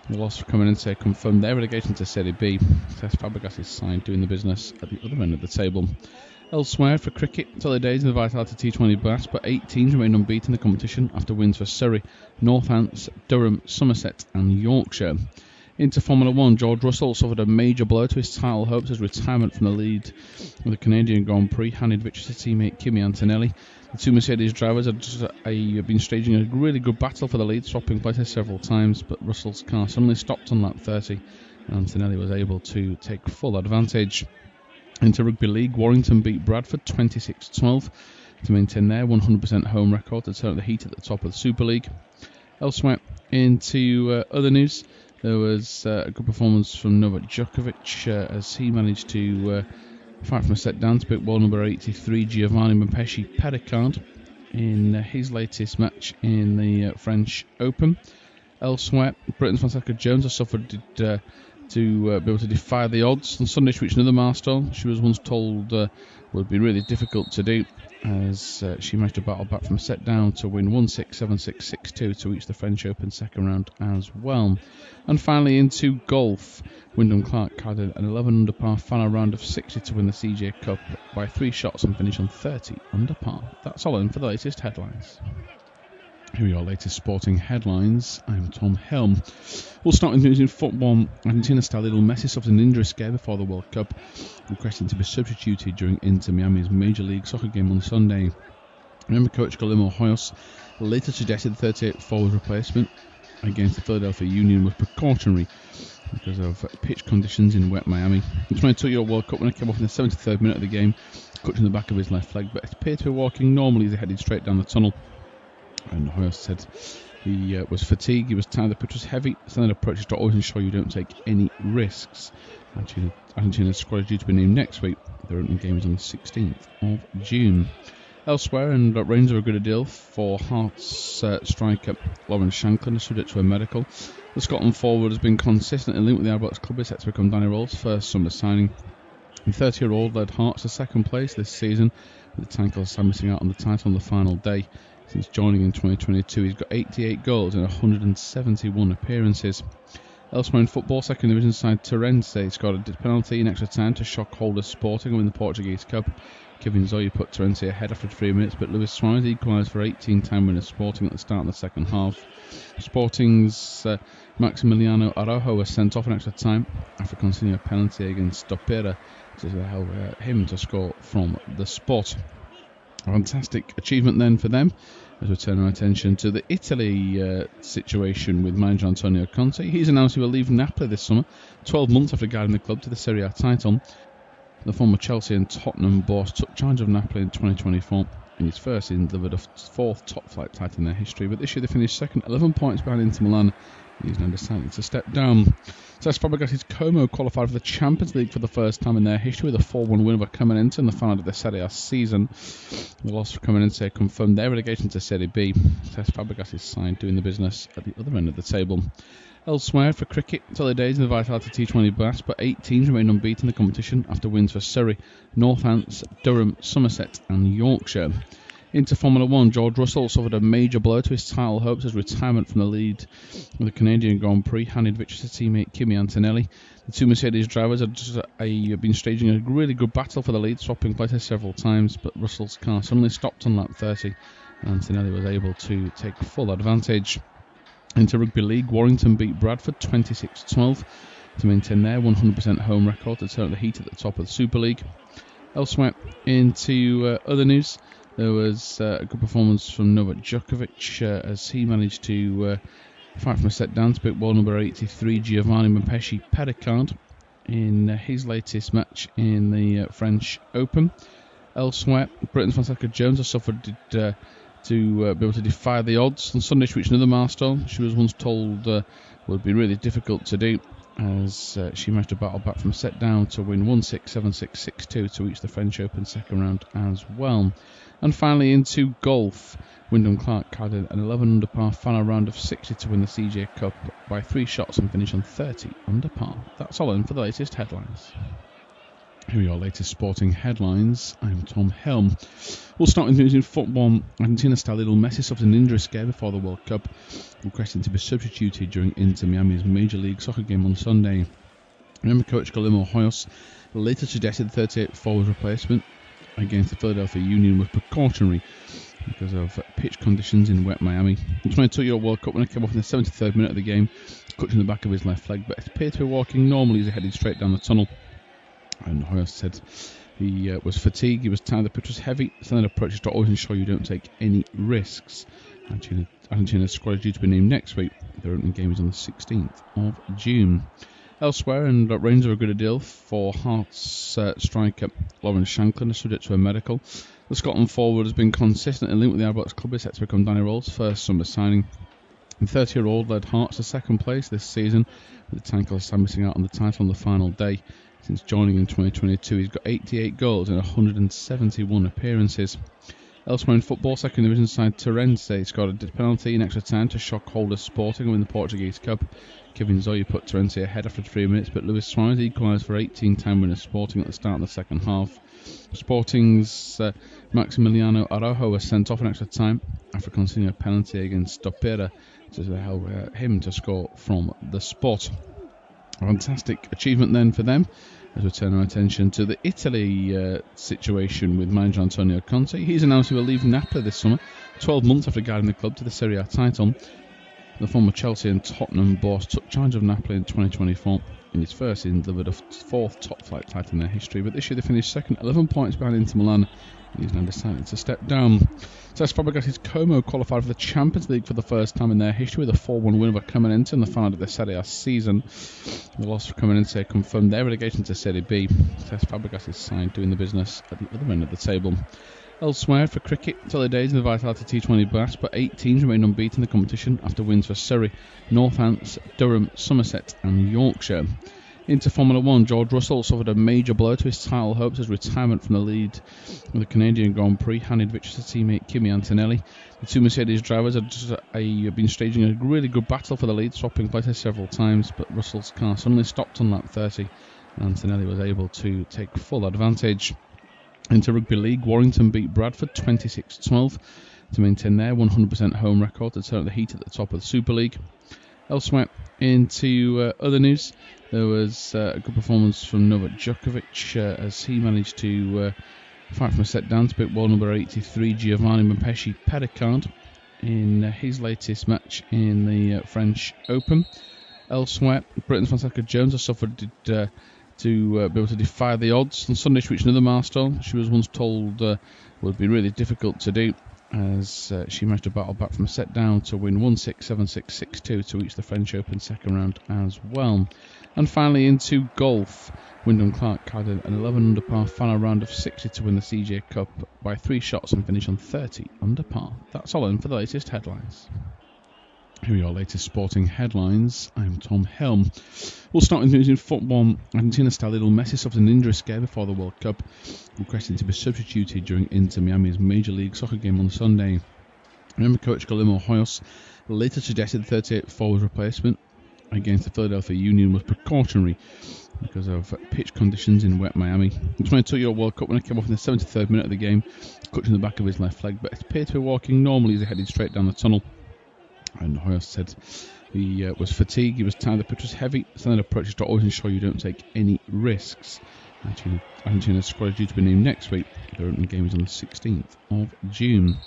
The loss for coming in to confirm their relegation to Serie B. Cesc Fabregas is signed doing the business at the other end of the table. Elsewhere, for cricket, it's early days in the Vitality T20 Blast, but 8 teams remain unbeaten in the competition after wins for Surrey, Northants, Durham, Somerset and Yorkshire. Into Formula 1, George Russell suffered a major blow to his title hopes as retirement from the lead of the Canadian Grand Prix handed victory to teammate Kimi Antonelli. The two Mercedes drivers have been staging a really good battle for the lead, swapping places several times, but Russell's car suddenly stopped on lap 30 and Antonelli was able to take full advantage. Into Rugby League, Warrington beat Bradford 26-12 to maintain their 100% home record to turn up the heat at the top of the Super League. Elsewhere, into other news, there was a good performance from Novak Djokovic as he managed to fight from a set down to pick world number 83 Giovanni Mpeshi Pericard in his latest match in the French Open. Elsewhere, Britain's Francesca Jones has suffered to be able to defy the odds on Sunday to reach another milestone she was once told would be really difficult to do, as she managed to battle back from a set down to win 1-6, 7-6, 6-2 to reach the French Open second round as well. And finally, into golf, Wyndham Clark had an 11 under par final round of 60 to win the CJ Cup by 3 shots and finish on 30 under par. That's all in for the latest headlines. Here are your latest sporting headlines. I'm Tom Helm. We'll start with news in football. Argentina star Lionel Messi suffered an injury scare before the World Cup, requesting to be substituted during Inter Miami's Major League Soccer game on Sunday. Remember, coach Guillermo Hoyos later suggested the 38-forward replacement against the Philadelphia Union was precautionary because of pitch conditions in wet Miami. The 22-year-old World Cup winner came off in the 73rd minute of the game, clutching the back of his left leg, but it appeared to be walking normally as he headed straight down the tunnel. And Hoyos said he was fatigued, he was tired, the pitch was heavy. Standard approach is to always ensure you don't take any risks. Argentina's squad is due to be named next week. Their opening game is on the 16th of June. Elsewhere, and Rangers are a good deal for Hearts striker Lawrence Shankland, subject to a medical. The Scotland forward has been consistently linked with the Ibrox club. Is set to become Danny Rowell's first summer signing. The 30-year-old led Hearts to second place this season, with the Tankers Sam missing out on the title on the final day. Since joining in 2022, he's got 88 goals in 171 appearances. Elsewhere in football, second division side Torrense scored a penalty in extra time to shock holders Sporting and win the Portuguese Cup. Kevin Zoe put Torrense ahead after 3 minutes, but Luis Suarez equalised for 18-time winners Sporting at the start of the second half. Sporting's Maximiliano Araujo was sent off in extra time after conceding a penalty against Dopera to allow him to score from the spot. A fantastic achievement then for them, as we turn our attention to the Italy situation with manager Antonio Conte. He's announced he will leave Napoli this summer, 12 months after guiding the club to the Serie A title. The former Chelsea and Tottenham boss took charge of Napoli in 2024. In his first, he delivered a 4th top-flight title in their history, but this year they finished second, 11 points behind Inter Milan. He's now decided to step down. Cesc Fabregas' Como qualified for the Champions League for the first time in their history with a 4-1 win over Cremonese in the final of the Serie A season. The loss for Cremonese confirmed their relegation to Serie B. Cesc Fabregas is signed doing the business at the other end of the table. Elsewhere, for cricket, it's early days in the Vitality T20 Blast, but 8 teams remain unbeaten in the competition after wins for Surrey, Northants, Durham, Somerset and Yorkshire. Into Formula 1, George Russell suffered a major blow to his title hopes as retirement from the lead of the Canadian Grand Prix handed victory to teammate Kimi Antonelli. The two Mercedes drivers have been staging a really good battle for the lead, swapping places several times, but Russell's car suddenly stopped on lap 30 and Antonelli was able to take full advantage. Into Rugby League, Warrington beat Bradford 26-12 to maintain their 100% home record to turn up the heat at the top of the Super League. Elsewhere, into other news, there was a good performance from Novak Djokovic as he managed to fight from a set down to pick world number 83 Giovanni Mpeshi Pericard in his latest match in the French Open. Elsewhere, Britain's Francesca Jones has suffered to be able to defy the odds on Sunday to reach another milestone she was once told would be really difficult to do, as she managed to battle back from a set down to win 1-6, 7-6, 6-2 to reach the French Open second round as well. And finally, into golf, Wyndham Clark had an 11 under par final round of 60 to win the CJ Cup by 3 shots and finish on 30 under par. That's all in for the latest headlines. Here are your latest sporting headlines. I'm Tom Helm. We'll start with news in football. Argentina star Lionel Messi suffered an injury scare before the World Cup, requesting to be substituted during Inter Miami's Major League Soccer game on Sunday. Remember, coach Guillermo Hoyos later suggested the 38 forward replacement against the Philadelphia Union was precautionary because of pitch conditions in wet Miami. The 22-year-old World Cup winner came off in the 73rd minute of the game, clutching the back of his left leg, but appeared to be walking normally as he headed straight down the tunnel. And Hoyos said he was fatigued, he was tired, the pitch was heavy. Standard approach is to always ensure you don't take any risks. Argentina's squad is due to be named next week. Their opening game is on the 16th of June. Elsewhere, and Rangers have agreed a deal for Hearts striker Lawrence Shankland, subject to a medical. The Scotland forward has been consistently linked with the Ibrox club. Is set to become Danny Rowell's first summer signing. The 30-year-old led Hearts to second place this season, with the Tankers Sammy Sk out on the title on the final day. Since joining in 2022, he's got 88 goals in 171 appearances. Elsewhere in football, second division side Terence scored a penalty in extra time to shock holders Sporting and win the Portuguese Cup. Kevin Zoya put Terence ahead after 3 minutes, but Luis Suarez equalised for 18-time winner Sporting at the start of the second half. Sporting's Maximiliano Araujo was sent off in extra time after conceding a penalty against Stopera to allow him to score from the spot. A fantastic achievement then for them, as we turn our attention to the Italy situation with manager Antonio Conte. He's announced he will leave Napoli this summer, 12 months after guiding the club to the Serie A title. The former Chelsea and Tottenham boss took charge of Napoli in 2024. In his first season, delivered a fourth top-flight title in their history, but this year they finished second, 11 points behind Inter Milan. He's now decided to step down. Cesc Fabregas' Como qualified for the Champions League for the first time in their history with a 4-1 win over Cremonense in the final of the Serie A season. The loss for Cremonense confirmed their relegation to Serie B. Cesc Fabregas is signed doing the business at the other end of the table. Elsewhere, for cricket, it's early days in the Vitality T20 Blast, but 8 teams remain unbeaten in the competition after wins for Surrey, Northants, Durham, Somerset and Yorkshire. Into Formula 1, George Russell suffered a major blow to his title hopes as retirement from the lead of the Canadian Grand Prix handed victory to teammate Kimi Antonelli. The two Mercedes drivers have been staging a really good battle for the lead, swapping places several times, but Russell's car suddenly stopped on lap 30 and Antonelli was able to take full advantage. Into Rugby League, Warrington beat Bradford 26-12 to maintain their 100% home record to turn up the heat at the top of the Super League. Elsewhere, into other news, there was a good performance from Novak Djokovic as he managed to fight from a set down to beat world number 83 Giovanni Mpessi Pericard in his latest match in the French Open. Elsewhere, Britain's Francesca Jones has suffered to be able to defy the odds. On Sunday she reached another milestone she was once told would be really difficult to do, as she managed to battle back from a set down to win 1-6, 7-6, 6-2 to reach the French Open second round as well. And finally into golf, Wyndham Clark had an 11 under par final round of 60 to win the CJ Cup by 3 shots and finish on 30 under par. That's all in for the latest headlines. Here are your latest sporting headlines. I'm Tom Helm. We'll start with news in football. Argentina star Lionel Messi suffered an injury scare before the World Cup, requesting to be substituted during Inter Miami's Major League Soccer game on Sunday. Remember, coach Guillermo Hoyos later suggested the 38 forward replacement against the Philadelphia Union was precautionary because of pitch conditions in wet Miami. The 22-year-old World Cup winner came off in the 73rd minute of the game, clutching the back of his left leg, but appeared to be walking normally as he headed straight down the tunnel. And Hoyos said he was fatigued, he was tired, the pitch was heavy. Standard approach is to always ensure you don't take any risks. Argentina's squad is due to be named next week. Their opening game is on the 16th of June.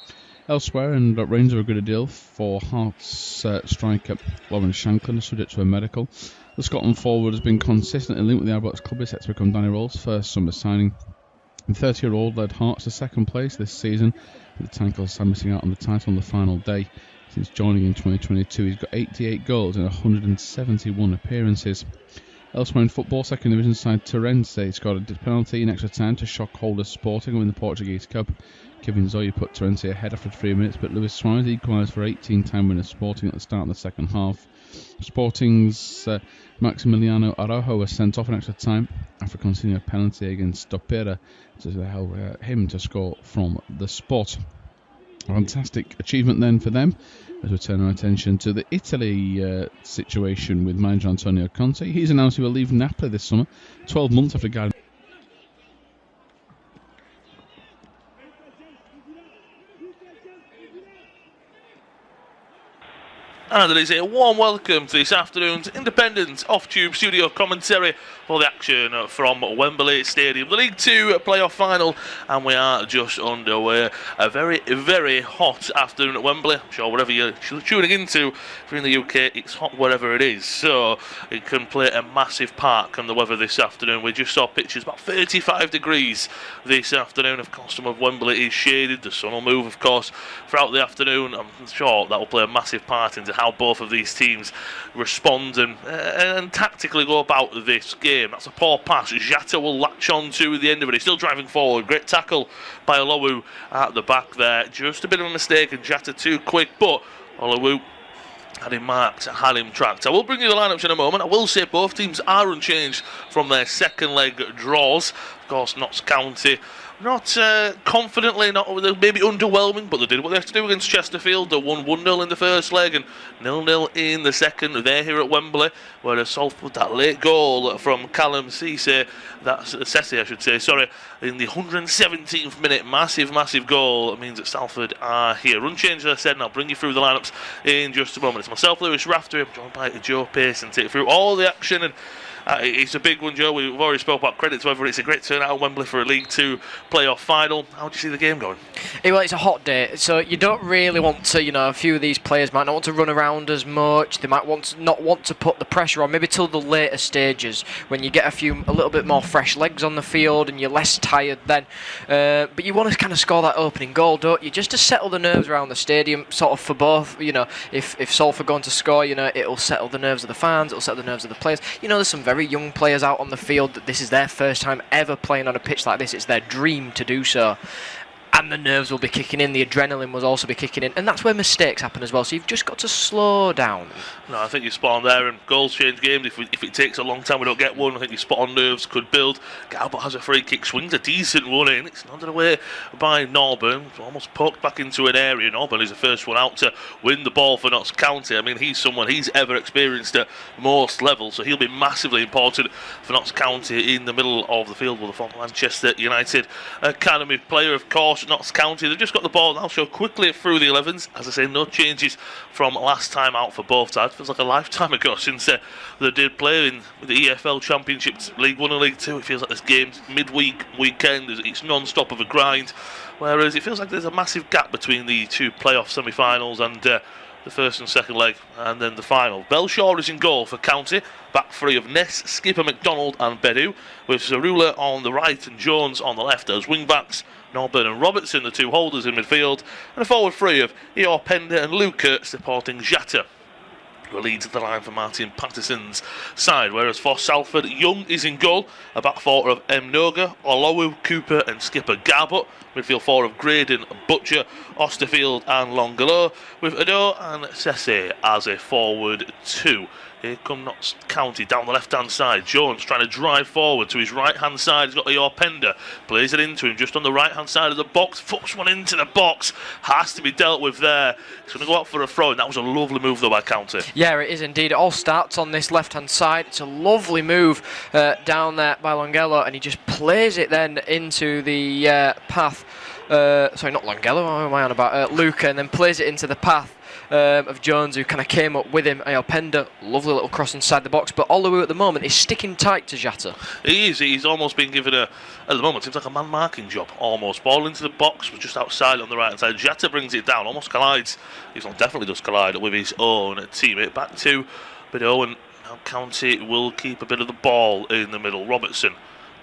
Elsewhere, and Rangers have agreed a deal for Hearts striker Lawrence Shankland, subject to a medical. The Scotland forward has been consistently linked with the Ibrox club. Is set to become Danny Rowell's first summer signing. The 30-year-old led Hearts to second place this season, with the Tankers Sammy Sk out on the title on the final day. Since joining in 2022, he's got 88 goals in 171 appearances. Elsewhere in football, second division side Terence scored a penalty in extra time to shock holders Sporting and win the Portuguese Cup. Kevin Zoya put Terence ahead after 3 minutes, but Luis Suarez equalised for 18-time winner Sporting at the start of the second half. Sporting's Maximiliano Araujo was sent off in extra time after conceding a penalty against Stopera to allow him to score from the spot. A fantastic achievement then for them, as we turn our attention to the Italy situation with manager Antonio Conte. He's announced he will leave Napoli this summer, 12 months after guiding And it is a warm welcome to this afternoon's independent off-tube studio commentary for the action from Wembley Stadium. The League Two playoff final, and we are just underway. A very, very hot afternoon at Wembley. I'm sure wherever you're tuning into, if you're in the UK, it's hot wherever it is. So it can play a massive part on the weather this afternoon. We just saw pictures about 35 degrees this afternoon. Of course, some of Wembley is shaded. The sun will move, of course, throughout the afternoon. I'm sure that will play a massive part into how both of these teams respond and tactically go about this game. That's a poor pass. Jatta will latch on to the end of it. He's still driving forward. Great tackle by Olowu at the back there. Just a bit of a mistake, and Jatta too quick, but Olowu had him marked, had him tracked. I will bring you the lineups in a moment. I will say both teams are unchanged from their second leg draws. Of course, Notts County not confidently, not maybe underwhelming, but they did what they had to do against Chesterfield. They won 1-0 in the first leg and 0-0 in the second. They're here at Wembley, whereas Salford, that late goal from Callum Cisse, I should say, in the 117th minute, massive goal. It means that Salford are here. Unchanged, as I said, and I'll bring you through the lineups in just a moment. It's myself, Lewis Raftery. I'm joined by Joe Pearson and take you through all the action, and it's a big one, Joe. We've already spoke about credit to everyone. It's a great turnout at Wembley for a League Two playoff final. How do you see the game going? Well, it's a hot day, so you don't really want to, a few of these players might not want to run around as much. They might not want to put the pressure on, maybe till the later stages when you get a little bit more fresh legs on the field and you're less tired then. But you want to kind of score that opening goal, don't you? Just to settle the nerves around the stadium, sort of for both. If Salford are going to score, it'll settle the nerves of the fans, it'll settle the nerves of the players. There's some very young players out on the field that this is their first time ever playing on a pitch like this. It's their dream to do so. And the nerves will be kicking in, the adrenaline will also be kicking in, and that's where mistakes happen as well, so you've just got to slow down. No, I think you're spot on there, and goals change games. If it takes a long time we don't get one, I think you're spot on. Nerves could build. Galbert has a free kick, swings a decent one in. It's nodded away by Norburn, almost poked back into an area. Norburn is the first one out to win the ball for Notts County. I mean, he's ever experienced at most levels, so he'll be massively important for Notts County in the middle of the field with the former Manchester United Academy player, of course. Notts County, they've just got the ball now, so quickly through the 11s. As I say, no changes from last time out for both sides. Feels like a lifetime ago since they did play in the EFL Championships, League 1 and League 2. It feels like this game's midweek, weekend, it's non-stop of a grind, whereas it feels like there's a massive gap between the two playoff semi-finals and the first and second leg, and then the final. Belshaw is in goal for County. Back three of Ness, Skipper, McDonald and Bedu, with Zarula on the right and Jones on the left as wing-backs. Norburn and Robertson, the two holders in midfield, and a forward three of Eor Pender and Luca supporting Jatta, who leads the line for Martin Patterson's side. Whereas for Salford, Young is in goal, a back four of Mnoga, Olowu, Cooper and Skipper Garbut, midfield four of Graydon, Butcher, Osterfield and Longalo, with Ado and Sesse as a forward two. Here come Notts County down the left-hand side. Jones trying to drive forward to his right-hand side. He's got Eor Pender. Plays it into him just on the right-hand side of the box. Foots one into the box. Has to be dealt with there. He's going to go out for a throw, and that was a lovely move, though, by County. Yeah, it is indeed. It all starts on this left-hand side. It's a lovely move down there by Longelo, and he just plays it then into the path. Sorry, not Longelo. What am I on about? Luca, and then plays it into the path of Jones, who kind of came up with him. Eor Pender, lovely little cross inside the box, but Olowu at the moment is sticking tight to Jatta. He is. He's almost been given at the moment, seems like a man-marking job, almost. Ball into the box, was just outside on the right-hand side. Jatta brings it down, almost collides. Definitely does collide with his own teammate. Back to Bedo, and County will keep a bit of the ball in the middle. Robertson.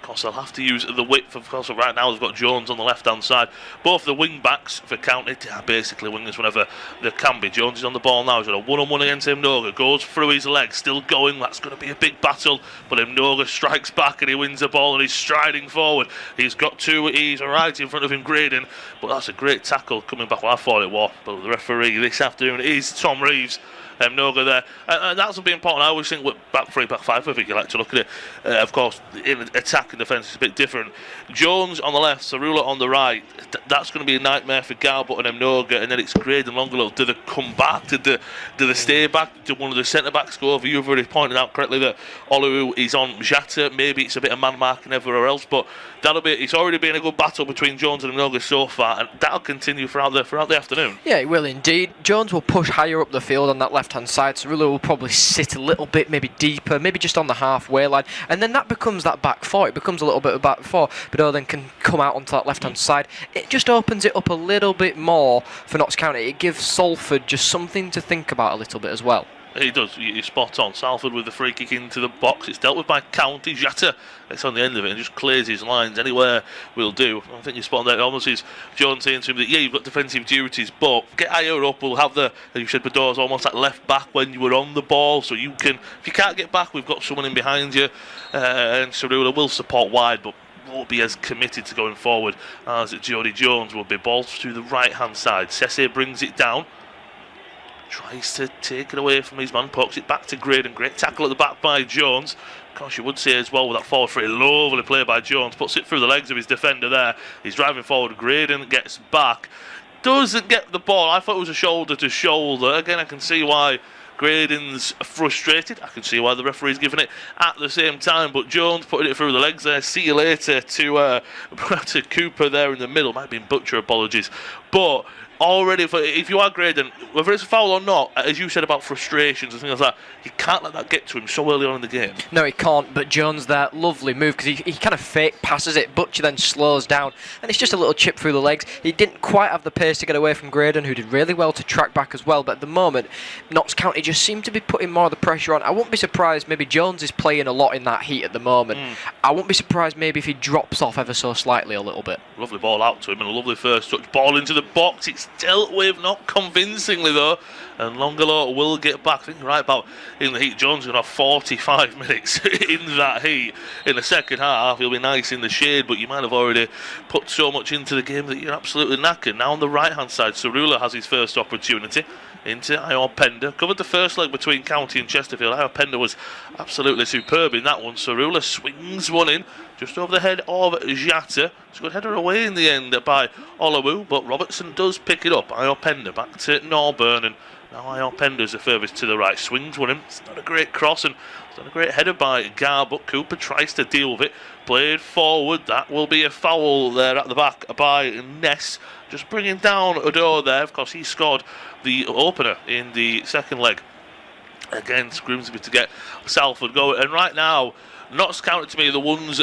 Of course, they'll have to use the width. Of course, right now they've got Jones on the left-hand side. Both the wing-backs for County are basically wingers whenever they can be. Jones is on the ball now. He's got a one-on-one against Mnoga. Goes through his legs. Still going. That's going to be a big battle. But Mnoga strikes back and he wins the ball and he's striding forward. He's got two. He's right in front of him, Graydon. But that's a great tackle coming back. Well, I thought it was. But the referee this afternoon is Tom Reeves. Mnoga there, and that's be important. I always think with back three, back five, I think you like to look at it. Of course, in attack and defence, it's a bit different. Jones on the left, Zarula on the right. That's going to be a nightmare for Garbut and Mnoga, and then it's Graydon and Longalo. Do they come back? Do they stay back? Do one of the centre backs go over? You've already pointed out correctly that Olowu is on Jatta. Maybe it's a bit of man marking everywhere else, but it's already been a good battle between Jones and Mnoga so far, and that'll continue throughout the afternoon. Yeah, it will indeed. Jones will push higher up the field on that left left-hand side. Cerullo will probably sit a little bit, maybe deeper, maybe just on the halfway line, and then that becomes that back four. It becomes a little bit of back four. Bedeau then can come out onto that left-hand side. It just opens it up a little bit more for Notts County. It gives Salford just something to think about a little bit as well. He does, you're spot on. Salford with the free kick into the box. It's dealt with by County. Jatta gets on the end of it and just clears his lines. Anywhere will do. I think you're spot on there. It almost is John saying to him that, yeah, you've got defensive duties, but get higher up. We'll have as you said, Bedeau's almost like left back when you were on the ball. So you can, if you can't get back, we've got someone in behind you. And Cerullo will support wide, but won't be as committed to going forward as Jody Jones will be. Ball to the right-hand side. Sese brings it down. Tries to take it away from his man, pokes it back to Graydon. Great tackle at the back by Jones. Of course, you would say as well with that forward free, lovely play by Jones. Puts it through the legs of his defender there. He's driving forward. Graydon gets back. Doesn't get the ball. I thought it was a shoulder to shoulder. Again, I can see why Graydon's frustrated. I can see why the referee's giving it at the same time. But Jones putting it through the legs there. See you later to Cooper there in the middle. Might have been Butcher, apologies. But already, if you are Graydon, whether it's a foul or not, as you said about frustrations and things like that, you can't let that get to him so early on in the game. No, he can't, but Jones there, lovely move, because he kind of fake passes it. Butcher then slows down, and it's just a little chip through the legs. He didn't quite have the pace to get away from Graydon, who did really well to track back as well, but at the moment, Notts County just seem to be putting more of the pressure on. I wouldn't be surprised, maybe Jones is playing a lot in that heat at the moment. I wouldn't be surprised maybe if he drops off ever so slightly a little bit. Lovely ball out to him, and a lovely first touch. Ball into the box. It's dealt with, not convincingly though, and Longolo will get back. I think you're right about in the heat. Jones is going to have 45 minutes in that heat. In the second half, he'll be nice in the shade, but you might have already put so much into the game that you're absolutely knackered. Now on the right hand side, Cerullo has his first opportunity into Ior Pender. Covered the first leg between County and Chesterfield. Ior Pender was absolutely superb in that one. Cerullo swings one in just over the head of Jatta. It's a good header away in the end by Olawu, but Robertson does pick it up. Ior Pender back to Norburn, and now Ior Pender's the furthest to the right. Swings one in. It's not a great cross, and it's not a great header by Gar, but Cooper tries to deal with it. Played forward. That will be a foul there at the back by Ness. Just bringing down Odo there. Of course, he scored the opener in the second leg against Grimsby to get Salford going. And right now, Notts County to me the ones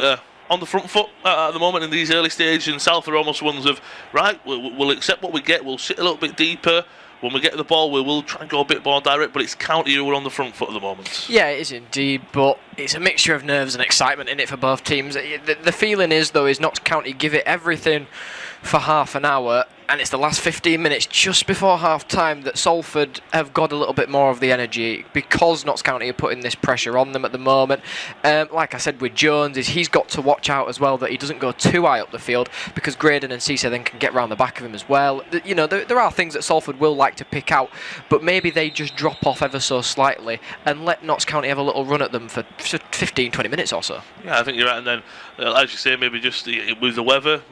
on the front foot at the moment in these early stages, and Salford almost ones of, right, we'll accept what we get, we'll sit a little bit deeper. When we get the ball, we will try and go a bit more direct, but it's County who are on the front foot at the moment. Yeah, it is indeed, but it's a mixture of nerves and excitement in it for both teams. The feeling is, though, is Notts County give it everything for half an hour, and it's the last 15 minutes just before half time that Salford have got a little bit more of the energy because Notts County are putting this pressure on them at the moment. Like I said with Jones, he's got to watch out as well that he doesn't go too high up the field, because Graydon and Cisse then can get round the back of him as well. You know, there are things that Salford will like to pick out, but maybe they just drop off ever so slightly and let Notts County have a little run at them for 15-20 minutes or so. Yeah, I think you're right, and then as you say, maybe just with the weather,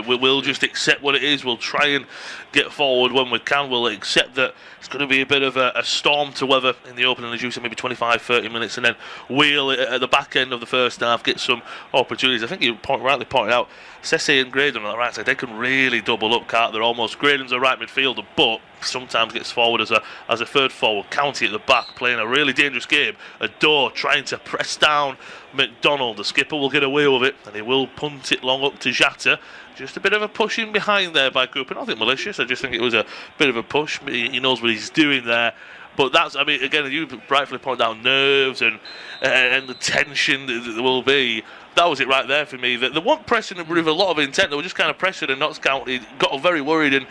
we'll just accept what it is. We'll try and get forward when we can. We'll accept that it's going to be a bit of a storm to weather in the opening, as you said, maybe 25-30 minutes, and then we'll at the back end of the first half get some opportunities. I think you rightly pointed out Sese and Graydon on the right side, they can really double up, can't they? Almost Graydon's a right midfielder, but sometimes gets forward as a third forward. County at the back playing a really dangerous game. Ado trying to press down McDonald. The skipper will get away with it, and he will punt it long up to Jatta. Just a bit of a push in behind there by Cooper. Nothing malicious. I just think it was a bit of a push. He knows what he's doing there. But that's, I mean, again, you rightfully pointed out nerves and the tension that there will be. That was it right there for me. They weren't pressing with a lot of intent. They were just kind of pressing, and Notts County got very worried and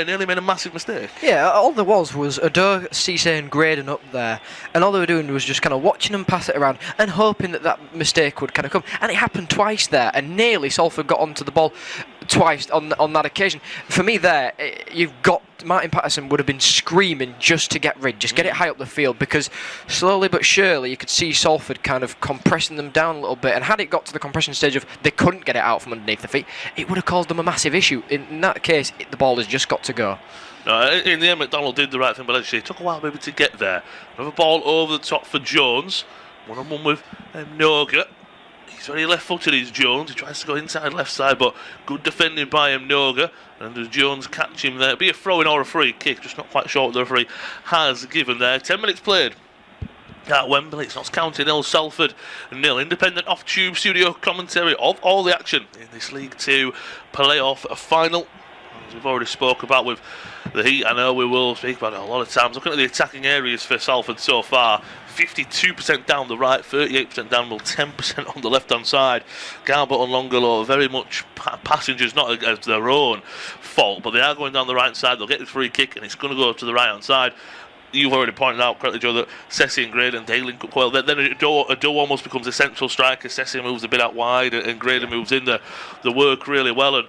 nearly made a massive mistake. Yeah, all there was Ado, Cisse and Graydon up there, and all they were doing was just kind of watching them pass it around and hoping that mistake would kind of come. And it happened twice there, and nearly Salford got onto the ball twice on that occasion. For me there, you've got Martin Patterson would have been screaming just to get rid, just get it high up the field, because slowly but surely you could see Salford kind of compressing them down a little bit, and had it got to the compression stage of they couldn't get it out from underneath the feet, it would have caused them a massive issue. In that case, the ball has just got to go. In the end, McDonald did the right thing, but as you say, it took a while maybe to get there. Another ball over the top for Jones, one-on-one with Noga. He's very left-footed, is Jones. He tries to go inside left side, but good defending by him, Noga. And does Jones catch him there? It'll be a throw-in or a free kick, just not quite sure what the referee has given there. 10 minutes played at Wembley. It's Notts County 0, Salford 0. Independent off-tube studio commentary of all the action in this League 2 playoff final. As we've already spoke about with the Heat, I know we will speak about it a lot of times. Looking at the attacking areas for Salford so far, 52% down the right, 38% down, well 10% on the left-hand side. Garbutt and Longolo are very much passengers, not as their own fault, but they are going down the right side. They'll get the free kick, and it's going to go to the right-hand side. You've already pointed out correctly, Joe, that Sessi and Graydon, they link up well. Then Ado almost becomes a central striker. Sessi moves a bit out wide, and Graydon moves in the work really well. And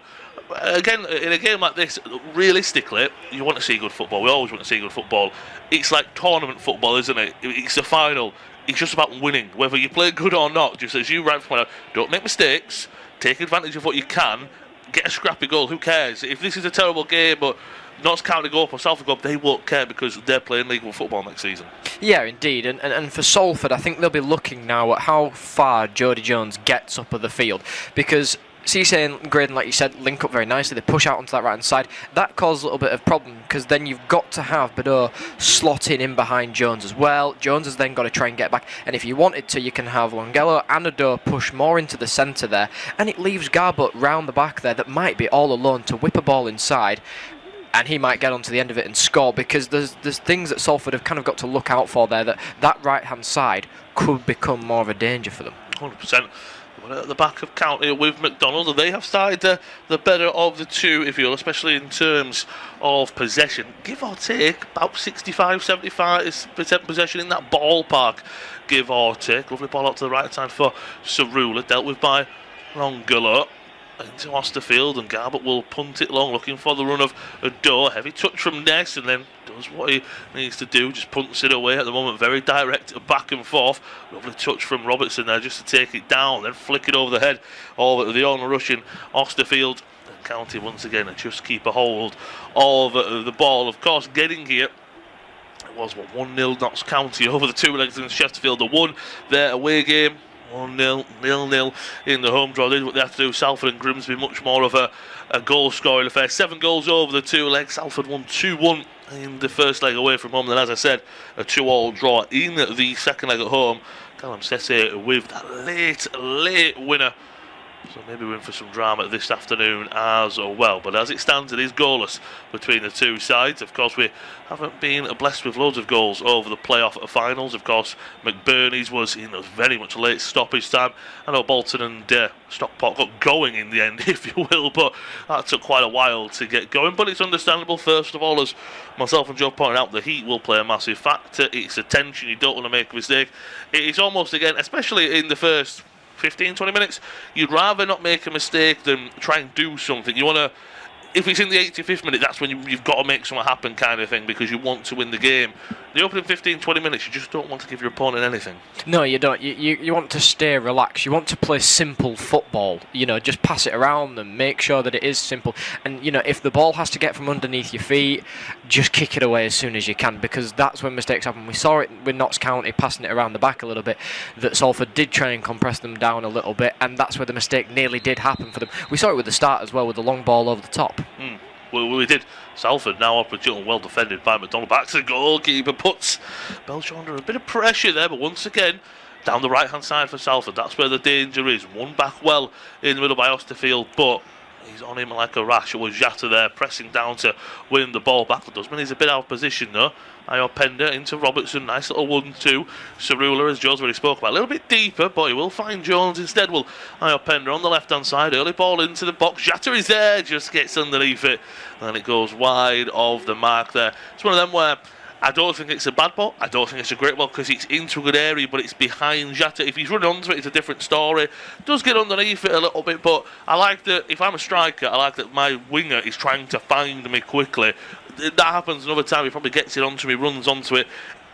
again, in a game like this, realistically, you want to see good football. We always want to see good football. It's like tournament football, isn't it? It's a final. It's just about winning, whether you play good or not. Just as you rightly point out, don't make mistakes. Take advantage of what you can. Get a scrappy goal. Who cares? If this is a terrible game, but Notts County go up or Salford go up, they won't care because they're playing League 1 football next season. Yeah, indeed. And for Salford, I think they'll be looking now at how far Jody Jones gets up of the field, because Cisse and Graydon, like you said, link up very nicely. They push out onto that right-hand side. That causes a little bit of problem, because then you've got to have Bedeau slotting in behind Jones as well. Jones has then got to try and get back. And if you wanted to, you can have Longelo and Ado push more into the centre there. And it leaves Garbutt round the back there that might be all alone to whip a ball inside. And he might get onto the end of it and score, because there's things that Salford have kind of got to look out for there, that right-hand side could become more of a danger for them. 100%. At the back of County with McDonald, and they have started the better of the two, if you will, especially in terms of possession. Give or take, about 65-75% possession in that ballpark, give or take. Lovely ball out to the right side for Cerula, dealt with by Longolo. Into Osterfield, and Garbutt will punt it long, looking for the run of Ado. Heavy touch from Ness, and then does what he needs to do, just punts it away at the moment. Very direct back and forth. Lovely touch from Robertson there just to take it down, then flick it over the head of the on-rushing Osterfield. And County once again just keep a hold of the ball. Of course, getting here, it was 1-0 Notts County over the two legs in Chesterfield. The one their away game. 1-0, 0-0 in the home draw. This is what they have to do. Salford and Grimsby, much more of a goal scoring affair. 7 goals over the two legs. Salford won 2-1 in the first leg away from home. Then, as I said, a 2-all draw in the second leg at home. Callum Sesse with that late winner. So maybe we're in for some drama this afternoon as well. But as it stands, it is goalless between the two sides. Of course, we haven't been blessed with loads of goals over the playoff finals. Of course, McBurney's was very much late stoppage time. I know Bolton and Stockport got going in the end, if you will, but that took quite a while to get going. But it's understandable. First of all, as myself and Joe pointed out, the heat will play a massive factor. It's attention. You don't want to make a mistake. It's almost, again, especially in the first 15-20 minutes, you'd rather not make a mistake than try and do something. You want to, if it's in the 85th minute, that's when you've got to make something happen, kind of thing, because you want to win the game. The opening 15-20 minutes, you just don't want to give your opponent anything. No, you don't. You want to stay relaxed. You want to play simple football. Just pass it around them, make sure that it is simple. And, if the ball has to get from underneath your feet, just kick it away as soon as you can, because that's when mistakes happen. We saw it with Notts County passing it around the back a little bit, that Salford did try and compress them down a little bit, and that's where the mistake nearly did happen for them. We saw it with the start as well, with the long ball over the top. Well, we did. Salford now opportune, well defended by McDonald. Back to the goalkeeper, puts Belcher under a bit of pressure there, but once again, down the right-hand side for Salford. That's where the danger is. One back well in the middle by Osterfield, but he's on him like a rash. It was Jatta there, pressing down to win the ball back. Dusman is a bit out of position though. Ayo Pender into Robertson, nice little 1-2. Cerula, as Joe's already spoke about, a little bit deeper, but he will find Jones instead. Will Ayo Pender on the left-hand side, early ball into the box. Jatta is there, just gets underneath it, and it goes wide of the mark there. It's one of them where I don't think it's a bad ball, I don't think it's a great ball, because it's into a good area, but it's behind Jatta. If he's running onto it, it's a different story. Does get underneath it a little bit, but I like that, if I'm a striker, I like that my winger is trying to find me quickly. That happens another time, he probably gets it onto me, runs onto it.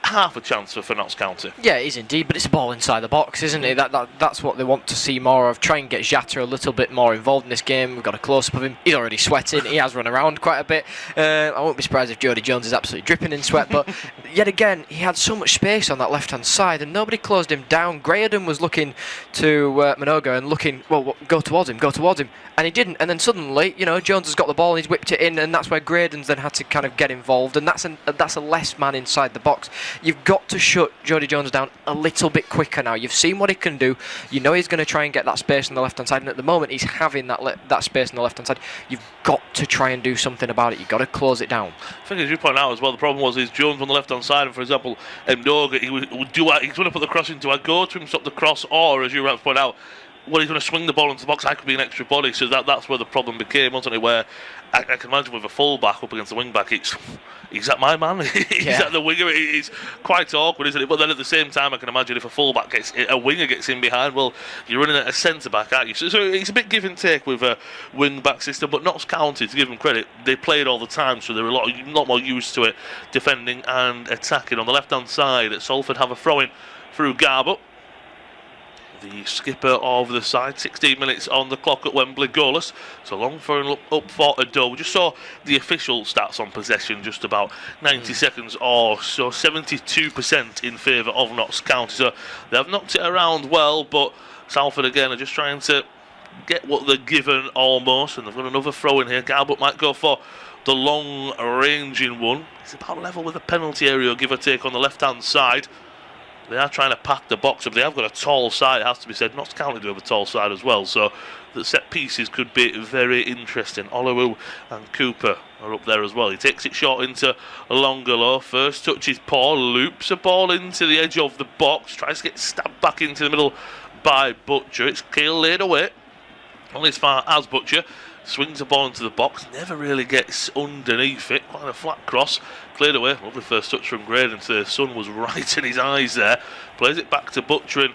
half a chance for Notts County. Yeah, it is indeed, but it's a ball inside the box, isn't it? That's what they want to see more of. Try and get Jata a little bit more involved in this game. We've got a close-up of him. He's already sweating. He has run around quite a bit. I won't be surprised if Jody Jones is absolutely dripping in sweat, but yet again, he had so much space on that left-hand side, and nobody closed him down. Grayden was looking to Minoga and looking, well, go towards him, and he didn't. And then suddenly, Jones has got the ball and he's whipped it in, and that's where Grayden's then had to kind of get involved, and that's a less man inside the box. You've got to shut Jody Jones down a little bit quicker now. You've seen what he can do. You know he's going to try and get that space on the left-hand side, and at the moment he's having that space on the left-hand side. You've got to try and do something about it. You've got to close it down. I think as you point out as well, the problem was Jones on the left-hand side, and for example, Mdoga, he's going to put the cross into, I go to him, stop the cross, or as you point out, well, he's going to swing the ball into the box. I could be an extra body, so that's where the problem became, wasn't it? Where I can imagine with a full-back up against the wing-back, he's at my man, he's at the winger. It's quite awkward, isn't it? But then at the same time, I can imagine if a winger gets in behind, well, you're running at a centre-back, aren't you? So it's a bit give and take with a wing-back system. But Notts County, to give them credit, they play it all the time, so they're a lot more used to it, defending and attacking. On the left-hand side, Salford have a throw-in through Garbutt, the skipper of the side. 16 minutes on the clock at Wembley, goalless. So long for an up for Ado. We just saw the official stats on possession, just about 90 seconds or so. 72% in favour of Notts County. So they have knocked it around well, but Salford again are just trying to get what they're given almost, and they've got another throw in here. Garbutt might go for the long ranging one. It's about level with the penalty area, give or take, on the left hand side. They are trying to pack the box up. They have got a tall side, it has to be said. Notts County do have a tall side as well, so the set pieces could be very interesting. Olowu and Cooper are up there as well. He takes it short into Longolo. First touch is poor, loops a ball into the edge of the box, tries to get stabbed back into the middle by Butcher. It's Kale laid away, only as far as Butcher. Swings the ball into the box, never really gets underneath it. Quite a flat cross, cleared away. Lovely first touch from Graydon. The sun was right in his eyes there. Plays it back to Butcher, and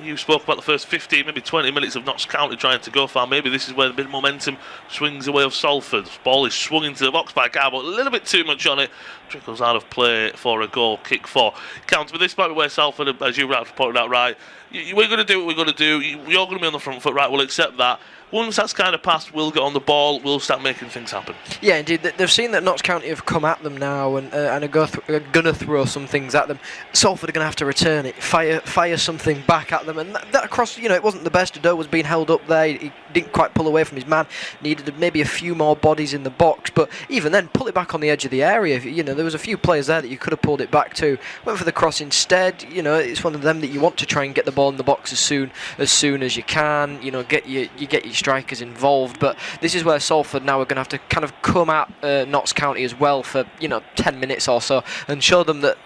you spoke about the first 15, maybe 20 minutes of Notts County trying to go far. Maybe this is where the bit of momentum swings away of Salford. Ball is swung into the box by Garbutt, a little bit too much on it. Trickles out of play for a goal kick for County. But this might be where Salford, as you pointed out, right, we're going to do what we're going to do. You're going to be on the front foot, right, we'll accept that. Once that's kind of passed, we'll get on the ball, we'll start making things happen. Yeah, indeed. They've seen that Notts County have come at them now and are going to throw some things at them. Salford are going to have to return it, fire something back at them. And that across, it wasn't the best. Ado was being held up there. He didn't quite pull away from his man. Needed maybe a few more bodies in the box. But even then, pull it back on the edge of the area. There was a few players there that you could have pulled it back to. Went for the cross instead. It's one of them that you want to try and get the ball in the box as soon as you can. Get your strikers involved, but this is where Salford now are going to have to kind of come at Notts County as well for 10 minutes or so and show them that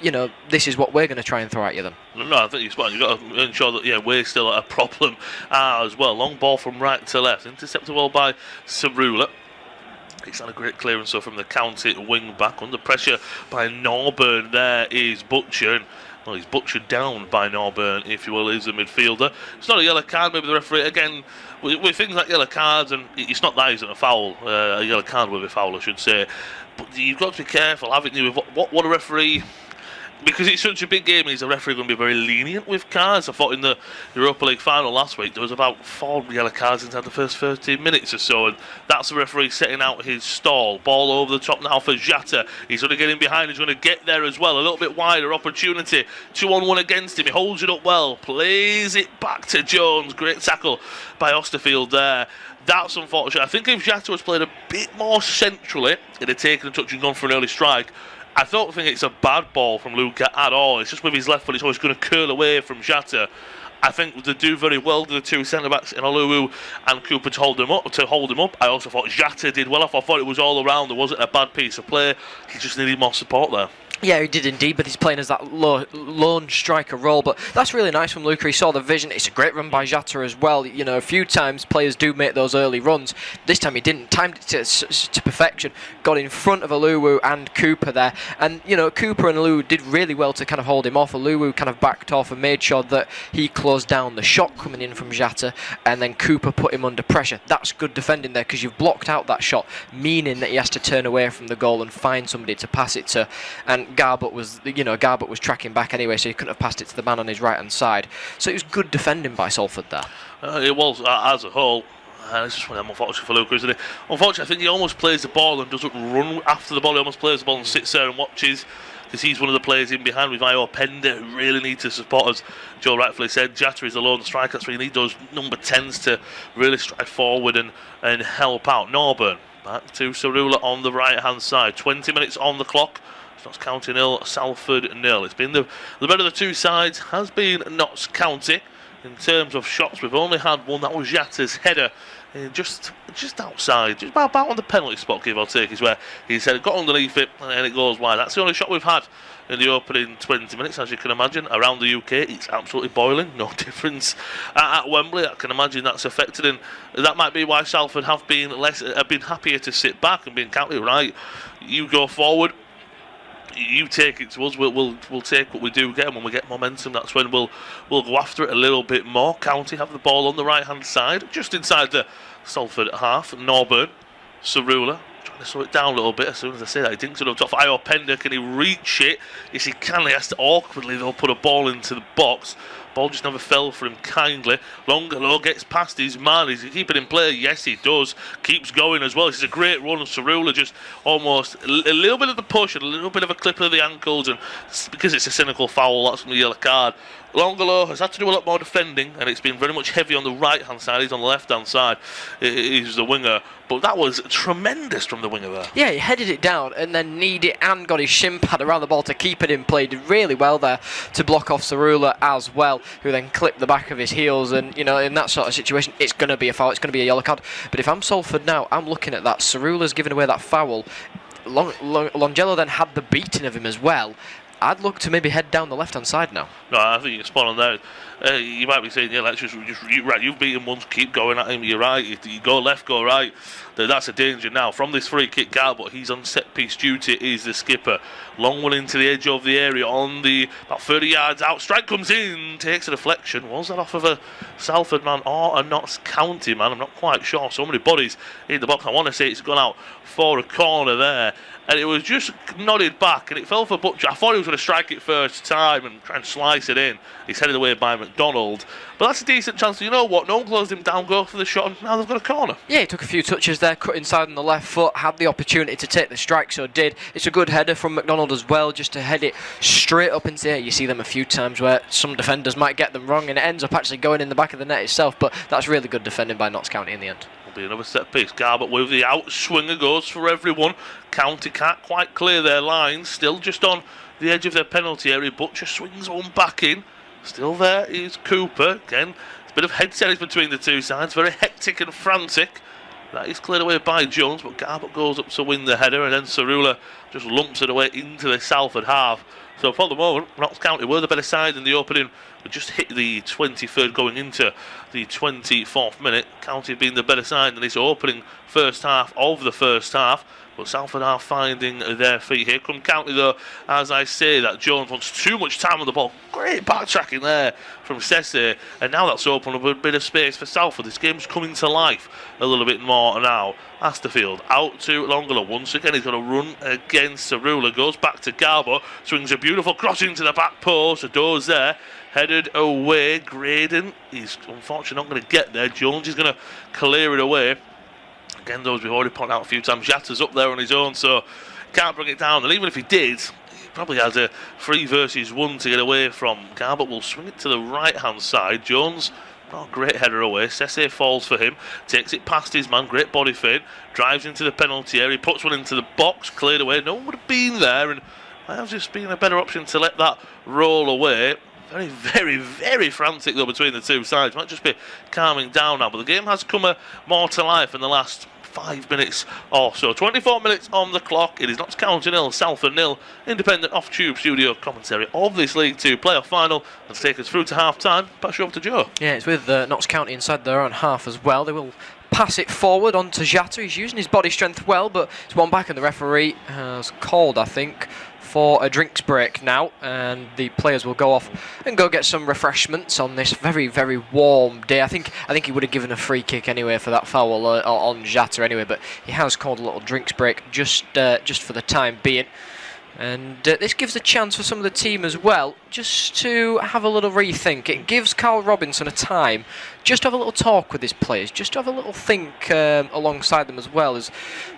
this is what we're going to try and throw at you then. No, I think you're spot on. You've got to ensure that we're still a problem as well. Long ball from right to left, intercepted well by Cerula. It's not a great clearance from the County wing back. Under pressure by Norburn, there is Butcher, and well, he's butchered down by Norburn, if you will, is a midfielder. It's not a yellow card, maybe the referee, again, with things like yellow cards, and it's not that isn't a foul, a yellow card with a foul, I should say. But you've got to be careful, haven't you, with what a referee... Because it's such a big game, is the referee going to be very lenient with cards? I thought in the Europa League final last week there was about 4 yellow cards inside the first 13 minutes or so, and that's the referee setting out his stall. Ball over the top now for Jata. He's going to get in behind, he's going to get there as well. A little bit wider opportunity. 2-on-1 against him. He holds it up well, plays it back to Jones. Great tackle by Osterfield there. That's unfortunate. I think if Jata was played a bit more centrally, he'd have taken a touch and gone for an early strike. I don't think it's a bad ball from Luca at all. It's just with his left foot, it's always going to curl away from Jata. I think they do very well, the two centre-backs in Olowu and Cooper to hold him up. I also thought Jata did well. I thought it was all around. There wasn't a bad piece of play. He just needed more support there. Yeah, he did indeed, but he's playing as that lone striker role. But that's really nice from Luca. He saw the vision. It's a great run by Jata as well. A few times players do make those early runs. This time he didn't. Timed it to perfection. Got in front of Olowu and Cooper there. And, Cooper and Olowu did really well to kind of hold him off. Olowu kind of backed off and made sure that he closed down the shot coming in from Jata. And then Cooper put him under pressure. That's good defending there because you've blocked out that shot, meaning that he has to turn away from the goal and find somebody to pass it to. And think Garbutt was tracking back anyway, so he couldn't have passed it to the man on his right hand side. So it was good defending by Salford there. It was as a whole. It's just one of them, unfortunately for Luke, isn't it? Unfortunately, I think he almost plays the ball and doesn't run after the ball. He almost plays the ball and sits there and watches, because he's one of the players in behind with Io Pender who really need to support, as Joe rightfully said. Jatta is the lone striker, that's where you need those number 10s to really stride forward and help out. Norburn back to Cerula on the right hand side. 20 minutes on the clock. Notts County 0, Salford 0. It's been the better of the two sides has been Notts County. In terms of shots, we've only had one. That was Jatta's header, just outside, just about on the penalty spot, give or take, is where he said it got underneath it and then it goes wide. That's the only shot we've had in the opening 20 minutes, as you can imagine. Around the UK, it's absolutely boiling, no difference at Wembley. I can imagine that's affected, and that might be why Salford have been happier to sit back and being counted right. You go forward, you take it to us. We'll take what we do get, and when we get momentum, that's when we'll go after it a little bit more. County have the ball on the right hand side, just inside the Salford half. Norburn, Cerula trying to slow it down a little bit. As soon as I say that, he dinks it up top. Io Pender, can he reach it? Yes, he can. He has to awkwardly though put a ball into the box. Ball just never fell for him kindly. Longalo gets past his man. Is he keeping in play? Yes, he does. Keeps going as well. This is a great run. Cerula just almost a little bit of the push and a little bit of a clip of the ankles, and because it's a cynical foul, that's from the yellow card. Longalo has had to do a lot more defending, and it's been very much heavy on the right hand side. He's on the left hand side. He's the winger, but that was tremendous from the winger there. Yeah, he headed it down and then kneed it and got his shin pad around the ball to keep it in play. Did really well there to block off Cerula as well, who then clipped the back of his heels. And in that sort of situation, it's going to be a foul. It's going to be a yellow card. But if I'm Salford now, I'm looking at that. Cerula's giving away that foul. Longello then had the beating of him as well. I'd look to maybe head down the left hand side now. No, I think you're spot on there. You might be saying, yeah, let's just right. You've beaten once, keep going at him. You're right. You go left, go right. That's a danger now. From this free kick, Garbutt, he's on set piece duty. Is the skipper. Long one into the edge of the area on the about 30 yards out. Strike comes in, takes a deflection. Was that off of a Salford man or a Notts County man? I'm not quite sure. So many bodies in the box. I want to say it's gone out for a corner there. And it was just nodded back, and it fell for Butcher. I thought he was going to strike it first time and try and slice it in. He's headed away by McDonald. But that's a decent chance. You know what? No one closed him down, go for the shot, and now they've got a corner. Yeah, he took a few touches there, cut inside on the left foot, had the opportunity to take the strike, so did. It's a good header from McDonald as well, just to head it straight up into the air. You see them a few times where some defenders might get them wrong, and it ends up actually going in the back of the net itself. But that's really good defending by Notts County in the end. Will be another set piece. Garbutt with the outswinger goes for everyone. County can't quite clear their lines. Still just on the edge of their penalty area. Butcher swings one back in. Still there is Cooper. Again, it's a bit of head tennis between the two sides. Very hectic and frantic. That is cleared away by Jones, but Garbutt goes up to win the header, and then Cerula just lumps it away into the Salford half. So for the moment, Notts County were the better side in the opening. We just hit the 23rd going into the 24th minute. County being the better side in this opening first half of the first half. But Salford are finding their feet. Here come County though, as I say that. Jones wants too much time on the ball. Great backtracking there from Sese. And now that's opened up a bit of space for Salford. This game's coming to life a little bit more now. Asterfield out to Longolo. Once again, he's going to run against Cerula. Goes back to Garbutt. Swings a beautiful cross into the back post. The door's there. Headed away. Graydon. He's unfortunately not going to get there. Jones is going to clear it away. Again, those we've already pointed out a few times, Jatta's up there on his own, so can't bring it down. And even if he did, he probably has a 3 versus 1 to get away from. Garbutt will swing it to the right-hand side. Jones, not a great header away. Sese falls for him, takes it past his man, great body feint, drives into the penalty area, puts one into the box, cleared away. No one would have been there, and might have just been a better option to let that roll away. Very, very, very frantic though between the two sides. Might just be calming down now, but the game has come more to life in the last 5 minutes or so. 24 minutes on the clock. It is Notts County 0, Salford 0. Independent off-tube studio commentary of this League 2 playoff final. And to take us through to half-time, pass you over to Joe. Yeah, it's with Notts County inside their own half as well. They will pass it forward onto Jatta. He's using his body strength well, but it's one back, and the referee has called, I think, for a drinks break now, and the players will go off and go get some refreshments on this very, very warm day. I think he would have given a free kick anyway for that foul on Jatta anyway, but he has called a little drinks break just for the time being. And this gives a chance for some of the team as well, just to have a little rethink. It gives Carl Robinson a time just to have a little talk with his players, just to have a little think alongside them as well, as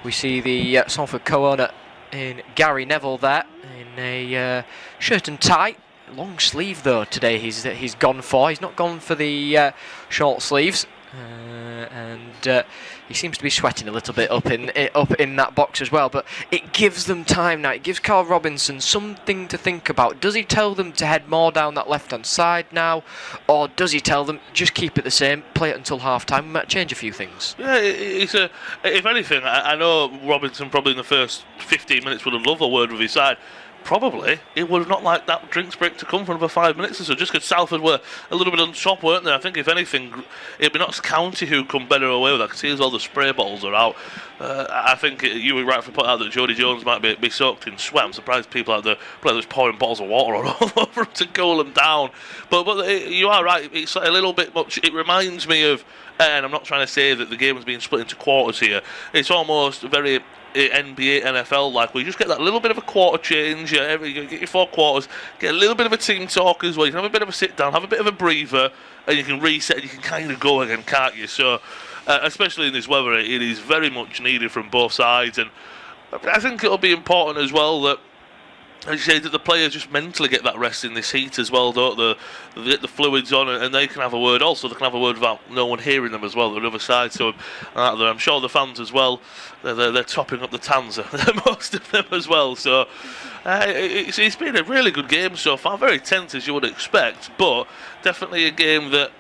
we see the Salford co-owner in Gary Neville there in a shirt and tie. Long sleeve though today he's gone for. He's not gone for the short sleeves. And he seems to be sweating a little bit up in that box as well. But it gives them time now. It gives Carl Robinson something to think about. Does he tell them to head more down that left-hand side now, or does he tell them just keep it the same, play it until half-time? We might change a few things. Yeah, if anything, I know Robinson probably in the first 15 minutes would have loved a word with his side. Probably it would have not liked that drinks break to come for another 5 minutes or so, just because Salford were a little bit on top, weren't they? I think if anything, it'd be Notts County who come better away with that, because here's all the spray bottles are out. I think you were rightfully put out that Jody Jones might be soaked in sweat. I'm surprised people out there just pouring bottles of water all over him to cool him down. But you are right, it's a little bit much. It reminds me of, and I'm not trying to say that the game is being split into quarters here, it's almost very NBA, NFL like, where you just get that little bit of a quarter change. You get your 4 quarters, get a little bit of a team talk as well. You can have a bit of a sit down, have a bit of a breather, and you can reset and you can kind of go again, can't you? So especially in this weather, it is very much needed from both sides, and I think it'll be important as well that, as you say, that the players just mentally get that rest in this heat as well, don't they? They get the fluids on, and they can have a word. Also, they can have a word without no one hearing them as well, the other side. So I'm sure the fans as well, they're topping up the tans, most of them as well. So it's been a really good game so far. Very tense as you would expect, but definitely a game that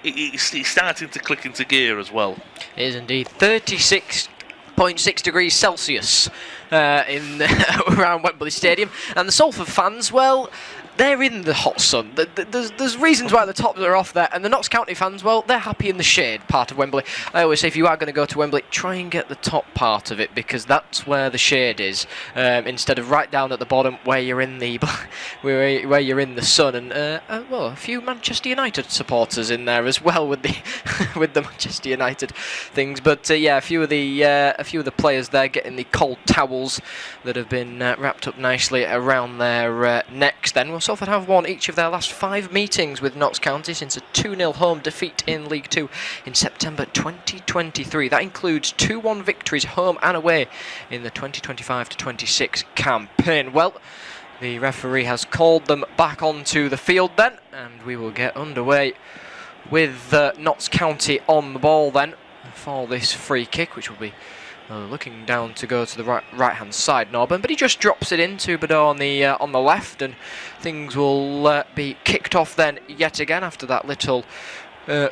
it's starting to click into gear as well. It is indeed. 36.6 degrees Celsius in around Wembley Stadium, and the Salford fans, well, they're in the hot sun. There's reasons why the tops are off there, and the Notts County fans, well, they're happy in the shade part of Wembley. I always say if you are going to go to Wembley, try and get the top part of it, because that's where the shade is, instead of right down at the bottom where you're in the where you're in the sun. And well, a few Manchester United supporters in there as well with the with the Manchester United things. But yeah, a few of the players there getting the cold towels that have been wrapped up nicely around their necks. Then we'll Salford have won each of their last 5 meetings with Notts County since a 2-0 home defeat in League 2 in September 2023. That includes 2-1 victories home and away in the 2025-26 campaign. Well, the referee has called them back onto the field then, and we will get underway with Notts County on the ball then for this free kick, which will be looking down to go to the right-hand side, Norburn, but he just drops it into Bador on the left, and things will be kicked off then yet again after that little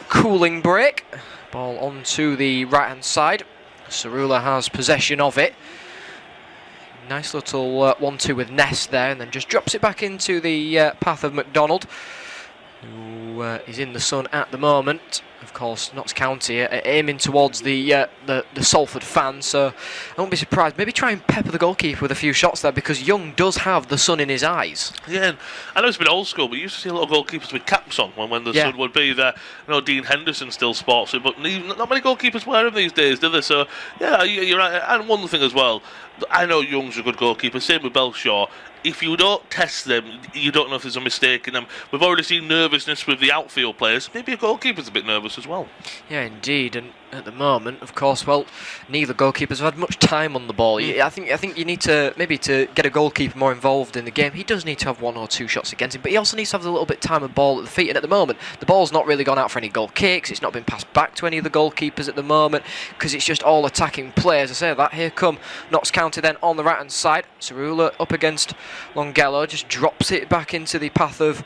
cooling break. Ball onto the right-hand side. Cerula has possession of it. Nice little 1-2 with Ness there, and then just drops it back into the path of McDonald, who is in the sun at the moment. Of course, Notts County aiming towards the Salford fans, so I won't be surprised. Maybe try and pepper the goalkeeper with a few shots there, because Young does have the sun in his eyes. Yeah, and I know it's been old school, but you used to see a lot of goalkeepers with caps on when the sun would be there. I know Dean Henderson still sports it, but not many goalkeepers wear them these days, do they? So yeah, you're right. And one thing as well, I know Young's a good goalkeeper, same with Belshaw. If you don't test them, you don't know if there's a mistake in them. We've already seen nervousness with the outfield players. Maybe a goalkeeper's a bit nervous as well. Yeah, indeed. And at the moment, of course, well, neither goalkeepers have had much time on the ball. I think you need to get a goalkeeper more involved in the game. He does need to have 1 or 2 shots against him, but he also needs to have a little bit of time of ball at the feet. And at the moment, the ball's not really gone out for any goal kicks. It's not been passed back to any of the goalkeepers at the moment, because it's just all attacking players. I say that. Here come Notts County then on the right-hand side. Cerula up against Longello, just drops it back into the path of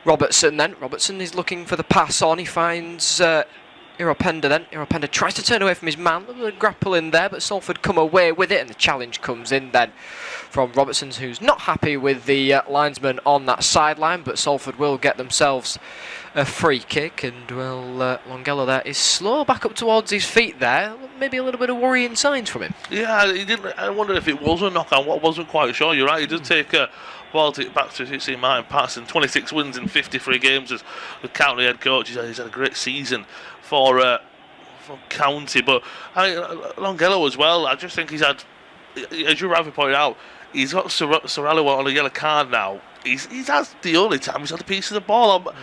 Robertson then. Robertson is looking for the pass on. He finds Iropenda then. Iropenda tries to turn away from his man. A little grapple in there, but Salford come away with it, and the challenge comes in then from Robertson, who's not happy with the linesman on that sideline, but Salford will get themselves a free kick, and well, Longello there is slow back up towards his feet there. Maybe a little bit of worrying signs from him. Yeah, he didn't. I wondered if it was a knock-on. I wasn't quite sure. You're right. He did take a ball back to see Martin Patterson. 26 wins in 53 games as the county head coach. He's had a great season for County, but Longello as well. I just think he's had, as you rightly pointed out, he's got Sorello on a yellow card now. That's the only time he's had a piece of the ball.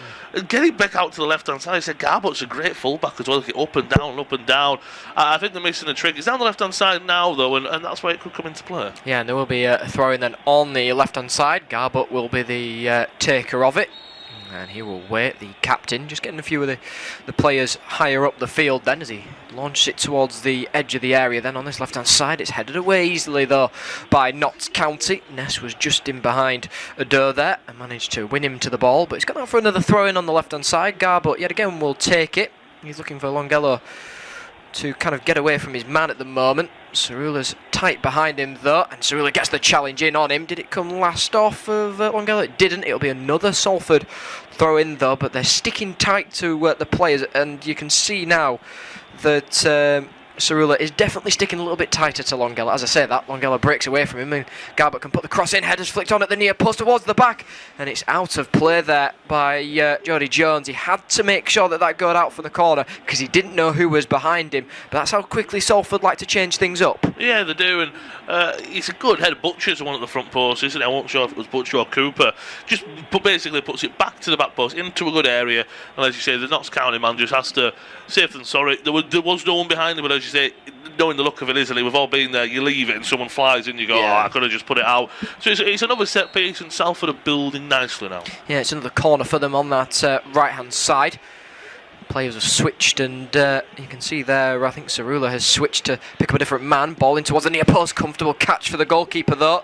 Getting back out to the left-hand side, I said Garbot's a great fullback as well. Up and down, up and down. I think they're missing a trick. He's down the left-hand side now, though, and that's where it could come into play. Yeah, and there will be a throw-in then on the left-hand side. Garbot will be the taker of it. And he will wait, the captain, just getting a few of the players higher up the field then as he launches it towards the edge of the area. Then on this left-hand side, it's headed away easily, though, by Notts County. Ness was just in behind Adair there and managed to win him to the ball. But he's gone out for another throw-in on the left-hand side. Garbot, yet again, will take it. He's looking for Longello to kind of get away from his man at the moment. Cerula's tight behind him though, and Cerula gets the challenge in on him. Did it come last off of Longello? It didn't. It'll be another Salford throw in though, but they're sticking tight to the players, and you can see now that Cerula is definitely sticking a little bit tighter to Longello. As I say that, Longello breaks away from him and Garbot can put the cross in. Headers flicked on at the near post towards the back, and it's out of play there by Jody Jones. He had to make sure that got out for the corner because he didn't know who was behind him, but that's how quickly Salford like to change things up. Yeah, they do, and it's a good head. Butcher's the one at the front post, isn't it? I wasn't sure if it was Butcher or Cooper. Basically puts it back to the back post into a good area, and as you say, the Notts County man just has to safe than sorry. There was no one behind him, but as you say, knowing the look of it, isn't it? We've all been there. You leave it and someone flies in, you go, I could have just put it out. So it's another set piece, and Salford are building nicely now. Yeah, it's another corner for them on that right-hand side. Players have switched, and you can see there, I think Cerula has switched to pick up a different man. Ball in towards the near post. Comfortable catch for the goalkeeper, though.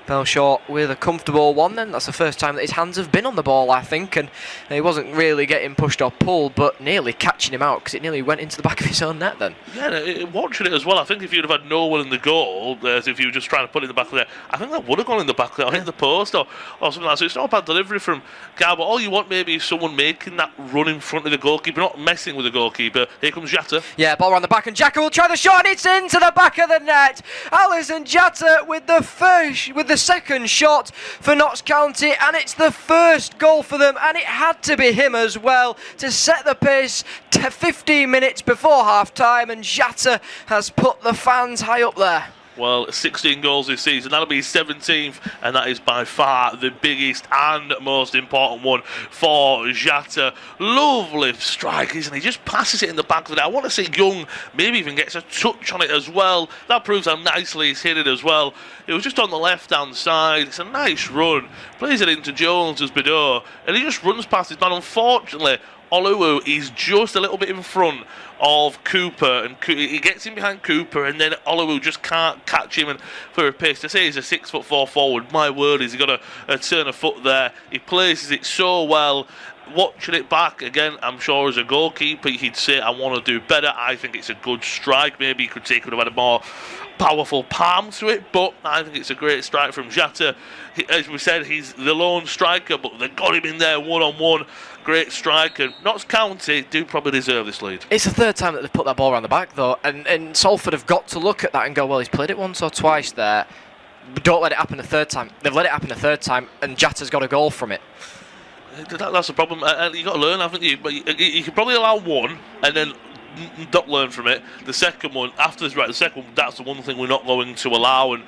Fell short with a comfortable one then. That's the first time that his hands have been on the ball, I think, and he wasn't really getting pushed or pulled, but nearly catching him out because it nearly went into the back of his own net then. Yeah, watching it as well, I think if you'd have had no one in the goal, as if you were just trying to put it in the back of there, I think that would have gone in the back there, or hit the post or something like that. So it's not a bad delivery from Garbot. All you want maybe is someone making that run in front of the goalkeeper, not messing with the goalkeeper. Here comes Jatta. Yeah, ball around the back, and Jacka will try the shot, and it's into the back of the net. Alison Jatta with the second shot for Notts County, and it's the first goal for them, and it had to be him as well to set the pace to 15 minutes before half time, and Jatta has put the fans high up there. Well, 16 goals this season, that'll be his 17th, and that is by far the biggest and most important one for Jatta. Lovely strike, isn't he? Just passes it in the back of the net. I want to see Young maybe even gets a touch on it as well. That proves how nicely he's hit it as well. It was just on the left-hand side. It's a nice run. Plays it into Jones as Bidot, and he just runs past his man. Unfortunately, Oluwu is just a little bit in front of Cooper, and he gets in behind Cooper, and then Oluwu just can't catch him. And for a pace, to say he's a 6'4" forward, my word, he's got a turn of foot there. He places it so well. Watching it back again, I'm sure as a goalkeeper he'd say, I want to do better. I think it's a good strike. Maybe he could have had a more powerful palm to it, but I think it's a great strike from Jatta. As we said, he's the lone striker, but they got him in there one-on-one. Great striker. Notts County do probably deserve this lead. It's the third time that they've put that ball around the back, though, and Salford have got to look at that and go, well, he's played it once or twice there, but don't let it happen a third time. They've let it happen a third time, and Jatta's got a goal from it. That's the problem. You've got to learn, haven't you? But you can probably allow one and then not learn from it. The second one, after this, right, the second one, that's the one thing we're not going to allow. And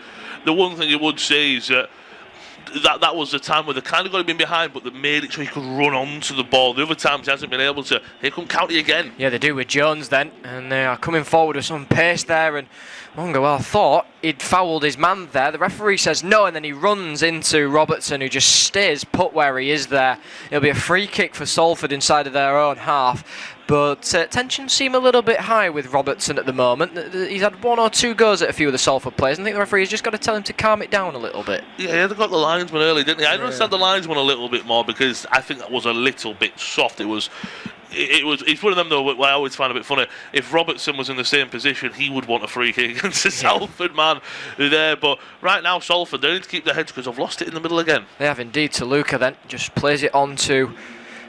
the one thing you would say is that was the time where they kind of got him in behind, but they made it so he could run onto the ball. The other times he hasn't been able to. Here come County again. Yeah, they do with Jones then, and they are coming forward with some pace there. And Mongo, well, I thought he'd fouled his man there. The referee says no, and then he runs into Robertson, who just stays put where he is there. It'll be a free kick for Salford inside of their own half. But tensions seem a little bit high with Robertson at the moment. He's had one or two goes at a few of the Salford players. I think the referee's just got to tell him to calm it down a little bit. Yeah, they got the linesman early, didn't he? I understand the linesman a little bit more because I think that was a little bit soft. It's one of them though. What I always find a bit funny. If Robertson was in the same position, he would want a free kick against the Salford man there. But right now, Salford, they need to keep their heads because they've lost it in the middle again. They have indeed. To Luca then just plays it on to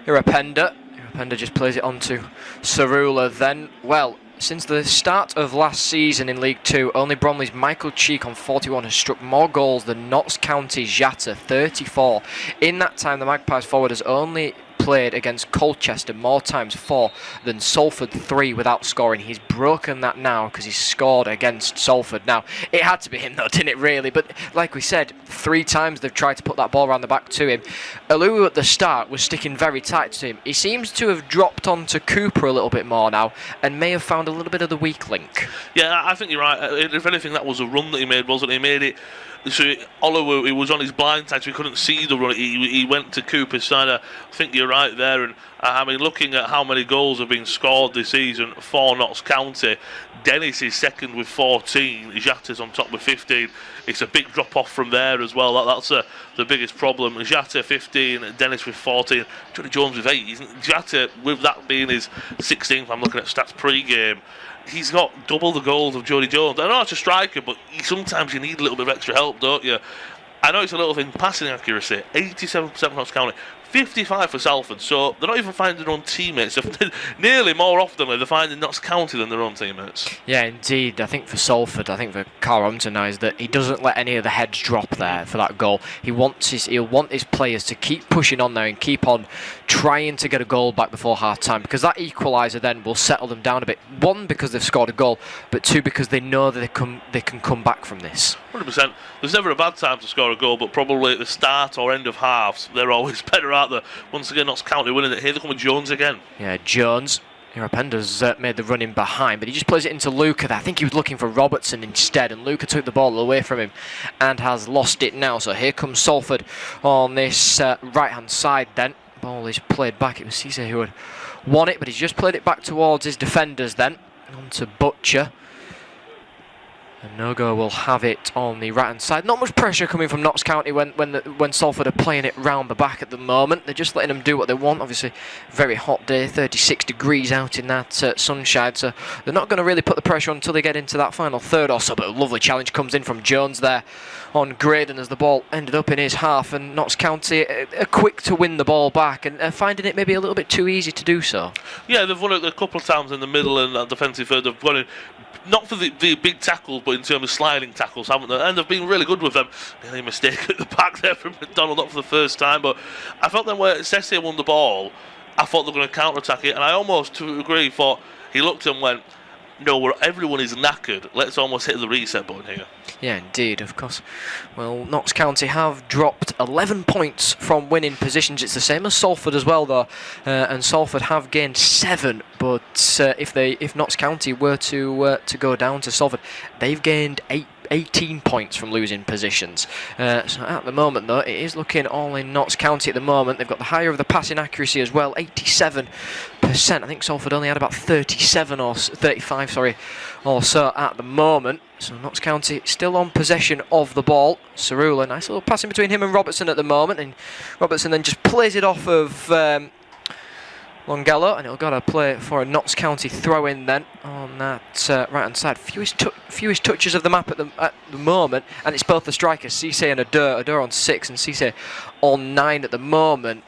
Irapenda. Irapenda just plays it on to Cerula. Then, well, since the start of last season in League 2, only Bromley's Michael Cheek on 41 has struck more goals than Notts County's Jatta, 34. In that time, the Magpies forward has only played against Colchester more times 4 than Salford 3 without scoring. He's broken that now because he's scored against Salford. Now, it had to be him though, didn't it really? But like we said, 3 times they've tried to put that ball around the back to him. Aluwu at the start was sticking very tight to him. He seems to have dropped onto Cooper a little bit more now and may have found a little bit of the weak link. Yeah, I think you're right. If anything, that was a run that he made, wasn't he? He made it. So Aluwu, he was on his blind side, so he couldn't see the run. He went to Cooper's side. I think you're right there. And I mean, looking at how many goals have been scored this season for Notts County, Dennis is second with 14. Jata's on top with 15. It's a big drop off from there as well. That's the biggest problem. Jata 15, Dennis with 14, Johnny Jones with 8. Jata, with that being his 16th, I'm looking at stats pre-game. He's got double the goals of Jody Jones. I know it's a striker, but sometimes you need a little bit of extra help, don't you? I know it's a little thing, passing accuracy, 87% for Notts County, 55 for Salford, so they're not even finding their own teammates. Nearly more often they're finding Notts County than their own teammates. Yeah, indeed. I think for Salford, I think for Carl Robinson now is that he doesn't let any of the heads drop there for that goal. He'll want his players to keep pushing on there and keep on trying to get a goal back before half time, because that equaliser then will settle them down a bit. 1, because they've scored a goal, but 2, because they know that they can come back from this. 100%. There's never a bad time to score a goal, but probably at the start or end of halves, they're always better out there. Once again, Notts County winning it. Here they come with Jones again. Yeah, Jones. Irapenda's made the run in behind, but he just plays it into Luca there. I think he was looking for Robertson instead, and Luca took the ball away from him and has lost it now. So here comes Salford on this right-hand side then. Ball is played back. It was Cisse who had won it, but he's just played it back towards his defenders then. On to Butcher. And Nogo will have it on the right-hand side. Not much pressure coming from Notts County when Salford are playing it round the back at the moment. They're just letting them do what they want. Obviously, very hot day, 36 degrees out in that sunshine. So they're not going to really put the pressure on until they get into that final third or so. But a lovely challenge comes in from Jones there on Graydon as the ball ended up in his half. And Notts County are quick to win the ball back and finding it maybe a little bit too easy to do so. Yeah, they've won it a couple of times in the middle and that defensive third. They've won it. Not for the big tackles, but in terms of sliding tackles, haven't they? And they've been really good with them. Nearly a mistake at the back there from McDonald, not for the first time. But I felt then where Sesse won the ball, I thought they were going to counter-attack it. And I almost, to a degree, thought he looked and went, no, everyone is knackered. Let's almost hit the reset button here. Yeah, indeed, of course. Well, Notts County have dropped 11 points from winning positions. It's the same as Salford as well, though. And Salford have gained 7. But if Notts County were to go down to Salford, they've gained 18 points from losing positions. So at the moment, though, it is looking all in Notts County at the moment. They've got the higher of the passing accuracy as well, 87%. I think Salford only had about 35, or so at the moment. So Notts County still on possession of the ball. Cerula, nice little passing between him and Robertson at the moment, and Robertson then just plays it off of Longello, and he'll got to play for a Notts County throw-in then on that right-hand side. Fewest touches of the map at the moment, and it's both the strikers, Cisse and Adair on 6 and Cisse on 9 at the moment.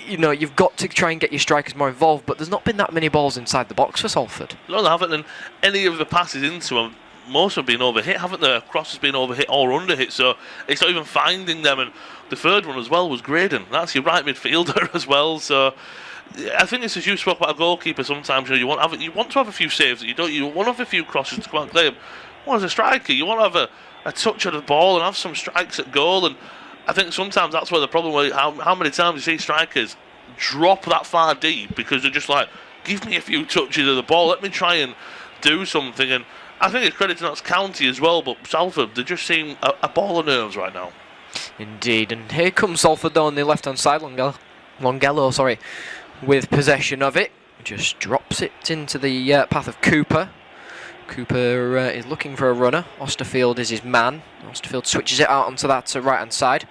You know, you've got to try and get your strikers more involved, but there's not been that many balls inside the box for Salford. No, they haven't, and any of the passes into them, most have been overhit, haven't they? Cross has been overhit or underhit, so it's not even finding them. And the third one as well was Graydon. That's your right midfielder as well, so I think it's as you spoke about a goalkeeper sometimes, you want to have a few saves that you don't. You want to have a few crosses to come out and play them. Well, as a striker, you want to have a touch of the ball and have some strikes at goal, and I think sometimes that's where the problem is, how many times you see strikers drop that far deep because they're just like, give me a few touches of the ball, let me try and do something. And I think it's credit to Notts County as well, but Salford, they just seem a ball of nerves right now. Indeed, and here comes Salford though on the left-hand side, Longello, with possession of it. Just drops it into the path of Cooper. Cooper is looking for a runner. Osterfield is his man. Osterfield switches it out onto that right-hand side.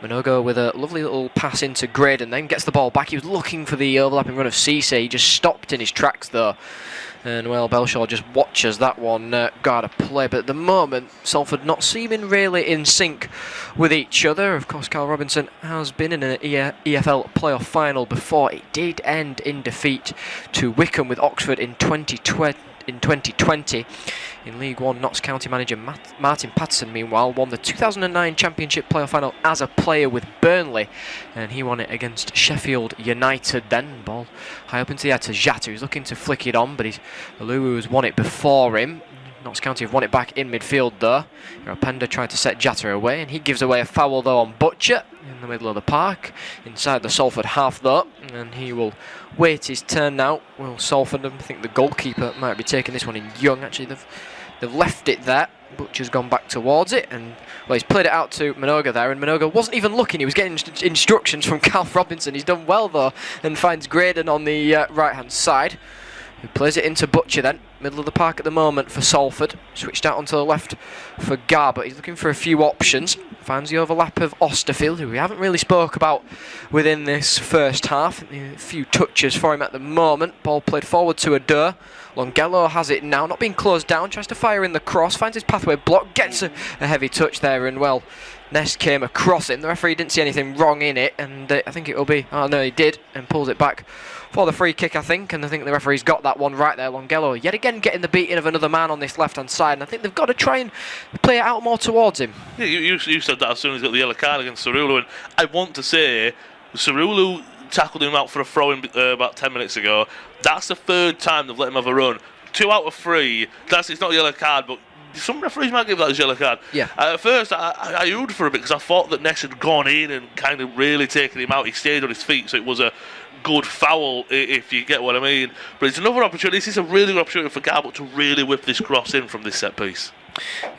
Minogo with a lovely little pass into Graydon, then gets the ball back. He was looking for the overlapping run of Cisse. He just stopped in his tracks though. And well, Belshaw just watches that one go out of play. But at the moment, Salford not seeming really in sync with each other. Of course, Carl Robinson has been in an EFL playoff final before. It did end in defeat to Wycombe with Oxford in 2020. In League One, Notts County manager Martin Patterson, meanwhile, won the 2009 Championship playoff final as a player with Burnley, and he won it against Sheffield United then. Ball high up into the air to Jata, who's looking to flick it on, but Aluwu has won it before him. Notts County have won it back in midfield though. Rapenda tried to set Jata away, and he gives away a foul though on Butcher in the middle of the park, inside the Salford half though, and he will wait his turn now. Well, Salford, I think the goalkeeper might be taking this one in Young. Actually, they've left it there. Butcher's gone back towards it, and well, he's played it out to Minoga there, and Minoga wasn't even looking. He was getting instructions from Cal Robinson. He's done well though, and finds Graydon on the right hand side, who plays it into Butcher then. Middle of the park at the moment for Salford. Switched out onto the left for Garbutt. He's looking for a few options. Finds the overlap of Osterfield, who we haven't really spoke about within this first half. A few touches for him at the moment. Ball played forward to Adair. Longello has it now, not being closed down. Tries to fire in the cross. Finds his pathway blocked. Gets a heavy touch there, and well, Nest came across him. The referee didn't see anything wrong in it, and I think it will be... Oh no, he did, and pulls it back for the free kick, I think, and I think the referee's got that one right there. Longello yet again getting the beating of another man on this left-hand side, and I think they've got to try and play it out more towards him. Yeah, you said that as soon as he got the yellow card against Cerullo, and I want to say Cerullo tackled him out for a throw-in about 10 minutes ago. That's the third time they've let him have a run. 2 out of 3. It's not a yellow card, but some referees might give that as yellow card. Yeah. At first, I hooed for a bit because I thought that Ness had gone in and kind of really taken him out. He stayed on his feet, so it was a good foul, if you get what I mean. But it's another opportunity. This is a really good opportunity for Garbutt to really whip this cross in from this set piece.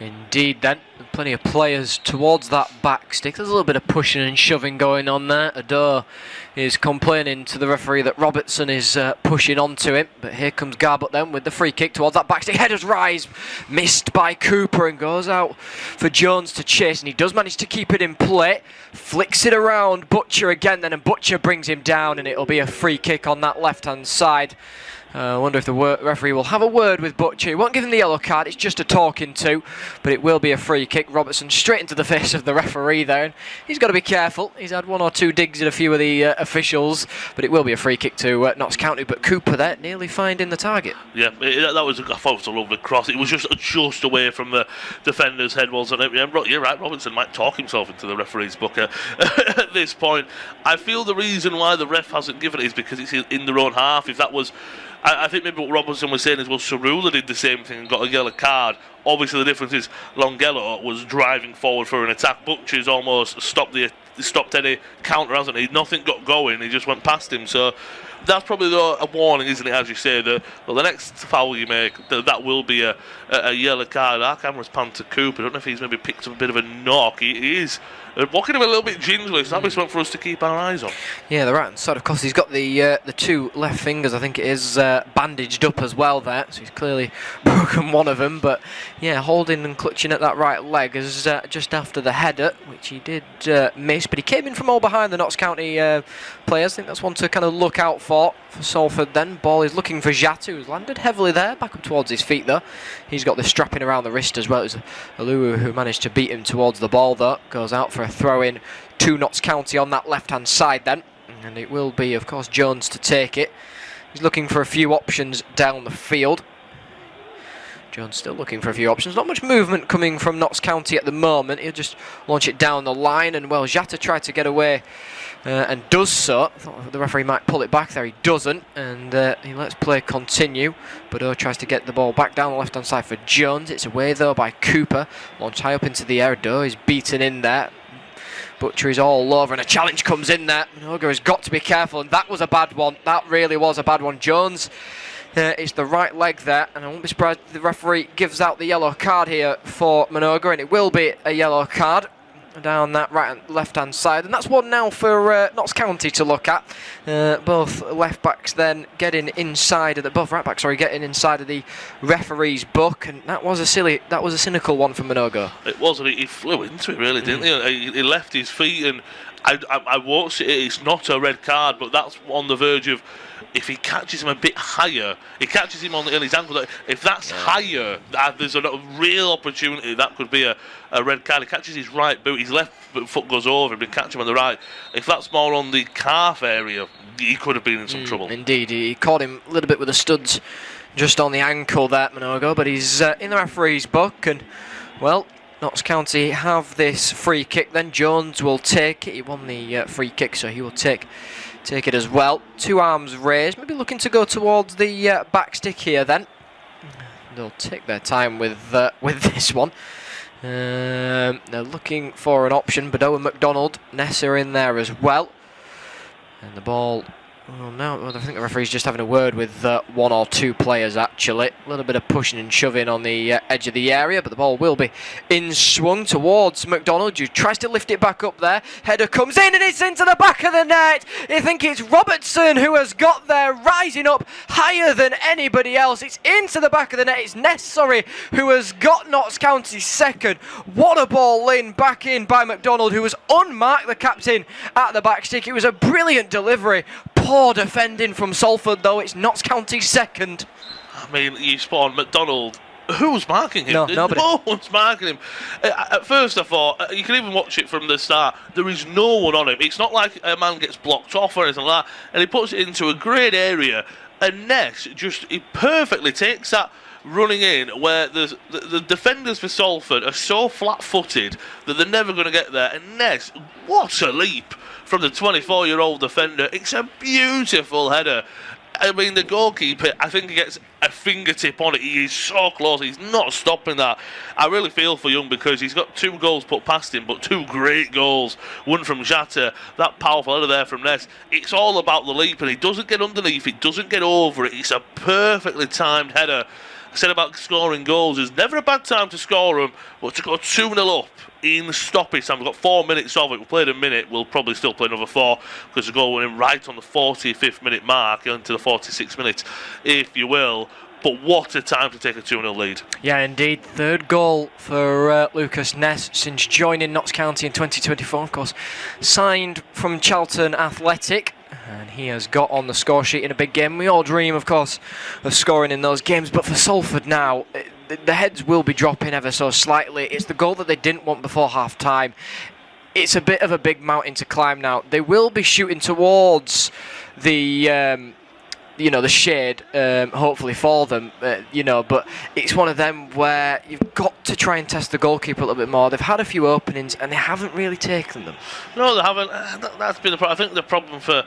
Indeed then, plenty of players towards that back stick. There's a little bit of pushing and shoving going on there. Adair is complaining to the referee that Robertson is pushing onto him, but here comes Garbutt then with the free kick towards that back stick. Headers rise, missed by Cooper, and goes out for Jones to chase, and he does manage to keep it in play. Flicks it around, Butcher again then, and Butcher brings him down, and it'll be a free kick on that left hand side. I wonder if the referee will have a word with Butcher. He won't give him the yellow card, it's just a talking to, but it will be a free kick. Robertson straight into the face of the referee there, and he's got to be careful. He's had 1 or 2 digs at a few of the officials, but it will be a free kick to Notts County. But Cooper there nearly finding the target. Yeah, that was, I thought it was a lovely cross. It was just away from the defender's head, wasn't it? Yeah, you're right, Robertson might talk himself into the referee's book at this point. I feel the reason why the ref hasn't given it is because it's in their own half. If that was... I think maybe what Robertson was saying is, well, Cerullo did the same thing and got a yellow card. Obviously, the difference is Longello was driving forward for an attack. Butcher's almost stopped any counter, hasn't he? Nothing got going. He just went past him. So that's probably a warning, isn't it? As you say, the next foul you make, that will be a yellow card. Our camera's panned to Cooper. I don't know if he's maybe picked up a bit of a knock. He is walking him a little bit gingerly, so that'll be something for us to keep our eyes on. Yeah, the right hand side, of course, he's got the 2 left fingers, I think it is, bandaged up as well there, so he's clearly broken one of them, but yeah, holding and clutching at that right leg is just after the header, which he did miss, but he came in from all behind the Notts County players. I think that's one to kind of look out for Salford then. Ball is looking for Jatu, who's landed heavily there, back up towards his feet though. He's got the strapping around the wrist as well. It's Aluwu who managed to beat him towards the ball though. Goes out for a throw in to Notts County on that left hand side then, and it will be of course Jones to take it. He's looking for a few options down the field. Jones still looking for a few options. Not much movement coming from Notts County at the moment. He'll just launch it down the line, and well, Jata tried to get away and does so. I thought the referee might pull it back there. He doesn't, and he lets play continue. But tries to get the ball back down the left hand side for Jones. It's away though by Cooper. Launched high up into the air. Doe is beaten in there. Butcher is all over, and a challenge comes in there. Minoga has got to be careful, and that was a bad one. That really was a bad one. Jones, it's the right leg there, and I won't be surprised if the referee gives out the yellow card here for Minoga, and it will be a yellow card down that right and left hand side, and that's one now for Notts County to look at. Both left backs then getting inside of the both right backs, sorry, getting inside of the referee's book, and that was a cynical one from Minoga. It was, and he flew into it really, didn't he? He left his feet, and I watched it. It's not a red card, but that's on the verge of, if he catches him a bit higher, he catches him on his ankle. If that's higher, there's a real opportunity that could be a red card. He catches his right boot, his left foot goes over him, and catch him on the right. If that's more on the calf area, he could have been in some trouble. Indeed, he caught him a little bit with the studs Just on the ankle there, Minogo, but he's in the referee's book, and, well, Notts County have this free kick then. Jones will take it. He won the free kick, so he will take it as well. 2 arms raised, maybe looking to go towards the back stick here then. They'll take their time with this one. They're looking for an option. Bedeau and McDonald, Nessa in there as well. And the ball... Well, no, I think the referee's just having a word with 1 or 2 players, actually. A little bit of pushing and shoving on the edge of the area, but the ball will be swung towards McDonald, who tries to lift it back up there. Header comes in, and it's into the back of the net. I think it's Robertson who has got there, rising up higher than anybody else. It's into the back of the net. It's Ness, who has got Notts County second. What a ball in, back in by McDonald, who was unmarked, the captain, at the back stick. It was a brilliant delivery. Poor defending from Salford, though. It's Notts County second. I mean, you spawned McDonald. Who's marking him? No, nobody. No one's marking him. At first I thought, you can even watch it from the start, there is no one on him. It's not like a man gets blocked off or anything like that, and he puts it into a great area, and Ness he perfectly takes that running in where the defenders for Salford are so flat-footed that they're never going to get there, and Ness, what a leap from the 24-year-old defender. It's a beautiful header. I mean, the goalkeeper, I think he gets a fingertip on it. He is so close. He's not stopping that. I really feel for Young because he's got 2 goals put past him, but 2 great goals. One from Jata, that powerful header there from Ness. It's all about the leap, and he doesn't get underneath it, doesn't get over it. It's a perfectly timed header. I said about scoring goals, there's never a bad time to score them, but to go 2-0 up in stoppage time, we've got 4 minutes of it. We played a minute, we'll probably still play another 4 because the goal went in right on the 45th minute mark into the 46th minute, if you will. But what a time to take a 2-0 lead. Yeah, indeed. 3rd goal for Lucas Ness since joining Notts County in 2024, of course. Signed from Charlton Athletic. And he has got on the score sheet in a big game. We all dream, of course, of scoring in those games. But for Salford now, the heads will be dropping ever so slightly. It's the goal that they didn't want before half-time. It's a bit of a big mountain to climb now. They will be shooting towards the the shade, hopefully for them, but it's one of them where you've got to try and test the goalkeeper a little bit more. They've had a few openings and they haven't really taken them. No, they haven't. That's been the problem. I think the problem for,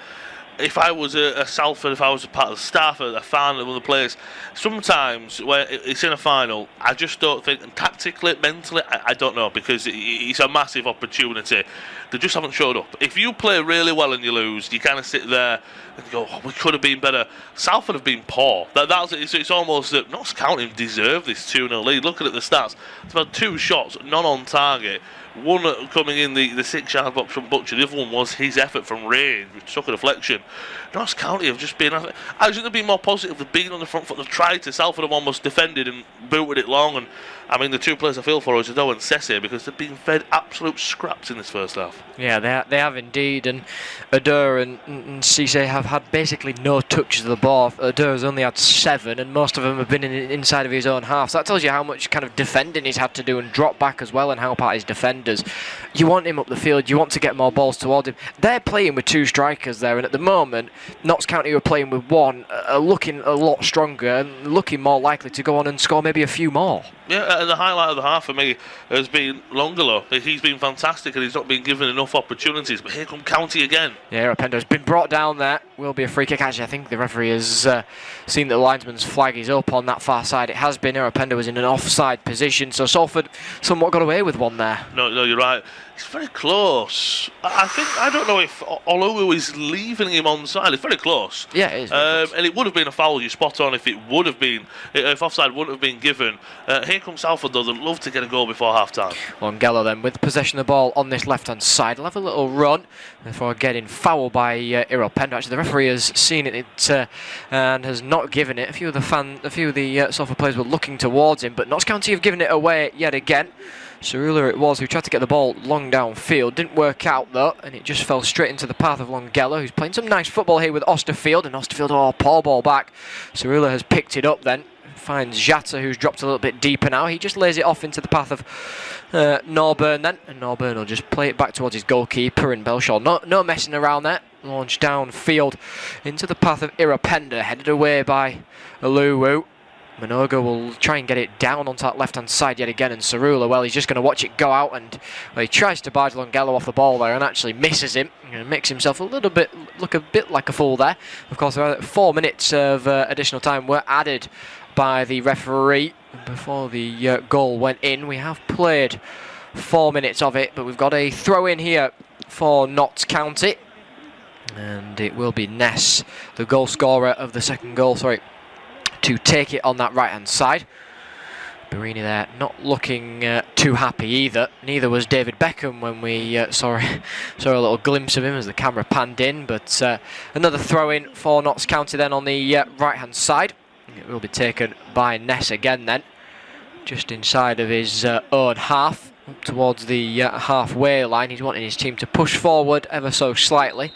if I was a Salford, if I was a part of the staff, a fan of one of the players, sometimes when it's in a final, I just don't think, and tactically, mentally, I don't know, because it's a massive opportunity. They just haven't showed up. If you play really well and you lose, you kind of sit there and go, we could have been better. Salford have been poor. It's almost that Notts County deserve this 2-0 lead. Looking at the stats, they've had 2 shots, none on target. One coming in the 6-yard box from Butcher, the other one was his effort from range, which took a deflection. Notts County have just been, I should have been more positive. They've been on the front foot, they've tried to. Salford have almost defended and booted it long, and I mean, the 2 players I feel for is Bedeau and Sesse, because they've been fed absolute scraps in this first half. Yeah, they have indeed, and Adair and Cisse have had basically no touches of the ball. Adair has only had 7, and most of them have been inside of his own half. So that tells you how much kind of defending he's had to do and drop back as well and help out his defenders. You want him up the field, you want to get more balls towards him. They're playing with 2 strikers there, and at the moment, Notts County, who are playing with 1, are looking a lot stronger and looking more likely to go on and score maybe a few more. Yeah, and the highlight of the half for me has been Longolo. He's been fantastic and he's not been given enough opportunities. But here come County again. Yeah, Rapendo's been brought down there. Will be a free kick. Actually, I think the referee has seen that the linesman's flag is up on that far side. It has been. Rapendo was in an offside position, so Salford somewhat got away with one there. No, you're right. It's very close. I don't know if Oluwu is leaving him onside. It's very close. Yeah, it is. And it would have been a foul. You're spot on. If offside wouldn't have been given. Here comes Salford though. They'd love to get a goal before half time. Longelo then with possession of the ball on this left hand side. He'll have a little run before getting fouled by Iropendo. Actually, the referee has seen it and has not given it. A few of the Salford players were looking towards him, but Notts County have given it away yet again. Cerula it was who tried to get the ball long downfield. Didn't work out though, and it just fell straight into the path of Longelo, who's playing some nice football here with Osterfield. And Osterfield, poor ball back. Cerula has picked it up then. Finds Jata, who's dropped a little bit deeper now. He just lays it off into the path of Norburn then. And Norburn will just play it back towards his goalkeeper. And Belshaw, no messing around there. Launched downfield into the path of Iropenda, headed away by Oluwu. Minoga will try and get it down onto that left-hand side yet again, and Cerula, well, he's just going to watch it go out, and well, he tries to barge Longello off the ball there and actually misses him, and makes himself look a bit like a fool there. Of course, 4 minutes of additional time were added by the referee before the goal went in. We have played 4 minutes of it, but we've got a throw in here for Notts County, and it will be Ness, the goal scorer of the second goal, to take it on that right hand side. Barini there not looking too happy either. Neither was David Beckham when we saw a little glimpse of him as the camera panned in. But another throw in for Notts County then on the right hand side. It will be taken by Ness again then, just inside of his own half, up towards the halfway line. He's wanting his team to push forward ever so slightly.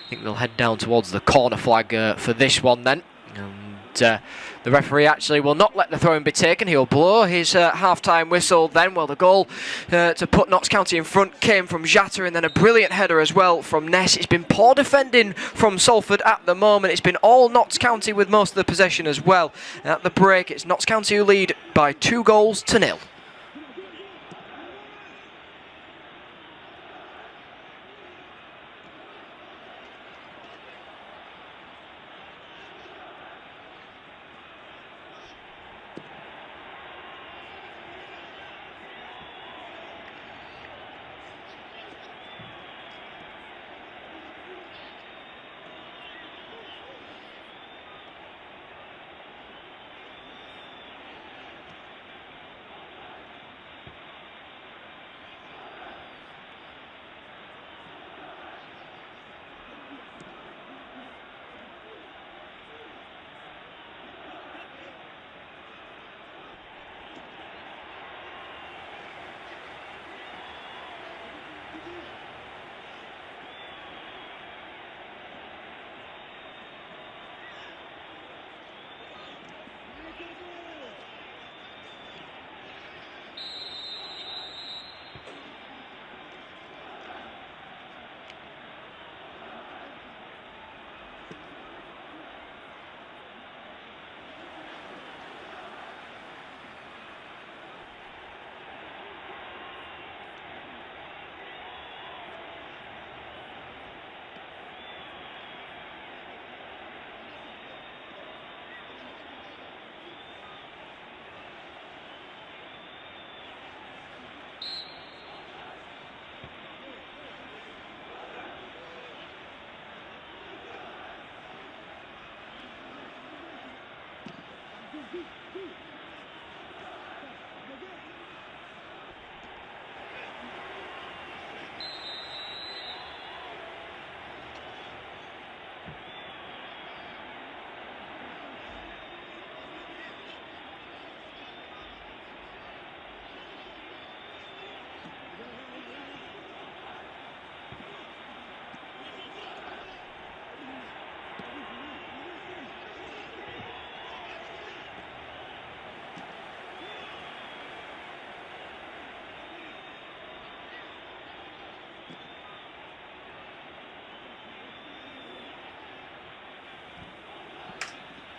I think they'll head down towards the corner flag for this one then. And the referee actually will not let the throw-in be taken. He'll blow his half-time whistle then. Well, the goal to put Notts County in front came from Jatta, and then a brilliant header as well from Ness. It's been poor defending from Salford at the moment. It's been all Notts County with most of the possession as well. And at the break, it's Notts County who lead by 2-0.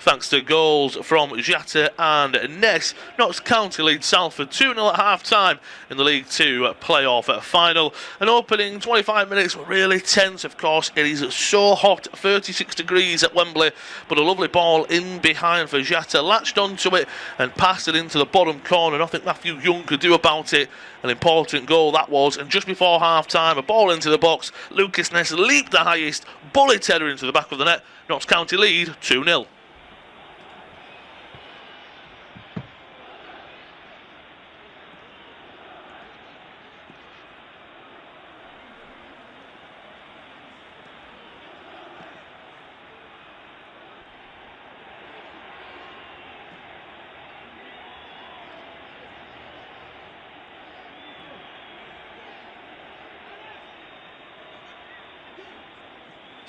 Thanks to goals from Jatta and Ness, Notts County lead Salford 2-0 at half-time in the League Two playoff final. An opening 25 minutes were really tense, of course. It is so hot, 36 degrees at Wembley, but a lovely ball in behind for Jatta, latched onto it and passed it into the bottom corner. Nothing Matthew Young could do about it. An important goal that was, and just before half-time, a ball into the box. Lucas Ness leaped the highest, bullet header into the back of the net. Notts County lead 2-0.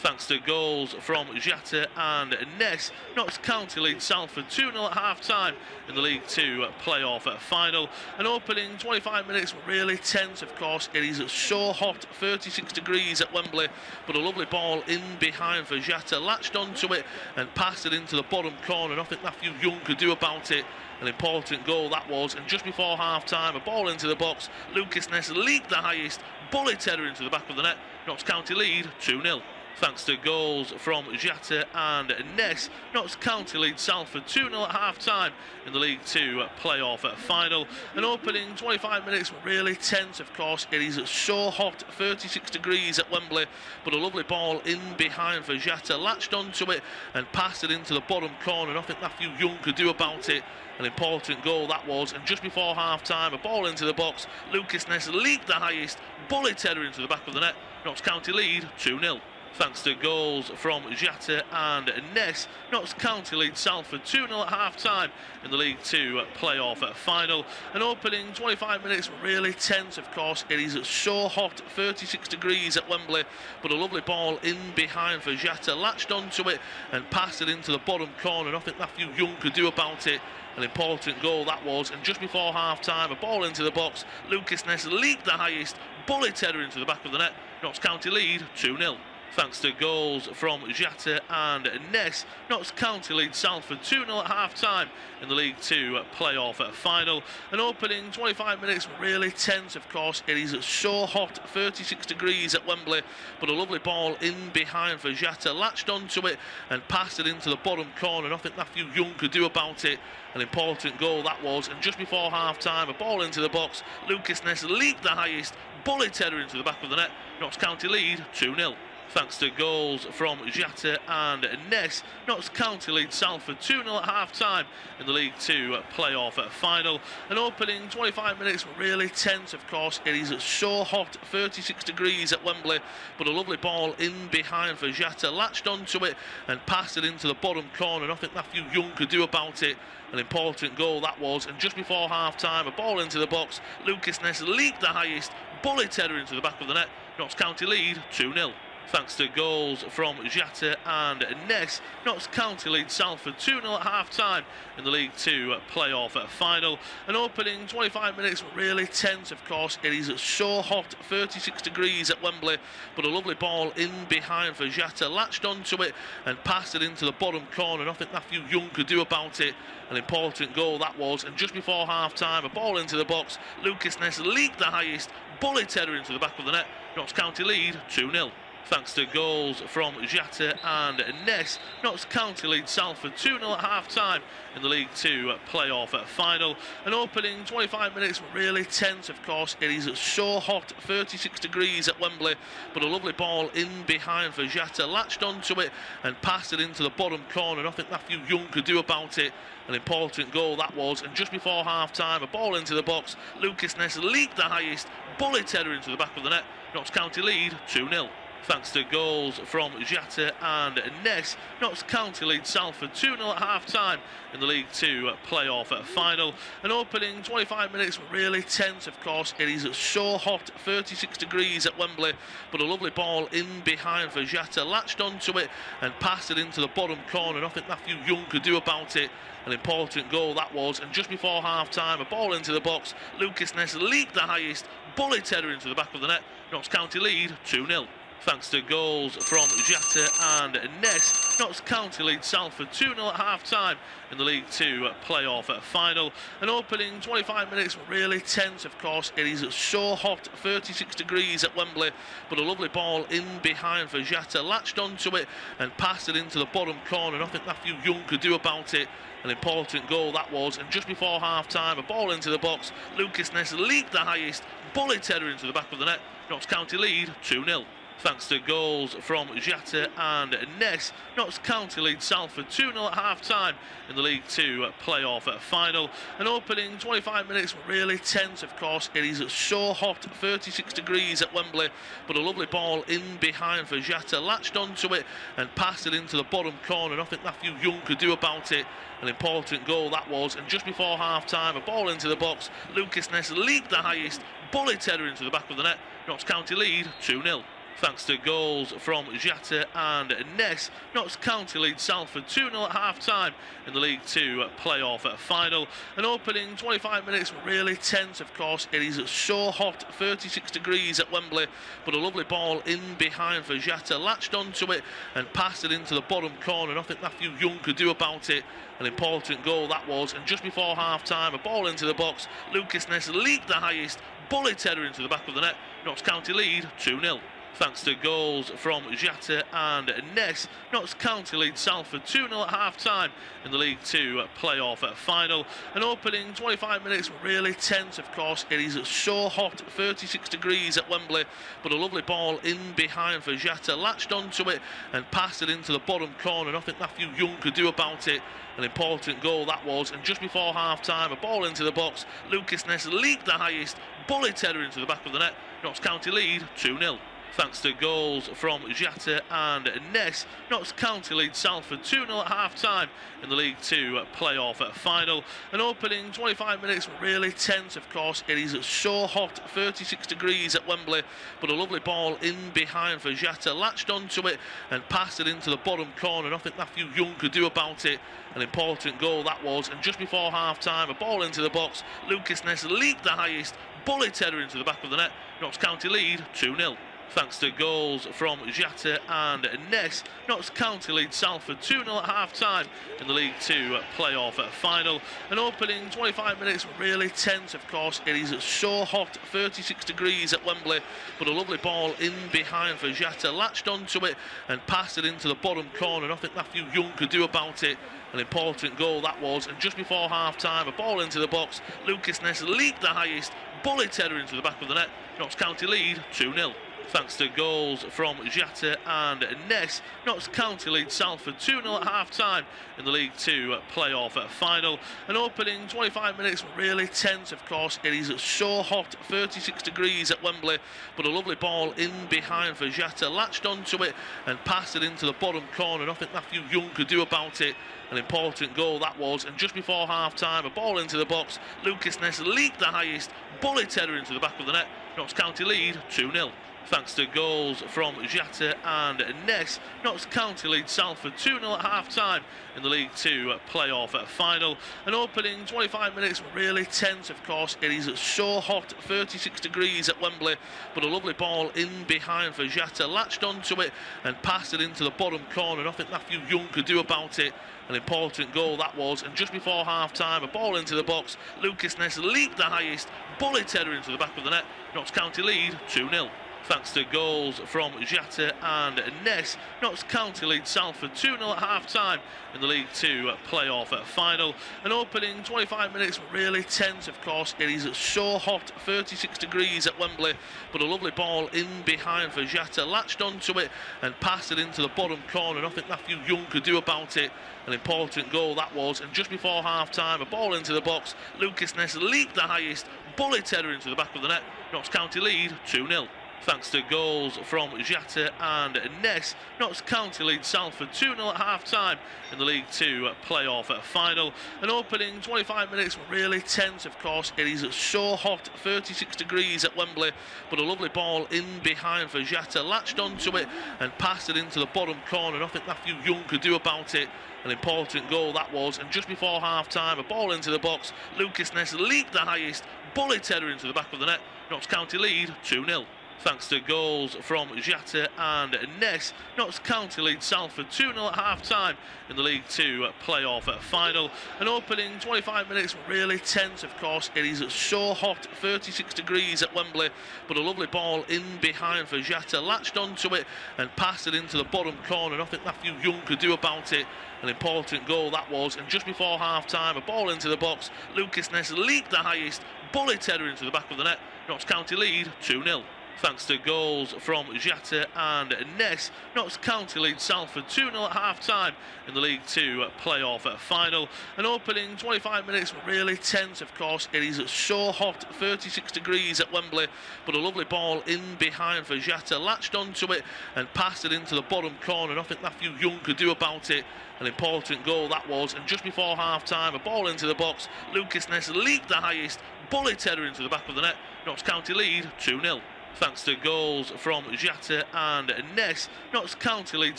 thanks to goals from Jatta and Ness. Notts County lead Salford 2-0 at half-time in the League 2 playoff final. An opening 25 minutes really tense, of course. It is so hot, 36 degrees at Wembley, but a lovely ball in behind for Jatta, latched onto it and passed it into the bottom corner. Nothing Matthew Young could do about it. An important goal that was, and just before half-time, a ball into the box. Lucas Ness leaped the highest, bullet header into the back of the net. Notts County lead 2-0. Thanks to goals from Jatta and Ness, Notts County lead Salford 2-0 at half-time in the League 2 playoff final. An opening 25 minutes really tense, of course. It is so hot, 36 degrees at Wembley, but a lovely ball in behind for Jatta, latched onto it and passed it into the bottom corner. Nothing Matthew Young could do about it. An important goal that was, and just before half-time, a ball into the box. Lucas Ness leaped the highest, bullet header into the back of the net. Notts County lead 2-0. Thanks to goals from Jatta and Ness, Notts County lead Salford 2-0 at half-time in the League 2 playoff final. An opening 25 minutes really tense, of course. It is so hot, 36 degrees at Wembley, but a lovely ball in behind for Jatta, latched onto it and passed it into the bottom corner. Nothing Matthew Young could do about it. An important goal that was, and just before half-time, a ball into the box. Lucas Ness leaped the highest, bullet header into the back of the net. Notts County lead 2-0. Thanks to goals from Jatta and Ness, Notts County lead Salford 2-0 at half-time in the League 2 playoff final. An opening 25 minutes really tense, of course. It is so hot, 36 degrees at Wembley, but a lovely ball in behind for Jatta, latched onto it and passed it into the bottom corner. Nothing Matthew Young could do about it. An important goal that was, and just before half-time, a ball into the box. Lucas Ness leaped the highest, bullet header into the back of the net. Notts County lead 2-0. Thanks to goals from Jatta and Ness, Notts County lead Salford 2-0 at half-time in the League 2 playoff final. An opening 25 minutes really tense, of course. It is so hot, 36 degrees at Wembley, but a lovely ball in behind for Jatta, latched onto it and passed it into the bottom corner. Nothing Matthew Young could do about it. An important goal that was, and just before half-time, a ball into the box. Lucas Ness leaped the highest, bullet header into the back of the net. Notts County lead 2-0. Thanks to goals from Jatta and Ness, Notts County lead Salford 2-0 at half-time in the League 2 playoff final. An opening 25 minutes really tense, of course. It is so hot, 36 degrees at Wembley, but a lovely ball in behind for Jatta, latched onto it and passed it into the bottom corner. Nothing Matthew Young could do about it. An important goal that was, and just before half-time, a ball into the box. Lucas Ness leaped the highest, bullet header into the back of the net. Notts County lead 2-0. Thanks to goals from Jatta and Ness, Notts County lead Salford 2-0 at half-time in the League 2 playoff final. An opening 25 minutes really tense, of course. It is so hot, 36 degrees at Wembley, but a lovely ball in behind for Jatta, latched onto it and passed it into the bottom corner. Nothing Matthew Young could do about it. An important goal that was, and just before half-time, a ball into the box. Lucas Ness leaped the highest, bullet header into the back of the net. Notts County lead 2-0. Thanks to goals from Jatta and Ness, Notts County lead Salford 2-0 at half-time in the League 2 playoff final. An opening 25 minutes really tense, of course. It is so hot, 36 degrees at Wembley, but a lovely ball in behind for Jatta, latched onto it and passed it into the bottom corner. Nothing Matthew Young could do about it. An important goal that was, and just before half-time, a ball into the box. Lucas Ness leaped the highest, bullet header into the back of the net. Notts County lead 2-0. Thanks to goals from Jatta and Ness, Notts County lead Salford 2-0 at half-time in the League 2 playoff final. An opening 25 minutes really tense, of course. It is so hot, 36 degrees at Wembley, but a lovely ball in behind for Jatta, latched onto it and passed it into the bottom corner. Nothing Matthew Young could do about it. An important goal that was, and just before half-time, a ball into the box. Lucas Ness leaped the highest, bullet header into the back of the net. Notts County lead 2-0. Thanks to goals from Jatta and Ness, Notts County lead Salford 2-0 at half-time in the League 2 playoff final. An opening 25 minutes really tense, of course. It is so hot, 36 degrees at Wembley, but a lovely ball in behind for Jatta, latched onto it and passed it into the bottom corner. Nothing Matthew Young could do about it. An important goal that was, and just before half-time, a ball into the box. Lucas Ness leaped the highest, bullet header into the back of the net. Notts County lead 2-0. thanks to goals from Jatta and Ness. Notts County lead Salford 2-0 at half-time in the League Two playoff final. An opening 25 minutes really tense, of course. It is so hot, 36 degrees at Wembley, but a lovely ball in behind for Jatta, latched onto it and passed it into the bottom corner. Nothing Matthew Young could do about it. An important goal that was, and just before half-time, a ball into the box. Lucas Ness leaped the highest, bullet header into the back of the net. Notts County lead 2-0. Thanks to goals from Jatta and Ness, Notts County lead Salford 2-0 at half-time in the League Two playoff final. An opening 25 minutes really tense, of course. It is so hot, 36 degrees at Wembley, but a lovely ball in behind for Jatta, latched onto it and passed it into the bottom corner. Nothing Matthew Young could do about it. An important goal that was, and just before half-time, a ball into the box. Lucas Ness leaped the highest, bullet header into the back of the net. Notts County lead 2-0. Thanks to goals from Jatta and Ness, Notts County lead Salford 2-0 at half-time in the League Two playoff final. An opening 25 minutes really tense, of course. It is so hot, 36 degrees at Wembley, but a lovely ball in behind for Jatta, latched onto it and passed it into the bottom corner. Nothing Matthew Young could do about it. An important goal that was, and just before half-time, a ball into the box. Lucas Ness leaped the highest, bullet header into the back of the net. Notts County lead 2-0. Thanks to goals from Jatta and Ness, Notts County lead Salford 2-0 at half-time in the League Two playoff final. An opening 25 minutes really tense, of course. It is so hot, 36 degrees at Wembley, but a lovely ball in behind for Jatta, latched onto it and passed it into the bottom corner. Nothing Matthew Young could do about it. An important goal that was, and just before half-time, a ball into the box. Lucas Ness leaped the highest, bullet header into the back of the net. Notts County lead 2-0. Thanks to goals from Jatta and Ness, Notts County lead Salford 2-0 at half-time in the League Two playoff final. An opening 25 minutes really tense, of course. It is so hot, 36 degrees at Wembley, but a lovely ball in behind for Jatta, latched onto it and passed it into the bottom corner. Nothing Matthew Young could do about it. An important goal that was, and just before half-time, a ball into the box. Lucas Ness leaped the highest, bullet header into the back of the net. Notts County lead 2-0. Thanks to goals from Jatta and Ness, Notts County lead Salford 2-0 at half-time in the League Two playoff final. An opening 25 minutes really tense, of course. It is so hot, 36 degrees at Wembley, but a lovely ball in behind for Jatta, latched onto it and passed it into the bottom corner. Nothing Matthew Young could do about it. An important goal that was, and just before half-time, a ball into the box. Lucas Ness leaped the highest, bullet header into the back of the net. Notts County lead 2-0. Thanks to goals from Jatta and Ness, Notts County lead Salford 2-0 at half-time in the League Two playoff final. An opening 25 minutes really tense, of course. It is so hot, 36 degrees at Wembley, but a lovely ball in behind for Jatta, latched onto it and passed it into the bottom corner. Nothing Matthew Young could do about it. An important goal that was, and just before half-time, a ball into the box. Lucas Ness leaped the highest, bullet header into the back of the net. Notts County lead 2-0. Thanks to goals from Jatta and Ness, Notts County lead Salford 2-0 at half-time in the League Two playoff final. An opening 25 minutes really tense, of course. It is so hot, 36 degrees at Wembley, but a lovely ball in behind for Jatta, latched onto it and passed it into the bottom corner. Nothing Matthew Young could do about it. An important goal that was, and just before half-time, a ball into the box. Lucas Ness leaped the highest, bullet header into the back of the net. Notts County lead 2-0. Thanks to goals from Jatta and Ness, Notts County lead Salford 2-0 at half-time in the League Two playoff final. An opening 25 minutes really tense, of course. It is so hot, 36 degrees at Wembley, but a lovely ball in behind for Jatta, latched onto it and passed it into the bottom corner. Nothing Matthew Young could do about it. An important goal that was, and just before half-time, a ball into the box. Lucas Ness leaped the highest, bullet header into the back of the net. Notts County lead 2-0. Thanks to goals from Jatta and Ness, Notts County lead Salford 2-0 at half-time in the League Two playoff final. An opening 25 minutes really tense, of course. It is so hot, 36 degrees at Wembley, but a lovely ball in behind for Jatta, latched onto it and passed it into the bottom corner. Nothing Matthew Young could do about it. An important goal that was, and just before half-time, a ball into the box. Lucas Ness leaped the highest, bullet header into the back of the net. Notts County lead 2-0. thanks to goals from Jatta and Ness. Notts County lead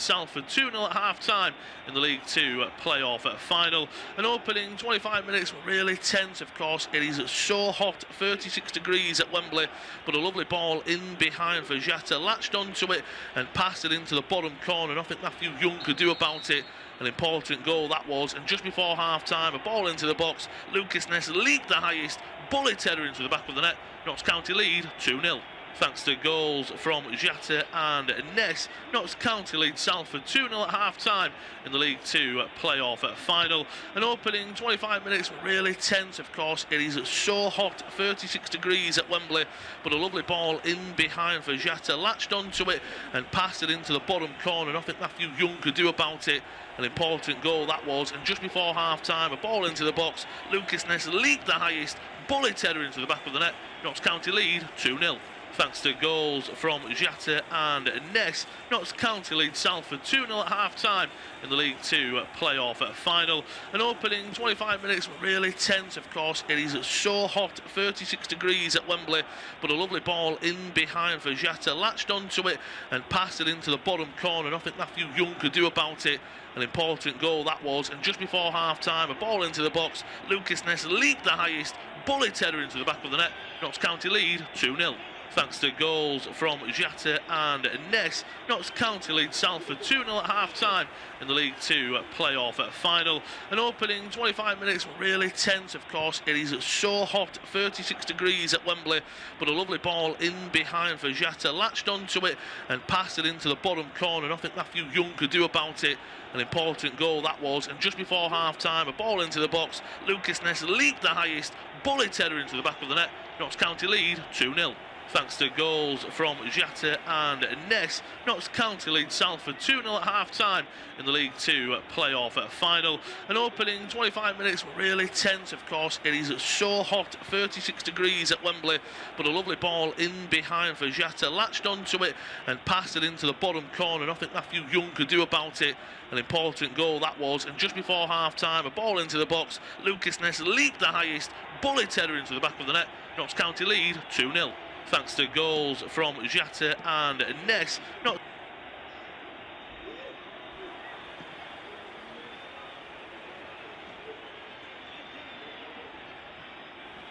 Salford 2-0 at half-time in the League Two playoff final. An opening 25 minutes really tense, of course. It is so hot, 36 degrees at Wembley, but a lovely ball in behind for Jatta. Latched onto it and passed it into the bottom corner. Nothing Matthew Young could do about it. An important goal that was. And just before half-time, a ball into the box. Lucas Ness leagued the highest, bullet header into the back of the net. Notts County lead 2-0. Thanks to goals from Jatta and Ness, Notts County lead Salford 2-0 at half-time in the League Two playoff final. An opening 25 minutes really tense, of course. It is so hot, 36 degrees at Wembley, but a lovely ball in behind for Jatta. Latched onto it and passed it into the bottom corner. Nothing Matthew Young could do about it. An important goal that was. And just before half-time, a ball into the box. Lucas Ness leagued the highest, bullet header into the back of the net. Notts County lead 2-0. Thanks to goals from Jatta and Ness, Notts County lead Salford 2-0 at half-time in the League Two playoff final. An opening 25 minutes really tense, of course. It is so hot, 36 degrees at Wembley, but a lovely ball in behind for Jatta. Latched onto it and passed it into the bottom corner. Nothing Matthew Young could do about it. An important goal that was. And just before half-time, a ball into the box. Lucas Ness leagued the highest, bullet header into the back of the net. Notts County lead 2-0. Thanks to goals from Jatta and Ness, Notts County lead Salford 2-0 at half-time in the League Two playoff final. An opening 25 minutes really tense, of course. It is so hot, 36 degrees at Wembley, but a lovely ball in behind for Jatta. Latched onto it and passed it into the bottom corner. Nothing Matthew Young could do about it. An important goal that was. And just before half-time, a ball into the box. Lucas Ness leagued the highest, bullet header into the back of the net. Notts County lead 2-0. Thanks to goals from Jatta and Ness, Notts County lead Salford 2-0 at half-time in the League Two playoff final. An opening 25 minutes really tense, of course. It is so hot, 36 degrees at Wembley, but a lovely ball in behind for Jatta. Latched onto it and passed it into the bottom corner. Nothing Matthew Young could do about it. An important goal that was. And just before half-time, a ball into the box. Lucas Ness leagued the highest, bullet header into the back of the net. Notts County lead 2-0. Thanks to goals from Jatta and Ness.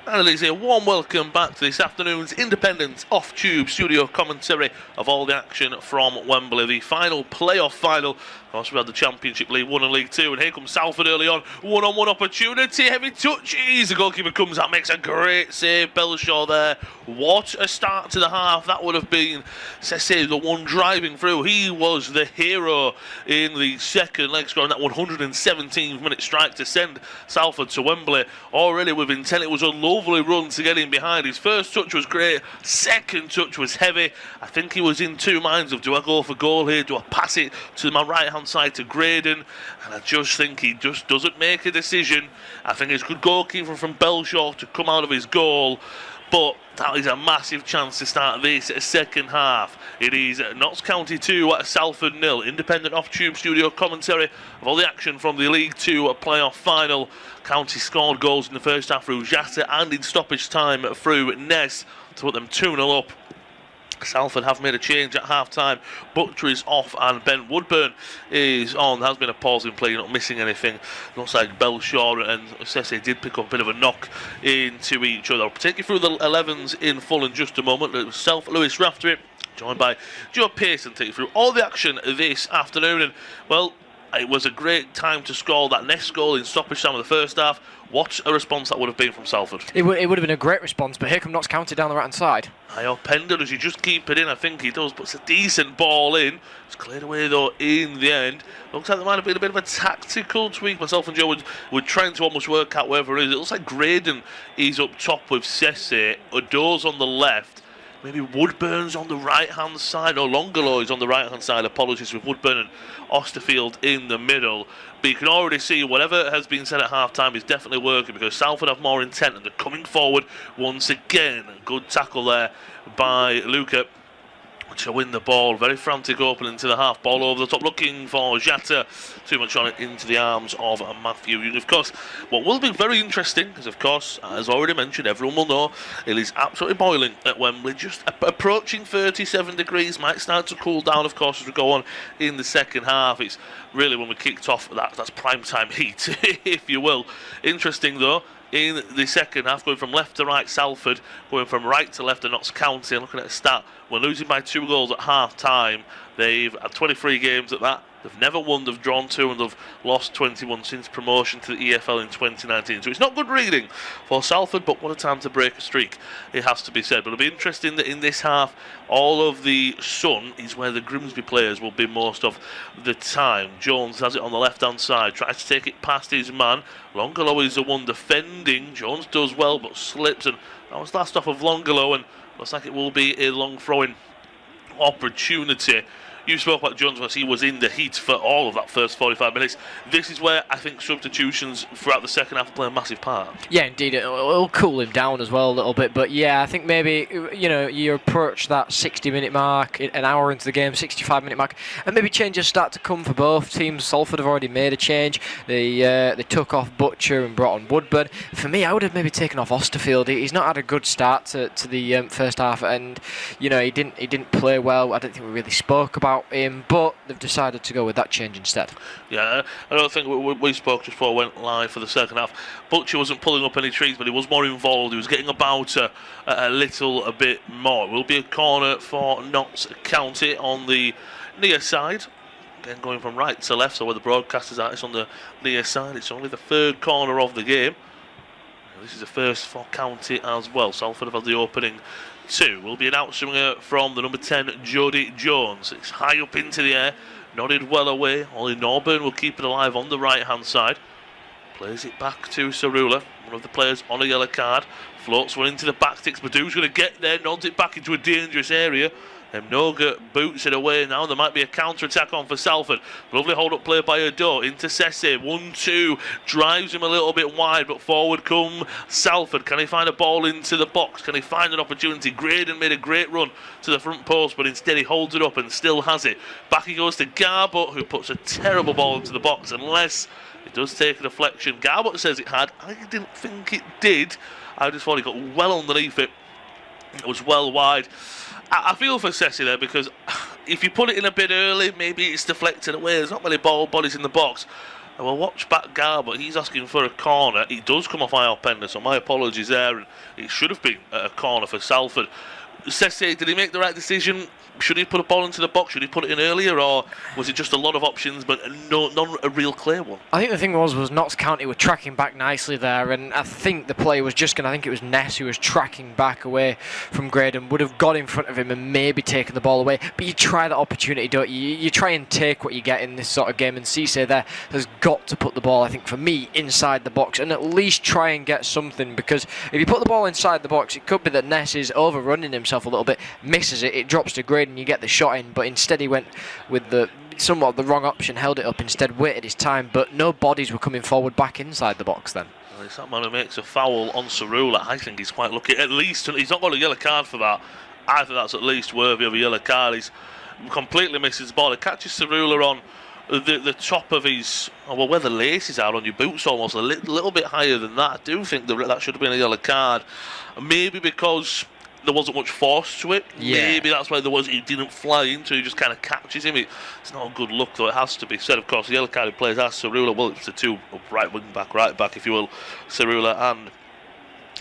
And it's a warm welcome back to this afternoon's independent off-tube studio commentary of all the action from Wembley. The final playoff final. Of course, we had the Championship League 1 and League 2, and here comes Salford early on. One-on-one opportunity, heavy touches. The goalkeeper comes out, makes a great save. Belshaw there. What a start to the half that would have been. Sese, the one driving through. He was the hero in the second leg, scoring that 117th minute strike to send Salford to Wembley. Already with intent, it was a lovely run to get in behind. His first touch was great. Second touch was heavy. I think he was in two minds of, do I go for goal here? Do I pass it to my right-hand side to Graydon? And I just think he just doesn't make a decision. I think it's good goalkeeping from Belshaw to come out of his goal, but that is a massive chance to start this second half. It is Notts County 2 at Salford 0. Independent off-tube studio commentary of all the action from the League 2 playoff final. County scored goals in the first half through Jatta and in stoppage time through Ness to put them 2-0 up. Salford have made a change at half-time. Butcher is off and Ben Woodburn is on. There has been a pause in play, not missing anything. Looks like Belshaw and Sese did pick up a bit of a knock into each other. I'll take you through the 11s in full in just a moment. It was Lewis Raftery, joined by Joe Pearson, take you through all the action this afternoon. And, well, it was a great time to score that next goal in stoppage time of the first half. What a response that would have been from Salford. It would have been a great response, but here come Notts County down the right-hand side. Pender, does he just keep it in? I think he does, but it's a decent ball in. It's cleared away, though, in the end. Looks like there might have been a bit of a tactical tweak. Myself and Joe were trying to almost work out wherever it is. It looks like Graydon is up top with Sese, Odo's on the left. Maybe Woodburn's on the right-hand side, or Longolo is on the right-hand side. Apologies, with Woodburn and Osterfield in the middle. But you can already see whatever has been said at half-time is definitely working, because Salford have more intent and they're coming forward once again. Good tackle there by Luca. to win the ball. Very frantic opening to the half. Ball over the top, looking for Jata. Too much on it, into the arms of Matthew Young. Of course, what will be very interesting is, of course, as already mentioned, everyone will know it is absolutely boiling at Wembley. Just approaching 37 degrees. Might start to cool down, of course, as we go on in the second half. It's really when we kicked off, that's prime time heat, if you will. Interesting, though, in the second half, going from left to right, Salford, going from right to left, and Notts County. And looking at the stat, we're losing by 2 goals at half time. They've had 23 games at that. They've never won, they've drawn 2, and they've lost 21 since promotion to the EFL in 2019. So it's not good reading for Salford, but what a time to break a streak, it has to be said. But it'll be interesting that in this half, all of the sun is where the Grimsby players will be most of the time. Jones has it on the left-hand side, tries to take it past his man. Longolo is the one defending. Jones does well, but slips, and that was last off of Longolo, and looks like it will be a long throwing opportunity. You spoke about Jones because he was in the heat for all of that first 45 minutes. This is where I think substitutions throughout the second half play a massive part. Yeah, indeed. It'll cool him down as well a little bit. But yeah, I think maybe, you approach that 60-minute mark, an hour into the game, 65-minute mark, and maybe changes start to come for both teams. Salford have already made a change. They took off Butcher and brought on Woodburn. For me, I would have maybe taken off Osterfield. He's not had a good start to the first half, and he didn't play well. I don't think we really spoke about him, but they've decided to go with that change instead. Yeah, I don't think we spoke just before I went live for the second half. Butcher wasn't pulling up any trees, but he was more involved. He was getting about a little bit more. It will be a corner for Notts County on the near side. Again, going from right to left, so where the broadcasters are, it's on the near side. It's only the third corner of the game. This is the first for County as well. Salford have had the opening 2. Will be an outswinger from the number 10, Jody Jones. It's high up into the air, nodded well away. Ollie Norburn will keep it alive on the right hand side. Plays it back to Cerula, one of the players on a yellow card. Floats one into the back sticks. Badou's going to get there, nods it back into a dangerous area. Mnoga boots it away now. There might be a counter-attack on for Salford. Lovely hold-up play by Ado into Sesse. 1-2. Drives him a little bit wide, but forward come Salford. Can he find a ball into the box? Can he find an opportunity? Graydon made a great run to the front post, but instead he holds it up and still has it. Back he goes to Garbott, who puts a terrible ball into the box, unless it does take a deflection. Garbott says it had. I didn't think it did. I just thought he got well underneath it. It was well wide. I feel for Sessi there, because if you put it in a bit early, maybe it's deflected away. There's not many bodies in the box. And we'll watch back Garbott. He's asking for a corner. It does come off Pender, so my apologies there. And it should have been a corner for Salford. Sessi, did he make the right decision? Should he put a ball into the box? Should he put it in earlier, or was it just a lot of options but not a real clear one? I think the thing was Notts County were tracking back nicely there, and I think the play was just I think it was Ness who was tracking back away from Graydon, would have got in front of him and maybe taken the ball away. But you try that opportunity, don't you? You try and take what you get in this sort of game, and Cisse there has got to put the ball, I think, for me, inside the box, and at least try and get something, because if you put the ball inside the box, it could be that Ness is overrunning himself a little bit, misses it, it drops to Graydon, you get the shot in, but instead he went with somewhat the wrong option, held it up instead, waited his time, but no bodies were coming forward back inside the box then. Well, it's that man who makes a foul on Cerula. I think he's quite lucky. At least he's not got a yellow card for that. I think that's at least worthy of a yellow card. He's completely misses the ball. He catches Cerula on the top of his, where the laces are on your boots, almost a little bit higher than that. I do think that should have been a yellow card. Maybe because there wasn't much force to it. Yeah. Maybe that's why he didn't fly into it. He just kind of catches him. It's not a good look, though. It has to be said. Of course, the yellow card he plays as Cerula. Well, it's the two right back, if you will, Cerula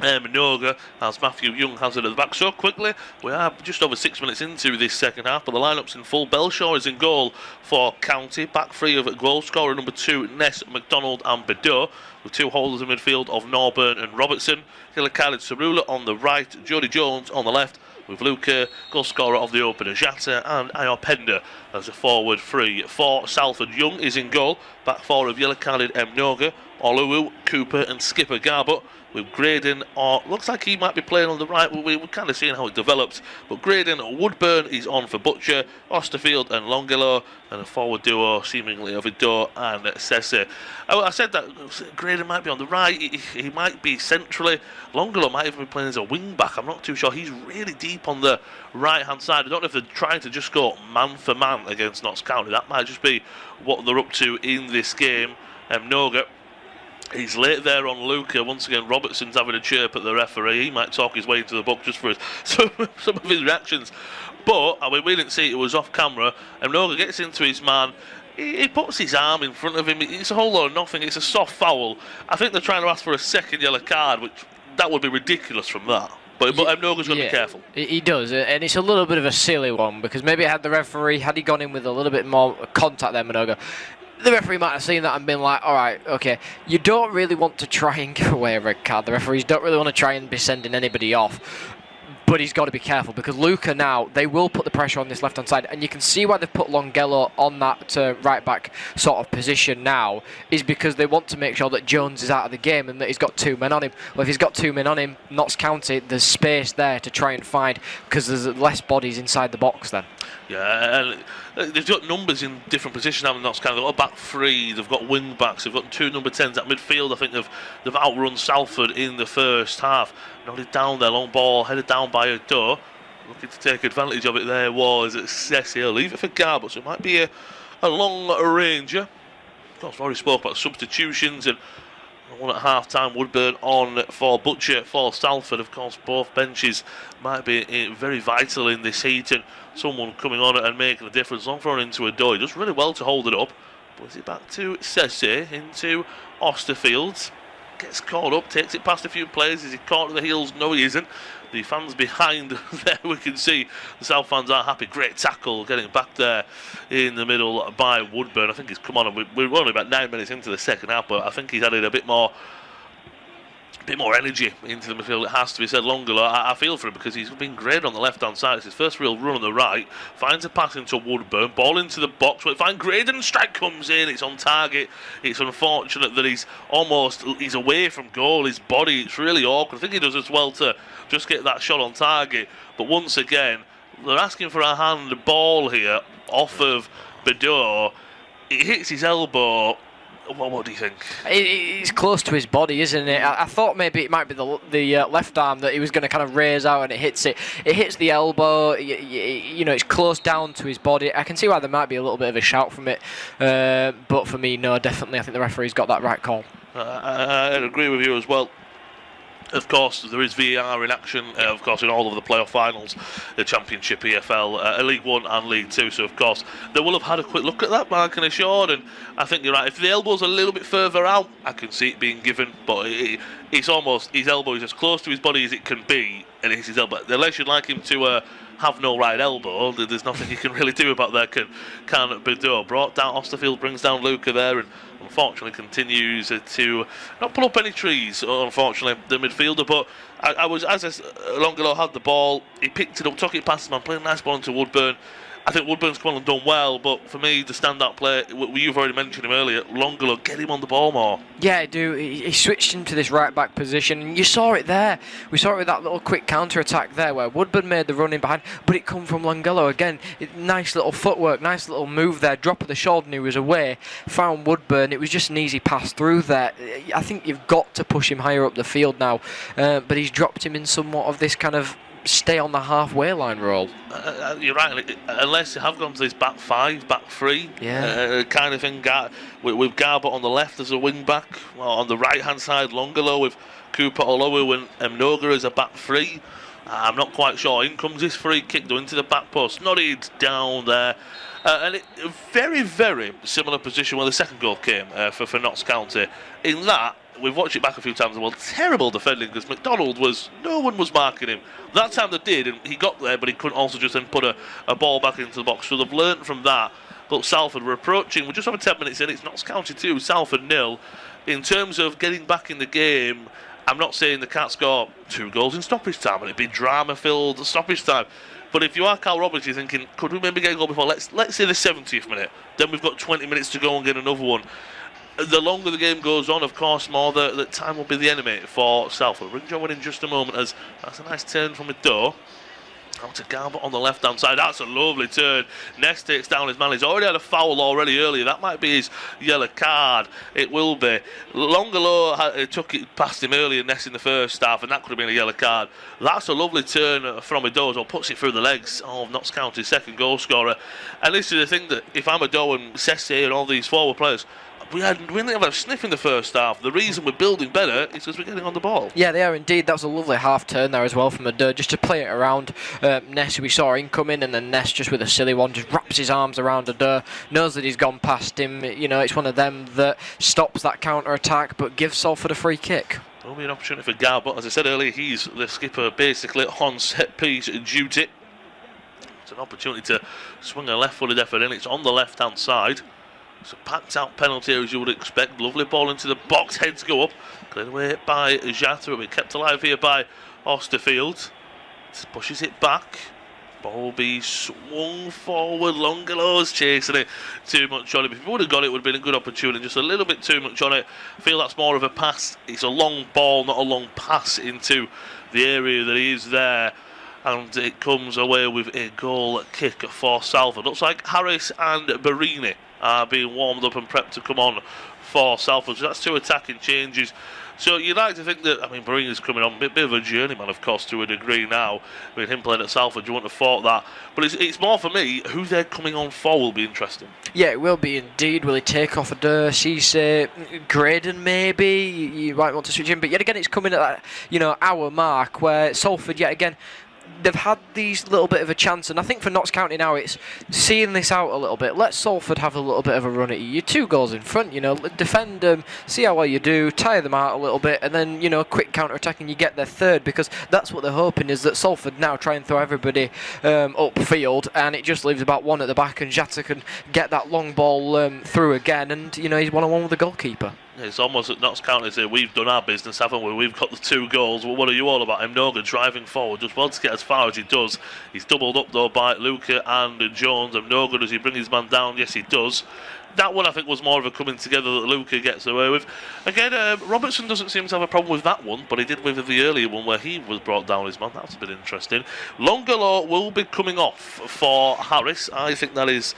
and Mnoga, as Matthew Young has it at the back. So quickly, we are just over 6 minutes into this second half, but the lineup's in full. Belshaw is in goal for County. Back three of goal scorer number 2, Ness, McDonald and Bedeau, with 2 holders in midfield of Norburn and Robertson. Yellow carded Cerula on the right, Jody Jones on the left, with Luca, goal scorer of the opener, Jata, and Pender as a forward 3 for Salford. Young is in goal, back 4 of yellow carded Mnoga, Oluwu, Cooper and Skipper Garbutt, with Graydon, or looks like he might be playing on the right. We're kind of seeing how it develops. But Graydon, Woodburn is on for Butcher, Osterfield and Longelo, and a forward duo seemingly of Ido and Sese. I said that Graydon might be on the right, he might be centrally. Longelo might even be playing as a wing back, I'm not too sure. He's really deep on the right hand side. I don't know if they're trying to just go man for man against Notts County. That might just be what they're up to in this game. Noga, he's late there on Luca. Once again, Robertson's having a chirp at the referee. He might talk his way into the book just for some of his reactions. But, I mean, we didn't see it was off camera. And Noga gets into his man. He puts his arm in front of him. It's a whole lot of nothing. It's a soft foul. I think they're trying to ask for a second yellow card, which that would be ridiculous from that. But Noga's going to be careful. He does, and it's a little bit of a silly one, because maybe had the referee, had he gone in with a little bit more contact there, Minoga, the referee might have seen that and been like, alright, okay, you don't really want to try and give away a red card. The referees don't really want to try and be sending anybody off. But he's got to be careful, because Luca now, they will put the pressure on this left-hand side, and you can see why they've put Longelo on that right-back sort of position now, is because they want to make sure that Jones is out of the game and that he's got 2 men on him. Well, if he's got 2 men on him, Notts County, there's space there to try and find, because there's less bodies inside the box then. Yeah, and they've got numbers in different positions now in Notts County. They've got a back three, they've got wing backs, they've got 2 number 10s at midfield. I think they've outrun Salford in the first half. Nodded down there, long ball, headed down by Ado. Looking to take advantage of it there was Sesse. He'll leave it for Garbutt, so it might be a long ranger. Of course, we already spoke about substitutions, and one at half-time, Woodburn on for Butcher for Salford. Of course, both benches might be very vital in this heat, and someone coming on and making a difference. Long thrown into Ado. He does really well to hold it up. But is it back to Sesse, into Osterfield? Gets caught up, takes it past a few players. Is he caught at the heels? No, he isn't. The fans behind there, we can see the South fans are happy. Great tackle, getting back there in the middle by Woodburn. I think he's come on, and we're only about 9 minutes into the second half, but I think he's added a bit more energy into the midfield. It has to be said. Longelo, I feel for him, because he's been great on the left hand side. It's his first real run on the right. Finds a pass into Woodburn, ball into the box. Where find Graydon, strike comes in. It's on target. It's unfortunate that he's away from goal. His body, it's really awkward. I think he does as well to just get that shot on target. But once again, they're asking for a hand ball here off of Bedeau. It hits his elbow. What do you think? It's close to his body, isn't it? I thought maybe it might be the left arm that he was going to kind of raise out, and it hits it. It hits the elbow. You know, it's close down to his body. I can see why there might be a little bit of a shout from it, but for me, no, definitely, I think the referee's got that right call. I agree with you as well. Of course, there is VAR in action, of course, in all of the playoff finals, the Championship, EFL, League 1 and League 2, so of course, they will have had a quick look at that, Mark and Assured, and I think you're right. If the elbow's a little bit further out, I can see it being given, but it's almost, his elbow is as close to his body as it can be, and it's his elbow. Unless you'd like him to have no right elbow, there's nothing you can really do about that. Can Bedeau brought down Osterfield, brings down Luca there, and unfortunately continues to not pull up any trees, unfortunately, the midfielder. But I was, as Longelo had the ball, he picked it up, took it past him, and played a nice ball into Woodburn. I think Woodburn's come on and done well, but for me, the standout player, you've already mentioned him earlier, Longelo, get him on the ball more. Yeah, I do. He switched into this right-back position, and you saw it there. We saw it with that little quick counter-attack there, where Woodburn made the run in behind, but it come from Longelo again. Nice little footwork, nice little move there, drop of the shoulder, and he was away, found Woodburn. It was just an easy pass through there. I think you've got to push him higher up the field now, but he's dropped him in somewhat of this kind of stay on the halfway line role. You're right, unless you have gone to this back five, back three kind of thing, with Garbutt on the left as a wing back, on the right hand side Longelo with Cooper, Oluwu and Noga as a back three. I'm not quite sure. In comes this free kick though into the back post, nodded down there, and a very, very similar position where the second goal came for Notts County. In that, we've watched it back a few times as well. Terrible defending, because McDonald no one was marking him. That time they did, and he got there, but he couldn't also just then put a ball back into the box. So they've learnt from that. Look, Salford, we're just over 10 minutes in. It's Notts County 2, Salford 0. In terms of getting back in the game, I'm not saying the Cats score 2 goals in stoppage time, and it'd be drama-filled stoppage time. But if you are Carl Roberts, you're thinking, could we maybe get a goal before? Let's say the 70th minute. Then we've got 20 minutes to go and get another one. the longer the game goes on, of course, more the time will be the enemy for Salford. Ring Joe in just a moment, as that's a nice turn from Ado. Out to Garbutt on the left-hand side. That's a lovely turn. Ness takes down his man. He's already had a foul already earlier. That might be his yellow card. It will be. Longalow took it past him earlier, Ness, in the first half, and that could have been a yellow card. That's a lovely turn from Ado, or puts it through the legs of Notts County's second goal scorer. And this is the thing, that if I'm Ado and Sesse and all these forward players, we didn't have a sniff in the first half. The reason we're building better is because we're getting on the ball. Yeah, they are indeed. That was a lovely half turn there as well from Ado, just to play it around Ness. We saw incoming, and then Ness just with a silly one just wraps his arms around Ado, knows that he's gone past him. You know, it's one of them that stops that counter attack but gives Salford a free kick. There'll be an opportunity for Garbutt. As I said earlier, he's the skipper basically on set piece duty. It's an opportunity to swing a left-footed effort in. It's on the left-hand side. It's a packed out penalty, as you would expect. Lovely ball into the box, heads go up. Cleared away by Jata, but kept alive here by Osterfield. Pushes it back. Ball will be swung forward. Longalow's chasing it too much on it. If he would have got it, it would have been a good opportunity. Just a little bit too much on it. I feel that's more of a pass. It's a long ball, not a long pass into the area that he is there. And it comes away with a goal kick for Salford. Looks like Harris and Barini are being warmed up and prepped to come on for Salford. So that's two attacking changes. So you'd like to think that, I mean, Barini's coming on, a bit of a journeyman, of course, to a degree now. I mean, him playing at Salford, you wouldn't have thought that. But it's more for me, who they're coming on for will be interesting. Yeah, it will be indeed. Will he take off a Cisse, Graydon maybe? You might want to switch in. But yet again, it's coming at that, hour mark where Salford, yet again, they've had these little bit of a chance, and I think for Notts County now it's seeing this out a little bit. Let Salford have a little bit of a run at you. You're 2 goals in front, defend them, see how well you do, tire them out a little bit, and then quick counter attack and you get their third, because that's what they're hoping, is that Salford now try and throw everybody upfield, and it just leaves about one at the back, and Jata can get that long ball through again, and he's 1-on-1 with the goalkeeper. It's almost at Notts County say, we've done our business, haven't we? We've got the 2 goals. Well, what are you all about? Mnoga driving forward, just wants to get as far as he does. He's doubled up though by Luca and Jones. Mnoga, does he bring his man down? Yes, he does. That one I think was more of a coming together that Luca gets away with. Again, Robertson doesn't seem to have a problem with that one, but he did with the earlier one where he was brought down his man. That's a bit interesting. Longalow will be coming off for Harris. I think that is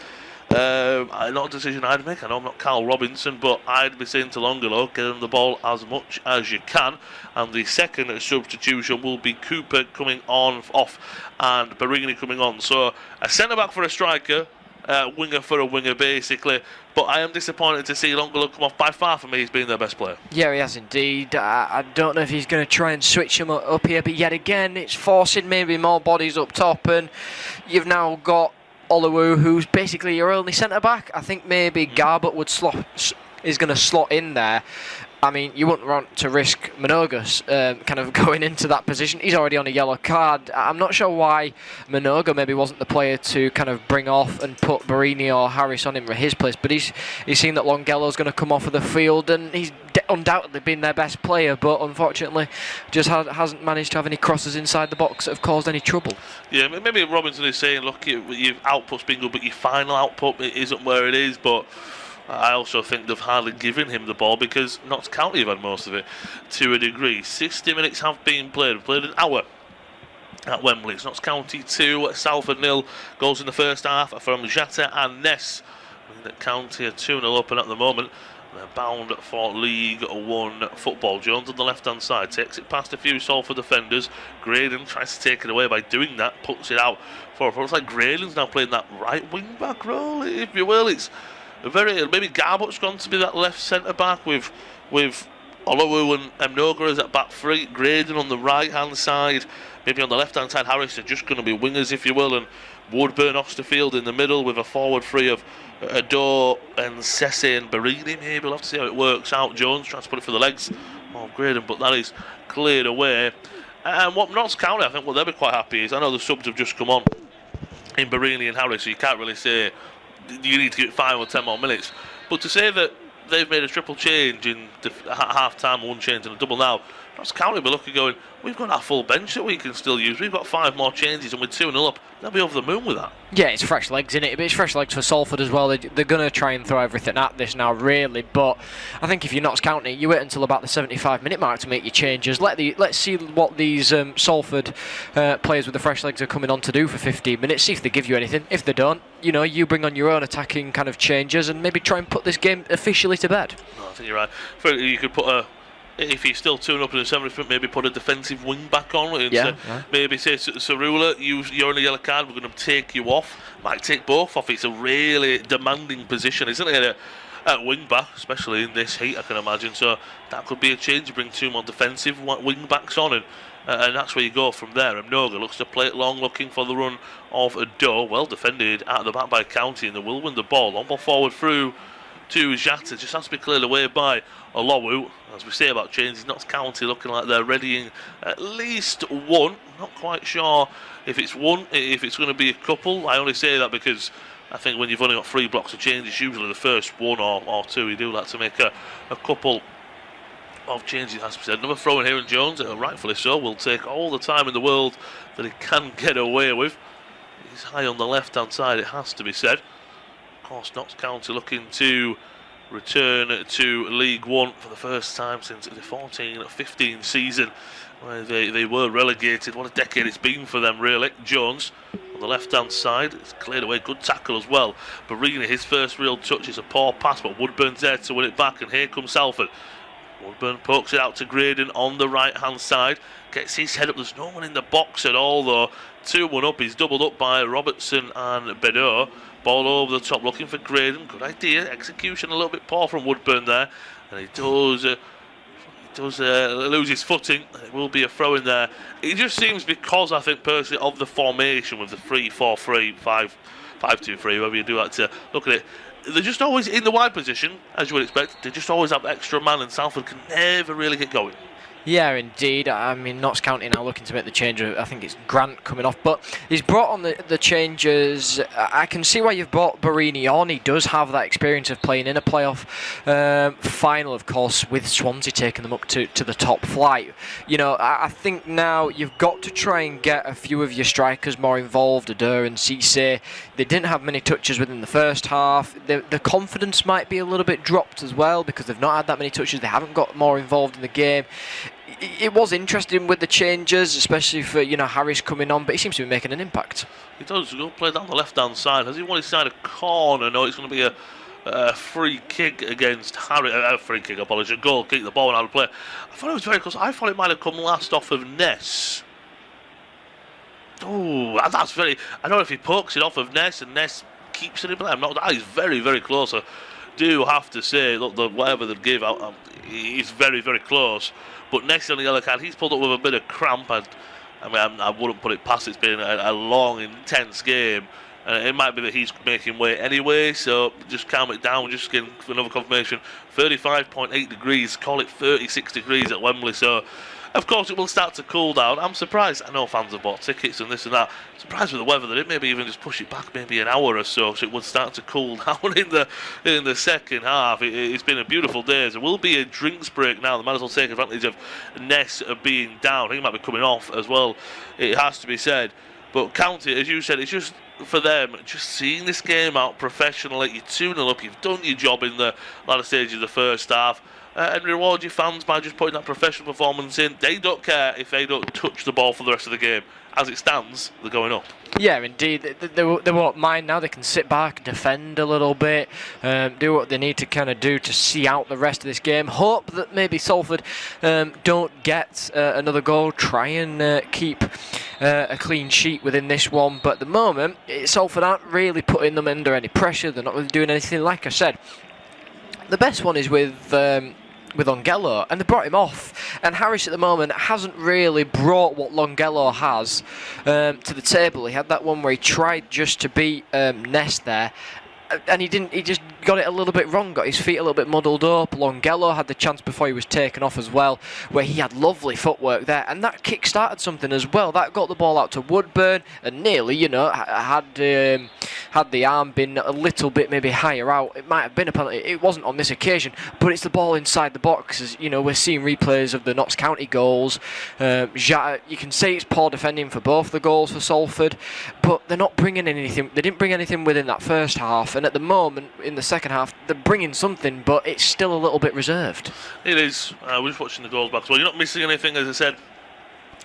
not a decision I'd make. I know I'm not Carl Robinson, but I'd be saying to Longalow, get him the ball as much as you can. And the second substitution will be Cooper coming off and Barini coming on. So a centre-back for a striker, winger for a winger basically. But I am disappointed to see Longalow come off. By far for me, he's been their best player. Yeah, he has indeed. I don't know if he's going to try and switch him up here, but yet again it's forcing maybe more bodies up top, and you've now got Oluwu, who's basically your only centre-back. I think maybe Garbutt is going to slot in there. I mean, you wouldn't want to risk Mnoga kind of going into that position. He's already on a yellow card. I'm not sure why Mnoga maybe wasn't the player to kind of bring off and put Barini or Harris on him for his place. But he's seen that Longellow's going to come off of the field, and he's undoubtedly been their best player, but unfortunately just hasn't managed to have any crosses inside the box that have caused any trouble. Yeah, maybe Robinson is saying, look, your output's been good, but your final output isn't where it is. But I also think they've hardly given him the ball, because Notts County have had most of it to a degree. 60 minutes have been played. We've played an hour at Wembley. It's Notts County 2, Salford 0. Goals in the first half from Jata and Ness. County are 2-0 up and at the moment. They're bound for League 1 football. Jones on the left-hand side takes it past a few Salford defenders. Graydon tries to take it away by doing that, puts it out for it. Looks like Graydon's now playing that right wing-back role, if you will. It's maybe Garbutt's gone to be that left centre-back with Oluwu and Mnoga as that back three. Graydon on the right-hand side. Maybe on the left-hand side, Harris are just going to be wingers, if you will, and Woodburn, Osterfield in the middle with a forward three of Ado and Sesse and Barini. Maybe we'll have to see how it works out. Jones tries to put it for the legs of Graydon, but that is cleared away. And what Notts County, I think, what they'll be quite happy is, I know the subs have just come on in Barini and Harris, so you can't really say you need to give it 5 or 10 more minutes. But to say that they've made a triple change in half time, one change and a double now, Notts County will be looking going, we've got our full bench that we can still use. We've got 5 more changes and we're 2-0 up. They'll be over the moon with that. Yeah, it's fresh legs, isn't it? It's fresh legs for Salford as well. They're going to try and throw everything at this now, really. But I think if you're Notts County, you wait until about the 75-minute mark to make your changes. Let's see what these Salford players with the fresh legs are coming on to do for 15 minutes. See if they give you anything. If they don't, you bring on your own attacking kind of changes and maybe try and put this game officially to bed. No, I think you're right. You could put if he's still 2-0 up in the 70th, maybe put a defensive wing back on. Maybe say, Sarula, you're on a yellow card, we're going to take you off. Might take both off. It's a really demanding position, isn't it? At wing back, especially in this heat, I can imagine. So that could be a change. You bring 2 more defensive wing backs on, and that's where you go from there. And Noga looks to play it long, looking for the run of a Doe. Well defended at the back by County, and they will win the ball. Long ball forward through to Jatta, just has to be cleared away by Olowu. As we say about changes, Notts County looking like they're readying at least one. Not quite sure if it's one, if it's going to be a couple. I only say that because I think when you've only got 3 blocks of changes, usually the first 1 or 2, you do like to make a couple of changes, has to be said. Another throw in here, and Jones, rightfully so, will take all the time in the world that he can get away with. He's high on the left-hand side, it has to be said. Of course, Notts County looking to return to League One for the first time since the 14-15 season, where they were relegated. What a decade it's been for them, really. Jones on the left-hand side, it's cleared away, good tackle as well. Barini, his first real touch is a poor pass, but Woodburn's there to win it back, and here comes Salford. Woodburn pokes it out to Graydon on the right-hand side, gets his head up. There's no one in the box at all, though. 2-1 up, he's doubled up by Robertson and Bedore. Ball over the top, looking for Graydon. Good idea. Execution a little bit poor from Woodburn there, and he does lose his footing. It will be a throw in there. It just seems, because I think personally of the formation with the 3-4-3, 5-2-3, whoever you do like to look at it, they're just always in the wide position, as you would expect. They just always have extra man, and Salford can never really get going. Yeah, indeed. I mean, Notts County now looking to make the change. I think it's Grant coming off, but he's brought on the changes. I can see why you've brought Barini on. He does have that experience of playing in a playoff final, of course, with Swansea taking them up to the top flight. I think now you've got to try and get a few of your strikers more involved. Adair and Cisse, they didn't have many touches within the first half. The confidence might be a little bit dropped as well because they've not had that many touches. They haven't got more involved in the game. It was interesting with the changes, especially for Harris coming on, but he seems to be making an impact. He does. Go play down the left-hand side. Has he won his side a corner? No, it's going to be a free kick against Harris. A free kick, apologies. A goal kick, the ball out of play. I thought it was very close. I thought it might have come last off of Ness. Oh, that's very. I don't know if he pokes it off of Ness and Ness keeps it in play. I'm not. That is very, very close. I do have to say, look, whatever they give out, he's very, very close. But next on the yellow card, he's pulled up with a bit of cramp. I wouldn't put it past. It's been a long, intense game. It might be that he's making weight anyway, so just calm it down. We're just getting another confirmation. 35.8 degrees, call it 36 degrees at Wembley. So, of course, it will start to cool down. I'm surprised. I know fans have bought tickets and this and that. Surprised with the weather that it maybe even just push it back maybe an hour or so it would start to cool down in the second half. It's been a beautiful day. There will be a drinks break now. They might as well take advantage of Ness being down. I think he might be coming off as well. It has to be said. But County, as you said, it's just for them, just seeing this game out professionally. You're 2-0 up. You've done your job in the latter stages of the first half. And reward your fans by just putting that professional performance in. They don't care if they don't touch the ball for the rest of the game. As it stands, they're going up. Yeah, indeed. They won't mind now. They can sit back, defend a little bit, do what they need to kind of do to see out the rest of this game. Hope that maybe Salford don't get another goal. Try and keep a clean sheet within this one. But at the moment, Salford aren't really putting them under any pressure. They're not really doing anything. Like I said, the best one is with Longello, and they brought him off. And Harris at the moment hasn't really brought what Longello has to the table. He had that one where he tried just to beat Ness there, and he didn't. He just got it a little bit wrong. Got his feet a little bit muddled up. Longello had the chance before he was taken off as well, where he had lovely footwork there, and that kick-started something as well. That got the ball out to Woodburn, and nearly, had the arm been a little bit maybe higher out, it might have been a penalty. It wasn't on this occasion, but it's the ball inside the box. As we're seeing replays of the Notts County goals. You can say it's poor defending for both the goals for Salford, but they're not bringing anything. They didn't bring anything within that first half, and at the moment in the second half they're bringing something, but it's still a little bit reserved. It is. We're just watching the goals back as well. You're not missing anything, as I said.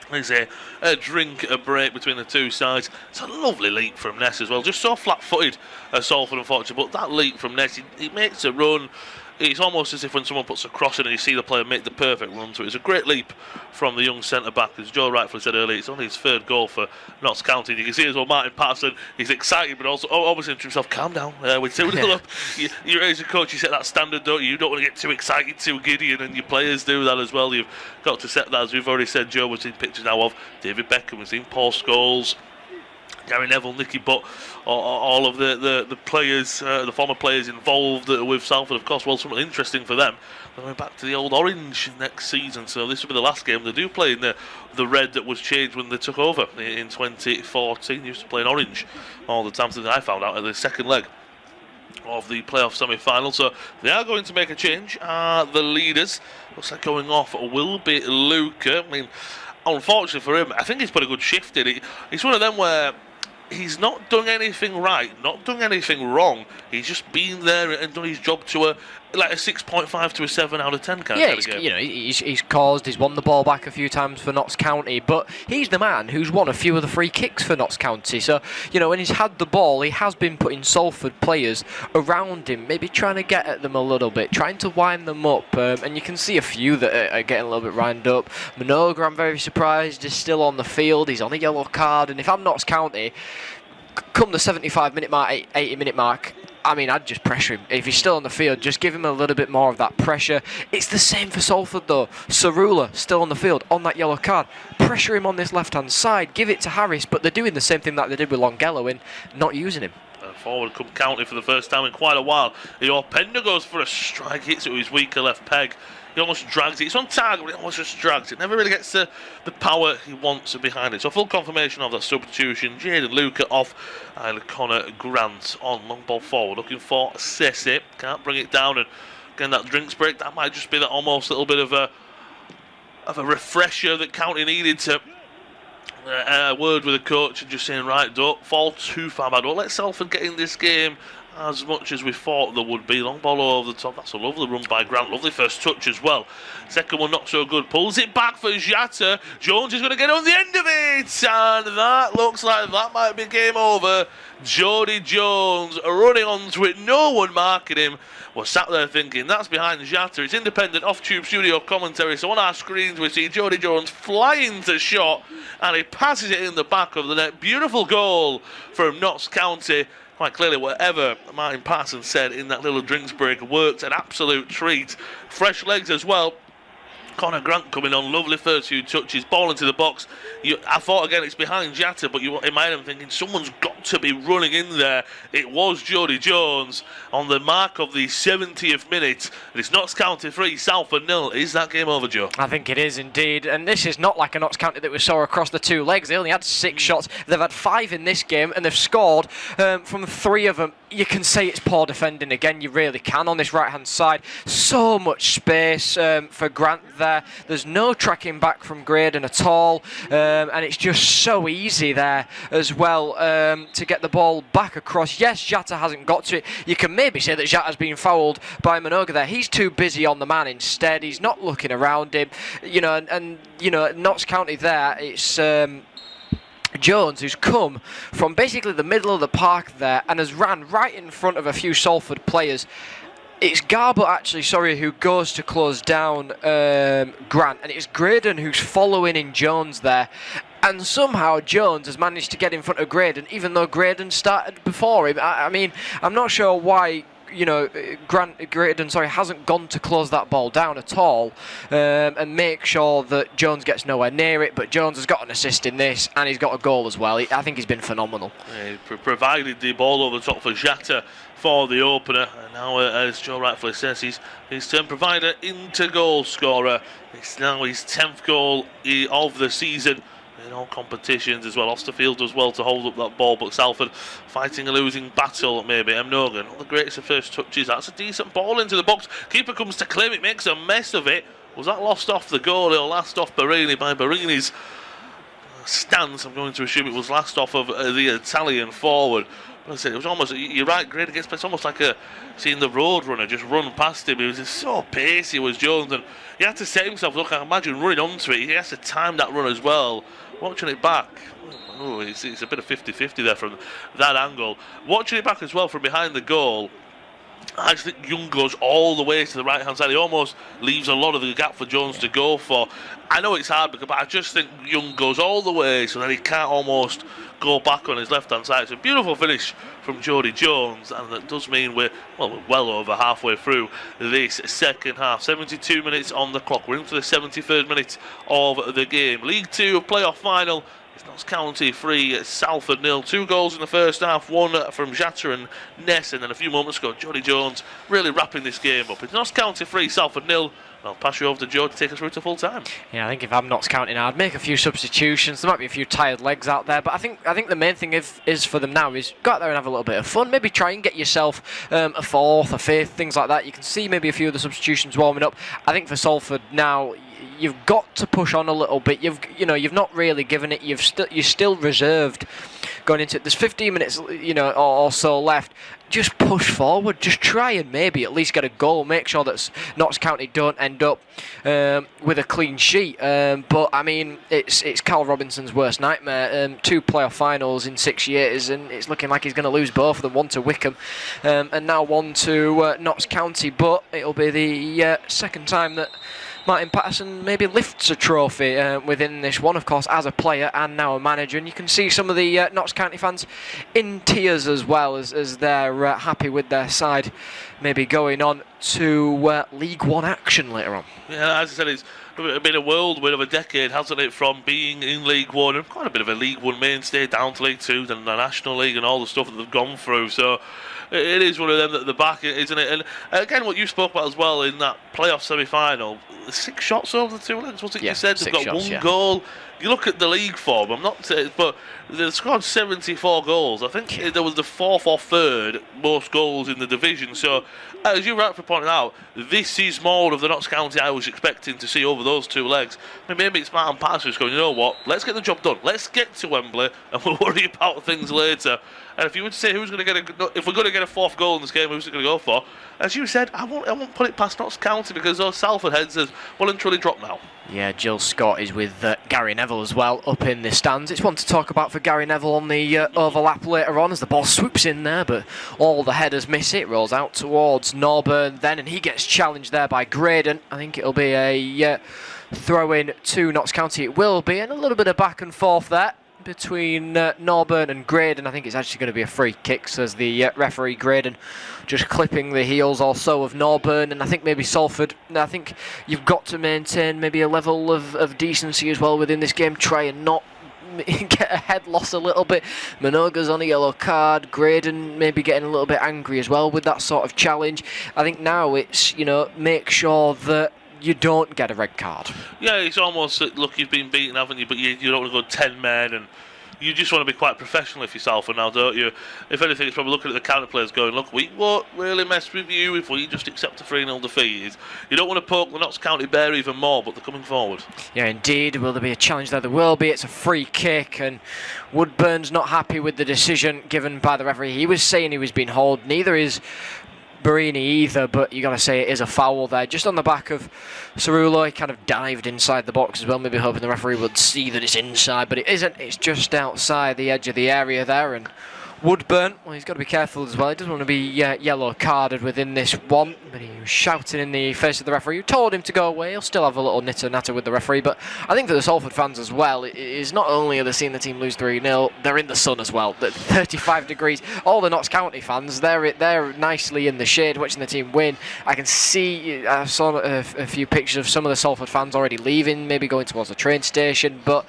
There's a drink, a break between the two sides. It's a lovely leap from Ness as well. Just so flat-footed, Salford, unfortunately. But that leap from Ness, he makes a run. It's almost as if when someone puts a cross in and you see the player make the perfect run to it. It's a great leap from the young centre-back. As Joe rightfully said earlier, it's only his third goal for Notts County. You can see as well Martin Patterson, he's excited, but also obviously to himself, calm down. We're 2-0 up. You as a coach, you set that standard, don't you? You don't want to get too excited, too giddy, and your players do that as well. You've got to set that, as we've already said, Joe. We've seen pictures now of David Beckham, we've seen Paul Scholes, Gary Neville, Nicky Butt, all of the players, the former players involved with Salford, of course. Well, something interesting for them. They're going back to the old orange next season, so this will be the last game they do play in the red that was changed when they took over in 2014. They used to play in orange all the time, since I found out at the second leg of the playoff semi-final. So they are going to make a change. The leaders, looks like going off will be Luca. I mean, unfortunately for him, I think he's put a good shift in. He's one of them where he's not done anything right, not done anything wrong. He's just been there and done his job to a 6.5 to a 7 out of 10 kind of game. He's won the ball back a few times for Notts County, but he's the man who's won a few of the free kicks for Notts County. So, when he's had the ball, he has been putting Salford players around him, maybe trying to get at them a little bit, trying to wind them up, and you can see a few that are getting a little bit wound up. Minogue, I'm very surprised, is still on the field. He's on a yellow card, and if I'm Notts County, come the 75-minute mark, 80-minute mark, I'd just pressure him. If he's still on the field, just give him a little bit more of that pressure. It's the same for Salford though. Cerula still on the field on that yellow card. Pressure him on this left-hand side. Give it to Harris, but they're doing the same thing that they did with Longello in not using him. Forward come County for the first time in quite a while. Pender goes for a strike, hits it with his weaker left peg. He almost drags it. It's on target, but he almost just drags it. Never really gets the power he wants behind it. So full confirmation of that substitution. Jaden Luca off and Connor Grant on. Long ball forward, looking for Sessi. Can't bring it down, and again that drinks break. That might just be that almost little bit of a refresher that County needed to word with the coach and just saying, right, don't fall too far back. Don't let Salford get in this game as much as we thought there would be. Long ball over the top. That's a lovely run by Grant. Lovely first touch as well. Second one not so good. Pulls it back for Jatta. Jones is going to get on the end of it. And that looks like that might be game over. Jody Jones running onto it. No one marking him. Was sat there thinking, that's behind Jatta. It's independent off-tube studio commentary. So on our screens we see Jody Jones flying to shot. And he passes it in the back of the net. Beautiful goal from Notts County. Quite clearly, whatever Martin Patterson said in that little drinks break worked, an absolute treat. Fresh legs as well. Connor Grant coming on, lovely first few touches, ball into the box. I thought again it's behind Jatta, but in my head I'm thinking someone's got to be running in there. It was Jody Jones on the mark of the 70th minute. And it's Notts County 3, Salford 0. Is that game over, Joe? I think it is indeed, and this is not like a Notts County that we saw across the two legs. They only had 6 shots. They've had 5 in this game, and they've scored from 3 of them. You can say it's poor defending again, you really can, on this right-hand side. So much space for Grant there. There's no tracking back from Graydon at all, and it's just so easy there as well to get the ball back across. Yes, Jatta hasn't got to it. You can maybe say that Jatta's been fouled by Minogue there. He's too busy on the man instead. He's not looking around him. And Notts County there, it's Jones, who's come from basically the middle of the park there and has ran right in front of a few Salford players. It's Garbutt actually, who goes to close down Grant, and it's Graydon who's following in Jones there. And somehow Jones has managed to get in front of Graydon, even though Graydon started before him. I'm not sure why Greydon hasn't gone to close that ball down at all and make sure that Jones gets nowhere near it. But Jones has got an assist in this, and he's got a goal as well. I think he's been phenomenal. Yeah, he provided the ball over the top for Jatta for the opener, and now as Joe rightfully says, he's turned provider into goal scorer. It's now his 10th goal of the season in all competitions as well. Osterfield does well to hold up that ball, but Salford fighting a losing battle maybe. Mnogan, not the greatest of first touches. That's a decent ball into the box. Keeper comes to claim it, makes a mess of it. Was that lost off the goal or last off Barini by Barini's stance? I'm going to assume it was last off of the Italian forward. But I said, it was almost, you're right, great against, but it's almost like seeing the road runner just run past him. He was just so pacey, was Jones, and he had to set himself. Look, I imagine running onto it, he has to time that run as well. Watching it back, it's a bit of 50-50 there from that angle. Watching it back as well from behind the goal, I just think Young goes all the way to the right hand side. He almost leaves a lot of the gap for Jones to go for. I know it's hard, but I just think Young goes all the way so that he can't almost go back on his left hand side. It's a beautiful finish from Jody Jones, and that does mean we're well over halfway through this second half. 72 minutes on the clock. We're into the 73rd minute of the game. League 2 playoff final. It's Notts County 3, Salford 0. 2 goals in the first half, one from Jatta and Ness, and then a few moments ago, Jody Jones really wrapping this game up. It's Notts County 3, Salford 0. I'll pass you over to Joe to take us through to full time. Yeah, I think if I'm Notts County now, I'd make a few substitutions. There might be a few tired legs out there, but I think the main thing is for them now is go out there and have a little bit of fun. Maybe try and get yourself a fourth, a fifth, things like that. You can see maybe a few of the substitutions warming up. I think for Salford now, you've got to push on a little bit. You've not really given it. You're still reserved going into it. There's 15 minutes, or so left. Just push forward. Just try and maybe at least get a goal. Make sure that Notts County don't end up with a clean sheet. But I mean, it's Carl Robinson's worst nightmare. 2 playoff finals in 6 years, and it's looking like he's going to lose both of them. One to Wickham, and now one to Notts County. But it'll be the second time that Martin Patterson maybe lifts a trophy within this one, of course, as a player and now a manager. And you can see some of the Notts County fans in tears as well as they're happy with their side maybe going on to League One action later on. Yeah, as I said, it's been a whirlwind of a decade, hasn't it, from being in League One and quite a bit of a League One mainstay down to League Two, then the National League and all the stuff that they've gone through. So it is one of them at the back, isn't it? And again, what you spoke about as well in that playoff semi-final, 6 shots over the 2 legs, was it? Yeah, you said they've got shots, 1 goal. You look at the league form, I'm not saying, but they've scored 74 goals. I think there was the 4th or 3rd most goals in the division. So, as you rightly pointed out, this is more of the Notts County I was expecting to see over those 2 legs. I mean, maybe it's Martin Patterson who's going, you know what, let's get the job done. Let's get to Wembley and we'll worry about things later. And if you would say who's going to get if we're going to get a 4th goal in this game, who's it going to go for? As you said, I won't put it past Notts County because those Salford heads have well and truly dropped now. Yeah, Jill Scott is with Gary Neville as well up in the stands. It's one to talk about for Gary Neville on the overlap later on as the ball swoops in there, but all the headers miss it. Rolls out towards Norburn then, and he gets challenged there by Graydon. I think it'll be a throw-in to Notts County. It will be, and a little bit of back and forth there between Norburn and Graydon. I think it's actually going to be a free kick, says the referee. Graydon just clipping the heels also of Norburn, and I think maybe Salford. I think you've got to maintain maybe a level of decency as well within this game. Try and not get a head loss a little bit. Minogue's on a yellow card. Graydon maybe getting a little bit angry as well with that sort of challenge. I think now it's, make sure that you don't get a red card. Yeah, it's almost, look, you've been beaten, haven't you? But you don't want to go 10 men, and you just want to be quite professional if yourself, and now, don't you? If anything, it's probably looking at the counter players going, look, we won't really mess with you if we just accept a 3-0 defeat. You don't want to poke the Notts County bear even more, but they're coming forward. Yeah, indeed. Will there be a challenge there? There will be. It's a free kick, and Woodburn's not happy with the decision given by the referee. He was saying he was being hauled. Neither is Barini either, but you got to say it is a foul there. Just on the back of Cerulo, he kind of dived inside the box as well, maybe hoping the referee would see that it's inside, but it isn't. It's just outside the edge of the area there, and Woodburn, well, he's got to be careful as well. He doesn't want to be yellow carded within this one, but he was shouting in the face of the referee, who told him to go away. He'll still have a little natter with the referee, but I think for the Salford fans as well, it is not only are they seeing the team lose 3-0, they're in the sun as well. 35 degrees. All the Notts County fans, they're nicely in the shade watching the team win. I can see, I saw a few pictures of some of the Salford fans already leaving, maybe going towards the train station, but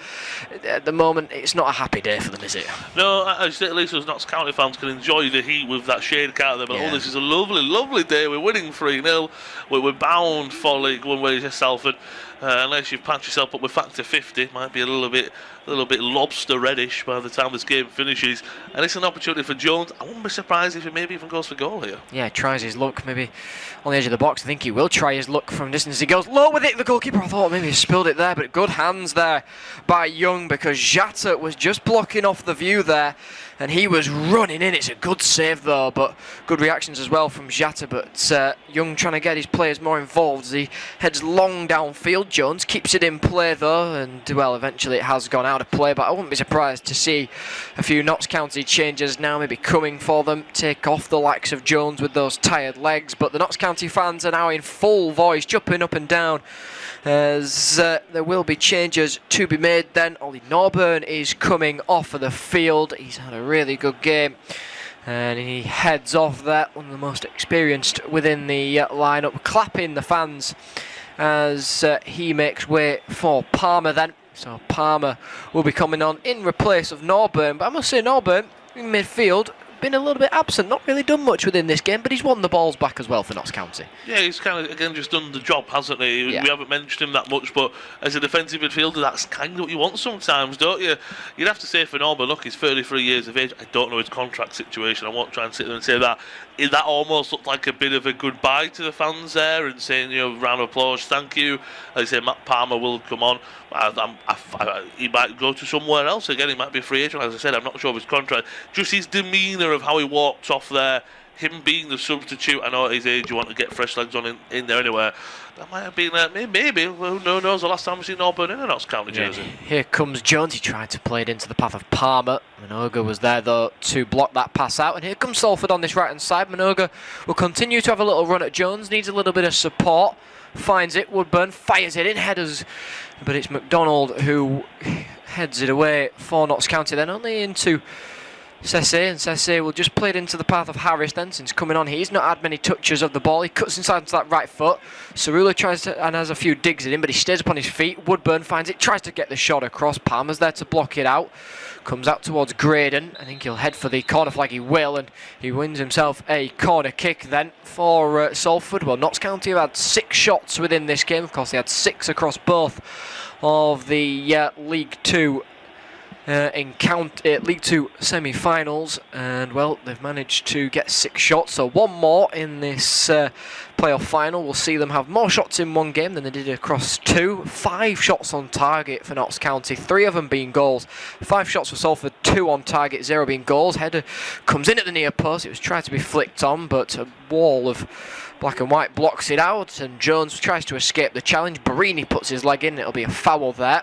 at the moment, it's not a happy day for them, is it? No, I say at least those Notts County fans can enjoy the heat with that shade cat there. But this is a lovely, lovely day. We're winning 3-0. We're bound for League One ways at Salford. Unless you've patched yourself up with factor 50, might be a little bit lobster reddish by the time this game finishes. And it's an opportunity for Jones. I wouldn't be surprised if he maybe even goes for goal here. Yeah, tries his luck maybe on the edge of the box. I think he will try his luck from distance. He goes low with it. The goalkeeper, I thought maybe he spilled it there, but good hands there by Young, because Jata was just blocking off the view there. And he was running in. It's a good save though, but good reactions as well from Jata. But Young trying to get his players more involved as he heads long downfield. Jones keeps it in play though, and well, eventually it has gone out of play. But I wouldn't be surprised to see a few Notts County changes now maybe coming for them. Take off the likes of Jones with those tired legs. But the Notts County fans are now in full voice, jumping up and down, as there will be changes to be made then. Ollie Norburn is coming off of the field. He's had a really good game, and he heads off there, one of the most experienced within the lineup, clapping the fans as he makes way for Palmer then. So Palmer will be coming on in replace of Norburn, but I must say Norburn in midfield been a little bit absent, not really done much within this game, but he's won the balls back as well for Notts County. Yeah, he's kind of, again, just done the job, hasn't he? Yeah. We haven't mentioned him that much, but as a defensive midfielder, that's kind of what you want sometimes, don't you? You'd have to say for Norman, look, he's 33 years of age. I don't know his contract situation. I won't try and sit there and say that. That almost looked like a bit of a goodbye to the fans there, and saying, round of applause, thank you. Like I say, Matt Palmer will come on. He might go to somewhere else again. He might be a free agent. As I said, I'm not sure of his contract. Just his demeanour of how he walked off there, him being the substitute. I know at his age you want to get fresh legs on in there anywhere. That might have been maybe. Who knows? The last time we've seen Norburn in a Notts County jersey. Here comes Jones. He tried to play it into the path of Palmer. Minoga was there though to block that pass out. And here comes Salford on this right hand side. Minoga will continue to have a little run at Jones. Needs a little bit of support. Finds it. Woodburn fires it in. Headers. But it's McDonald who heads it away for Notts County. Then only into Sesse, and Sesse will just play it into the path of Harris then, since coming on he's not had many touches of the ball. He cuts inside to that right foot. Cerula tries to, and has a few digs at him, but he stays up on his feet. Woodburn finds it, tries to get the shot across. Palmer's there to block it out. Comes out towards Graydon. I think he'll head for the corner flag, he will, and he wins himself a corner kick then for Salford. Well, Notts County have had 6 shots within this game. Of course, they had 6 across both of the League 2 League 2 semi-finals, and well, they've managed to get 6 shots, so 1 more in this playoff final. We'll see them have more shots in one game than they did across 2. 5 shots on target for Notts County, 3 of them being goals. 5 shots for Salford, 2 on target, 0 being goals. Header comes in at the near post. It was tried to be flicked on, but a wall of black and white blocks it out, and Jones tries to escape the challenge. Barini puts his leg in. It'll be a foul there,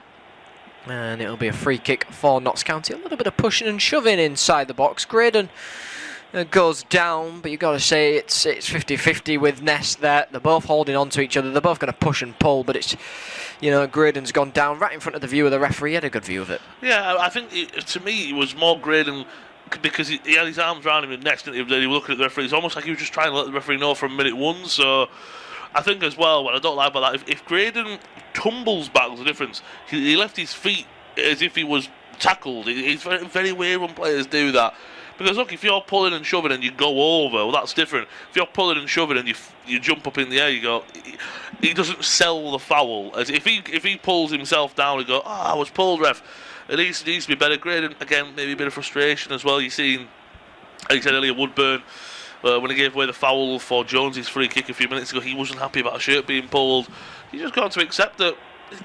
and it'll be a free kick for Notts County. A little bit of pushing and shoving inside the box. Graydon goes down, but you've got to say it's 50-50 with Ness there. They're both holding on to each other. They're both going to push and pull, but it's, Graydon's gone down right in front of the view of the referee. He had a good view of it. Yeah, I think to me it was more Graydon, because he had his arms around him and next, and he was looking at the referee. It's almost like he was just trying to let the referee know from minute 1. So I think as well, what I don't like about that, if Graydon tumbles back, there's a difference. He left his feet as if he was tackled. It's very, very weird when players do that. Because look, if you're pulling and shoving and you go over, well, that's different. If you're pulling and shoving and you jump up in the air, you go. He doesn't sell the foul. As if he pulls himself down and go, I was pulled, ref. It needs to be better. Graydon, again, maybe a bit of frustration as well. You've seen, like I said earlier, Woodburn, when he gave away the foul for Jones' free kick a few minutes ago, he wasn't happy about a shirt being pulled. You just got to accept that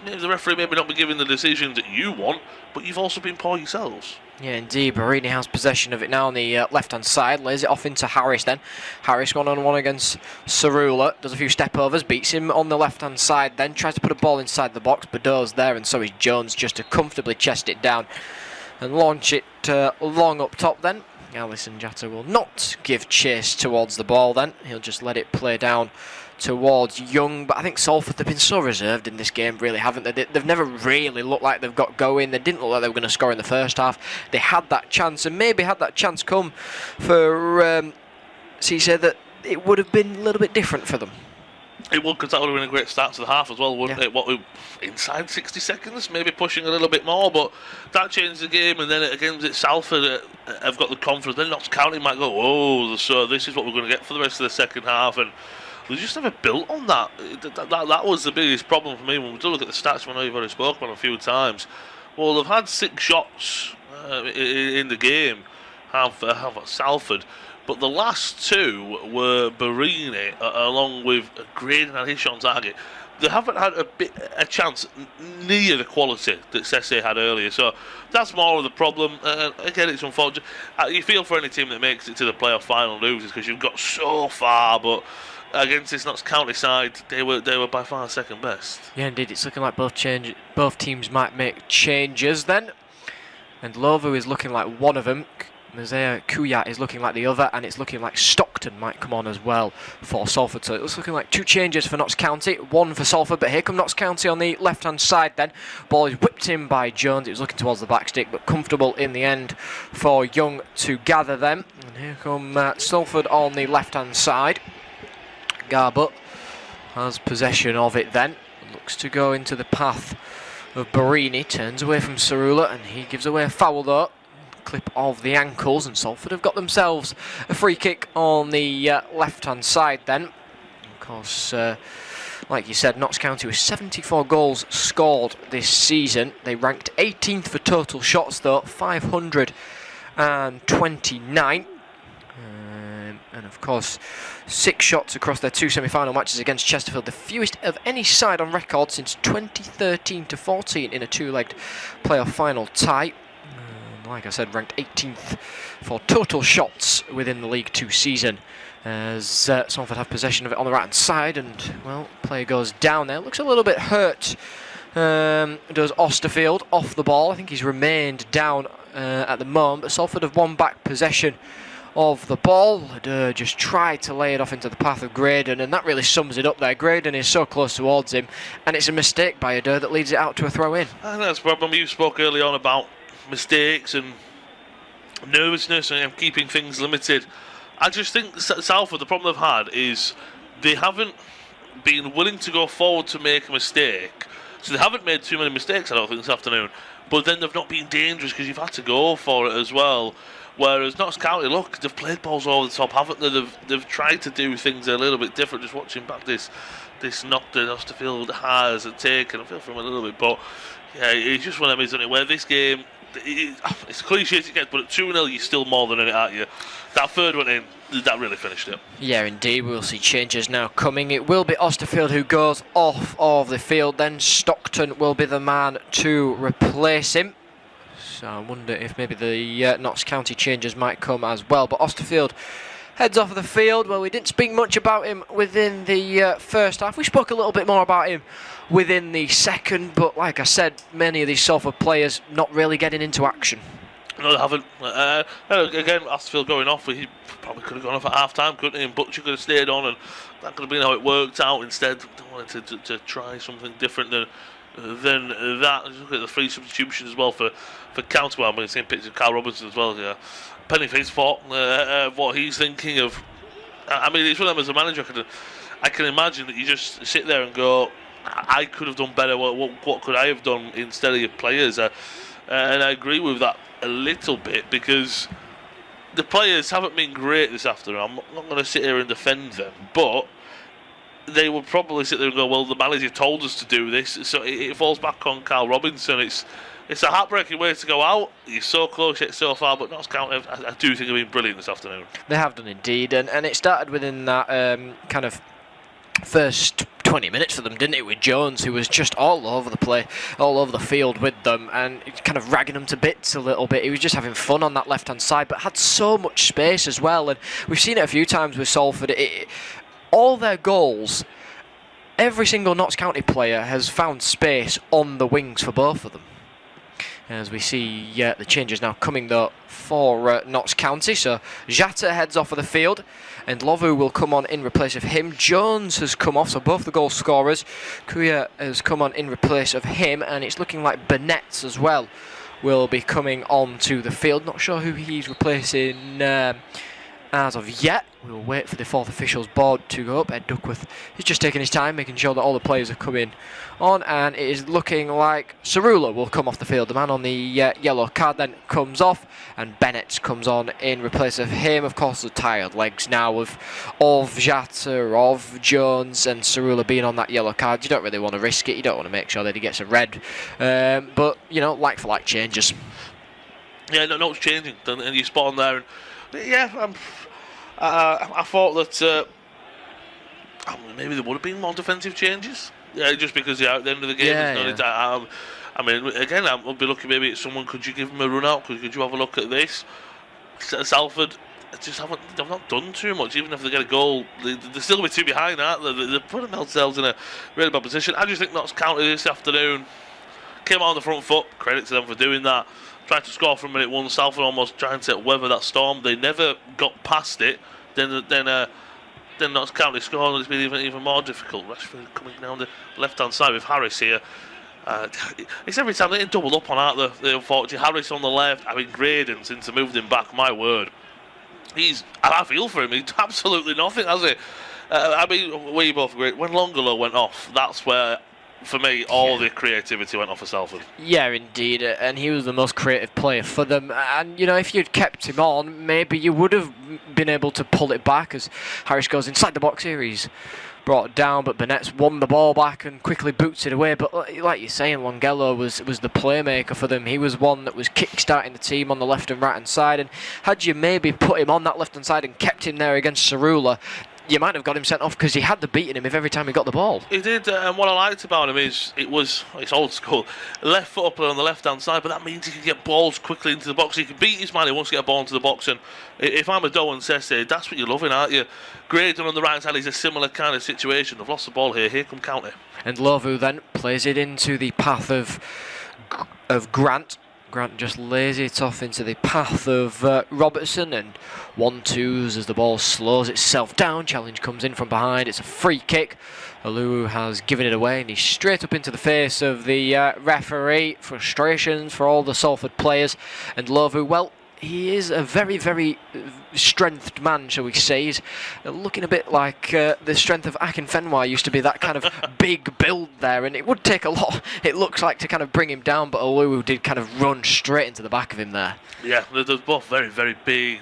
the referee may not be giving the decisions that you want, but you've also been poor yourselves. Yeah, indeed. Barini has possession of it now on the left-hand side. Lays it off into Harris then. Harris 1-on-1 against Cerula. Does a few step-overs. Beats him on the left-hand side then. Tries to put a ball inside the box. Badeau's there, and so is Jones, just to comfortably chest it down and launch it long up top then. Alisson Jatta will not give chase towards the ball then. He'll just let it play down towards Young. But I think Salford, they've been so reserved in this game, really, haven't they? They've never really looked like they've got going. They didn't look like they were going to score in the first half. They had that chance, and maybe had that chance come for Cisse, that it would have been a little bit different for them. It would, because that would have been a great start to the half as well, wouldn't it? What, inside 60 seconds, maybe pushing a little bit more, but that changed the game. And then again, Salford have got the confidence. Then Notts County might go, oh, so this is what we're going to get for the rest of the second half, and they just never built on that. That was the biggest problem for me when we do look at the stats. I know you've already spoken on a few times. Well, they've had 6 shots in the game, have Salford. But the last 2 were Barini along with Graydon and his shot on target. They haven't had a chance near the quality that Sesse had earlier. So that's more of the problem. Again, it's unfortunate. You feel for any team that makes it to the playoff final and loses, because you've got so far. But against this Notts County side, they were by far second best. Yeah, indeed. It's looking like both teams might make changes then. And Lovu is looking like one of them. Mosea Kuya is looking like the other, and it's looking like Stockton might come on as well for Salford. So it's looking like 2 changes for Notts County, 1 for Salford, but here come Notts County on the left-hand side then. Ball is whipped in by Jones. It was looking towards the back stick, but comfortable in the end for Young to gather them. And here come Salford on the left-hand side. Garbutt has possession of it then. Looks to go into the path of Barini. Turns away from Cerula, and he gives away a foul though. Clip of the ankles, and Salford have got themselves a free kick on the left-hand side then. Of course, like you said, Notts County with 74 goals scored this season. They ranked 18th for total shots though, 529. And of course, 6 shots across their 2 semi-final matches against Chesterfield, the fewest of any side on record since 2013-14 in a 2-legged playoff final tie. Like I said, ranked 18th for total shots within the League 2 season, as Salford have possession of it on the right-hand side, and, well, player goes down there. Looks a little bit hurt, does Osterfield, off the ball. I think he's remained down at the moment, but Salford have won back possession of the ball. Just tried to lay it off into the path of Graydon, and that really sums it up there. Graydon is so close towards him, and it's a mistake by Adair that leads it out to a throw-in. I think that's the problem. You spoke early on about mistakes and nervousness and keeping things limited. I just think Salford, the problem they've had is they haven't been willing to go forward to make a mistake. So they haven't made too many mistakes, I don't think, this afternoon. But then they've not been dangerous because you've had to go for it as well. Whereas Notts County, look, they've played balls over the top, haven't they? They've tried to do things a little bit different. Just watching back this knock that Osterfield has taken, I feel for him a little bit. But yeah, it's just one of them, isn't it? Where this game, it's cliche as it gets, but at 2-0 you're still more than in it, aren't you? That third one in, that really finished it. Yeah, indeed. We'll see changes now coming. It will be Osterfield who goes off of the field, then Stockton will be the man to replace him. So I wonder if maybe the Notts County changes might come as well. But Osterfield heads off of the field. Well, we didn't speak much about him within the first half. We spoke a little bit more about him within the second, but like I said, many of these Salford players not really getting into action. No, they haven't. Again, Osterfield going off, he probably could have gone off at half-time, couldn't he? And Butcher could have stayed on, and that could have been how it worked out. Instead, they wanted to try something different than that. Just look at the 3 substitutions as well for County. Well, I'm going to see pictures of Carl Robinson as well. Yeah, Pennyface thought what he's thinking of. I mean, it's one of them as a manager. I can imagine that you just sit there and go, I could have done better. What could I have done instead of your players? And I agree with that a little bit, because the players haven't been great this afternoon. I'm not going to sit here and defend them, but they will probably sit there and go, well, the manager told us to do this. So it falls back on Carl Robinson. It's a heartbreaking way to go out. He's so close yet so far, but Notts County, I do think, have been brilliant this afternoon. They have done indeed, and it started within that kind of first 20 minutes for them, didn't it, with Jones, who was just all over the field with them, and kind of ragging them to bits a little bit. He was just having fun on that left-hand side, but had so much space as well, and we've seen it a few times with Salford. All their goals, every single Notts County player has found space on the wings for both of them. As we see the changes now coming though for Notts County. So Jata heads off of the field and Lovu will come on in replace of him. Jones has come off, so both the goal scorers. Kuya has come on in replace of him, and it's looking like Burnett as well will be coming on to the field. Not sure who he's replacing as of yet. We'll wait for the fourth officials board to go up. Ed Duckworth is just taking his time, making sure that all the players are coming on, and it is looking like Cerula will come off the field. The man on the yellow card then comes off, and Bennett comes on in replace of him. Of course, the tired legs now of Jata, of Jones, and Cerula being on that yellow card. You don't really want to risk it. You don't want to make sure that he gets a red. But, you know, like for like changes. Yeah, no, it's changing, and you spot on there. And, yeah, I thought that maybe there would have been more defensive changes. Yeah, just because at the end of the game, I mean, again, I'll be looking maybe at someone. Could you give them a run out? Could you have a look at this? Salford just they've not done too much. Even if they get a goal, they're still going to be too behind, aren't they? They're putting themselves in a really bad position. I just think Notts County this afternoon came out on the front foot. Credit to them for doing that. Tried to score from minute one. Salford almost trying to weather that storm. They never got past it. Then Notts County scored, and it's been even more difficult. Rashford coming down the left-hand side with Harris here. It's every time they double up on out the unfortunate Harris on the left. I mean, Graydon, since they moved him back, my word. I feel for him. He's absolutely nothing, has he? I mean, we both agree. When Longolo went off, that's where, for me, all the creativity went off for Salford. Yeah, indeed, and he was the most creative player for them. And, you know, if you'd kept him on, maybe you would have been able to pull it back as Harris goes inside the box here. He's brought it down, but Burnett's won the ball back and quickly boots it away. But like you're saying, Longelo was the playmaker for them. He was one that was kick-starting the team on the left and right-hand side. And had you maybe put him on that left-hand side and kept him there against Cerula, you might have got him sent off because he had the beating him every time he got the ball. He did, and what I liked about him is it's old school, left foot up on the left hand side, but that means he can get balls quickly into the box. He can beat his man. He wants to get a ball into the box, and if I'm a Doe and Sesse, that's what you're loving, aren't you? Graydon on the right side is a similar kind of situation. They've lost the ball here. Here come County. And Lovu then plays it into the path of Grant. Grant just lays it off into the path of Robertson, and 1-2s as the ball slows itself down. Challenge comes in from behind. It's a free kick. Alu has given it away, and he's straight up into the face of the referee. Frustrations for all the Salford players. And Lovu, well, he is a very, very strengthed man, shall we say. He's looking a bit like the strength of Akinfenwa used to be, that kind of big build there, and it would take a lot, it looks like, to kind of bring him down, but Oluwu did kind of run straight into the back of him there. Yeah, they're both very, very big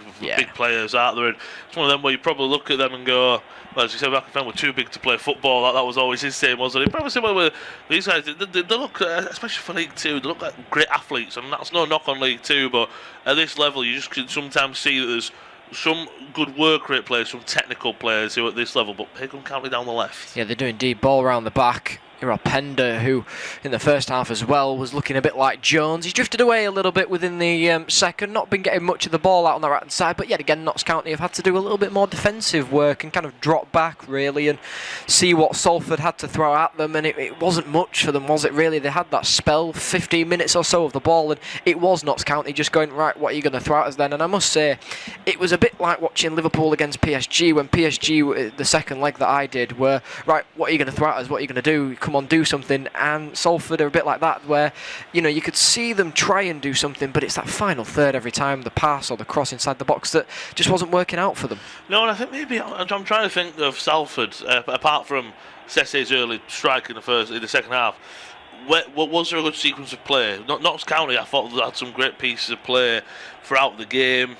players out there, and it's one of them where you probably look at them and go, well, as you said, Akinfenwa were too big to play football. That was always his saying, wasn't it? Probably similar with these guys. They look, especially for League Two, they look like great athletes, and that's no knock on League Two, but at this level, you just can sometimes see that there's some good work rate players, some technical players who are at this level, but here come County down the left. Yeah, they do indeed. Ball around the back. Pender, who in the first half as well was looking a bit like Jones. He's drifted away a little bit within the second, not been getting much of the ball out on the right hand side, but yet again Notts County have had to do a little bit more defensive work and kind of drop back really and see what Salford had to throw at them, and it wasn't much for them, was it really? They had that spell, 15 minutes or so of the ball, and it was Notts County just going, right, what are you going to throw at us then? And I must say, it was a bit like watching Liverpool against PSG, when PSG, the second leg that I did, were, right, what are you going to throw at us? What are you going to do? Come on, do something. And Salford are a bit like that, where, you know, you could see them try and do something, but it's that final third every time, the pass or the cross inside the box, that just wasn't working out for them. No, and I think maybe I'm trying to think of Salford, apart from Sesse's early strike in the second half. What was there a good sequence of play? Notts County, I thought they had some great pieces of play throughout the game.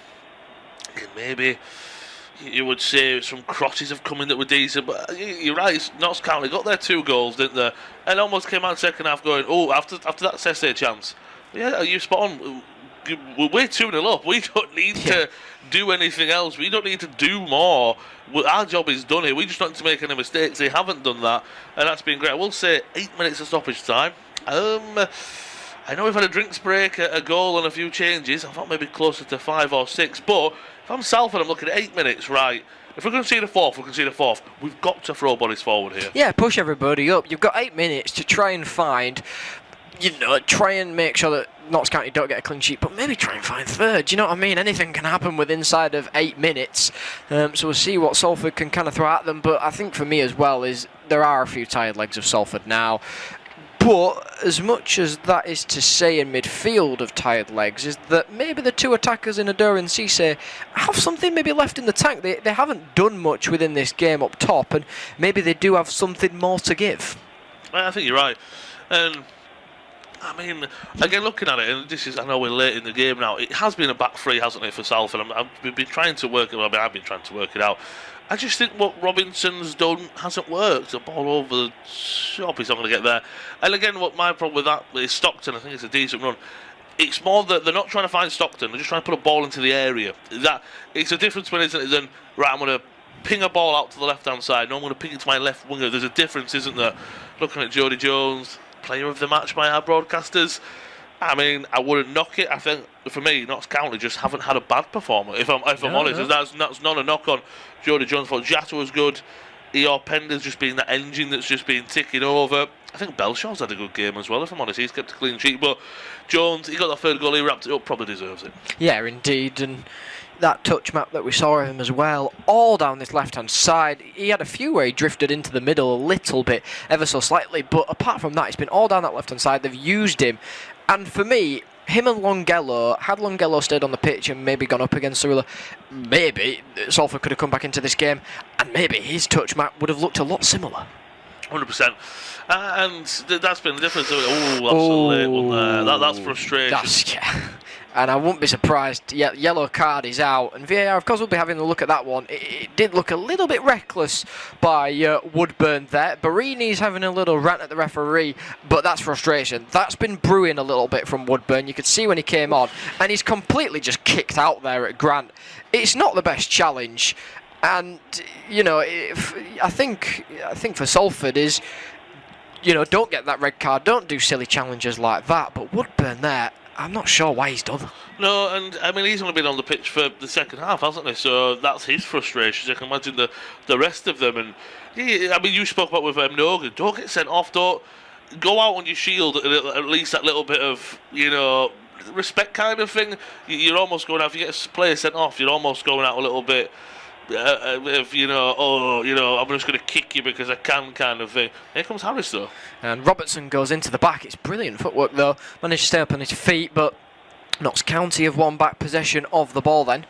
Maybe you would say some crosses have come in that were decent, but you're right, Notts County got their 2 goals, didn't they? And almost came out second half going, oh, after that Sesse chance. Yeah, you're spot on. We're 2-0 up. We don't need to do anything else. We don't need to do more. Our job is done here. We just don't need to make any mistakes. They haven't done that, and that's been great. I will say 8 minutes of stoppage time. I know we've had a drinks break, a goal and a few changes. I thought maybe closer to 5 or 6, but if I'm Salford, I'm looking at 8 minutes, right? If we're going to see the fourth, we've got to throw bodies forward here. Yeah, push everybody up. You've got 8 minutes to try and find, try and make sure that Notts County don't get a clean sheet, but maybe try and find third. Do you know what I mean? Anything can happen with inside of 8 minutes. So we'll see what Salford can kind of throw at them. But I think for me as well is there are a few tired legs of Salford now. But as much as that is to say in midfield of tired legs, is that maybe the two attackers in Adore and Cisse have something maybe left in the tank. They haven't done much within this game up top, and maybe they do have something more to give. I think you're right. And I mean, again, looking at it, and this is, I know we're late in the game now, it has been a back three, hasn't it, for Salford? I've been trying to work it out. I've been trying to work it out. I just think what Robinson's done hasn't worked. The ball over the shop, he's not going to get there. And again, what my problem with that is Stockton. I think it's a decent run. It's more that they're not trying to find Stockton. They're just trying to put a ball into the area. That it's a difference when isn't it? Then right, I'm going to ping a ball out to the left-hand side. No, I'm going to ping it to my left winger. There's a difference, isn't there? Looking at Jody Jones, player of the match by our broadcasters. I mean, I wouldn't knock it. I think, for me, Notts County just haven't had a bad performer, if I'm honest. No. That's not a knock on Jody Jones. I thought Jatta was good. Eor Pender's just been that engine that's just been ticking over. I think Belshaw's had a good game as well, if I'm honest. He's kept a clean sheet. But Jones, he got that third goal, he wrapped it up, probably deserves it. Yeah, indeed. And that touch map that we saw of him as well, all down this left-hand side. He had a few where he drifted into the middle a little bit, ever so slightly. But apart from that, it's been all down that left-hand side. They've used him. And for me, him and Longello, had Longello stayed on the pitch and maybe gone up against Cerullo, maybe Salford could have come back into this game, and maybe his touch map would have looked a lot similar. 100%. And that's been the difference. Oh, that's a late one there. That's frustration. Yeah. And I wouldn't be surprised. Yellow card is out. And VAR, of course, will be having a look at that one. It did look a little bit reckless by Woodburn there. Barini's having a little rant at the referee, but that's frustration. That's been brewing a little bit from Woodburn. You could see when he came on, and he's completely just kicked out there at Grant. It's not the best challenge. And, you know, I think for Salford is, you know, don't get that red card. Don't do silly challenges like that. But Woodburn there, I'm not sure why he's done. No, and I mean, he's only been on the pitch for the second half, hasn't he? So that's his frustration. I can imagine the rest of them. And yeah, I mean, you spoke about with Nogan. Don't get sent off. Don't go out on your shield at least that little bit of, you know, respect kind of thing. You're almost going out, if you get a player sent off, you're almost going out a little bit of, you know, oh, you know, I'm just going to kick you because I can kind of thing. Here comes Harris, though. And Robertson goes into the back. It's brilliant footwork, though. Managed to stay up on his feet, but Notts County have won back possession of the ball then.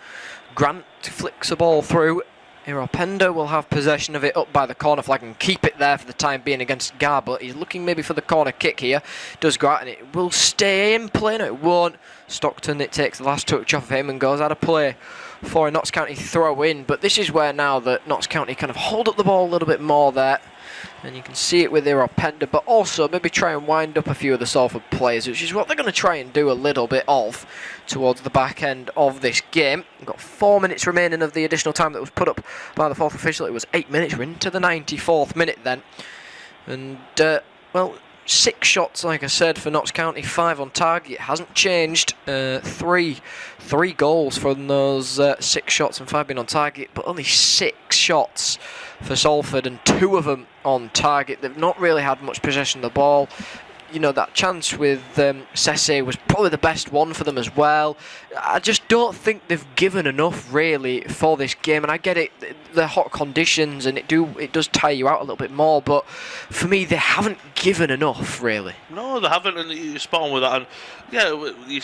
Grant flicks the ball through. Iropenda will have possession of it up by the corner flag and keep it there for the time being against Garbutt. He's looking maybe for the corner kick here. Does go out and it will stay in play. No, it won't. Stockton, it takes the last touch off of him and goes out of play for a Notts County throw in. But this is where now that Notts County kind of hold up the ball a little bit more there. And you can see it with Iropenda, but also maybe try and wind up a few of the Salford players, which is what they're going to try and do a little bit of towards the back end of this game. We've got 4 minutes remaining of the additional time that was put up by the fourth official. It was 8 minutes. We're into the 94th minute then. And, well, 6 shots, like I said, for Notts County, 5 on target. It hasn't changed. Three goals from those 6 shots and 5 being on target, but only 6 shots for Salford and 2 of them on target. They've not really had much possession of the ball. You know, that chance with Sese was probably the best one for them as well. I just don't think they've given enough really for this game, and I get it, the hot conditions, and it does tire you out a little bit more, but for me they haven't given enough really. No, they haven't, and you're spot on with that. And yeah,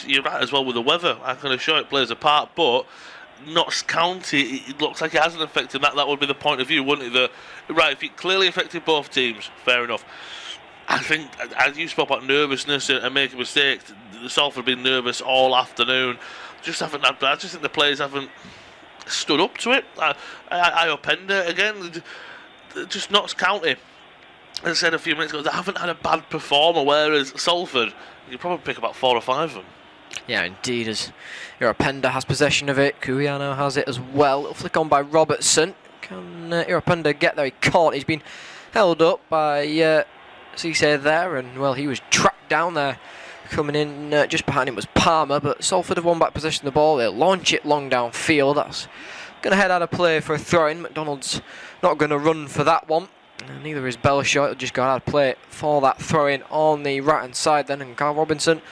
you're right as well with the weather. I can assure it plays a part, but Notts County, it looks like it hasn't affected that. That would be the point of view, wouldn't it? Right, if it clearly affected both teams, fair enough. I think, as you spoke about nervousness and making mistakes, the Salford have been nervous all afternoon. I just think the players haven't stood up to it. Iopenda, again, just Notts County, as I said a few minutes ago, they haven't had a bad performer, whereas Salford, you probably pick about 4 or 5 of them. Yeah, indeed, as Iropenda has possession of it, Cuyano has it as well. It'll flick on by Robertson. Can Iropenda get there? He can't. He's been held up by Cisse there, and well, he was tracked down there. Coming in just behind him was Palmer, but Salford have won back possession of the ball. They'll launch it long downfield. That's going to head out of play for a throw-in. McDonald's not going to run for that one. And neither is Belshaw. It'll just go out of play for that throw-in on the right-hand side then, and Carl Robinson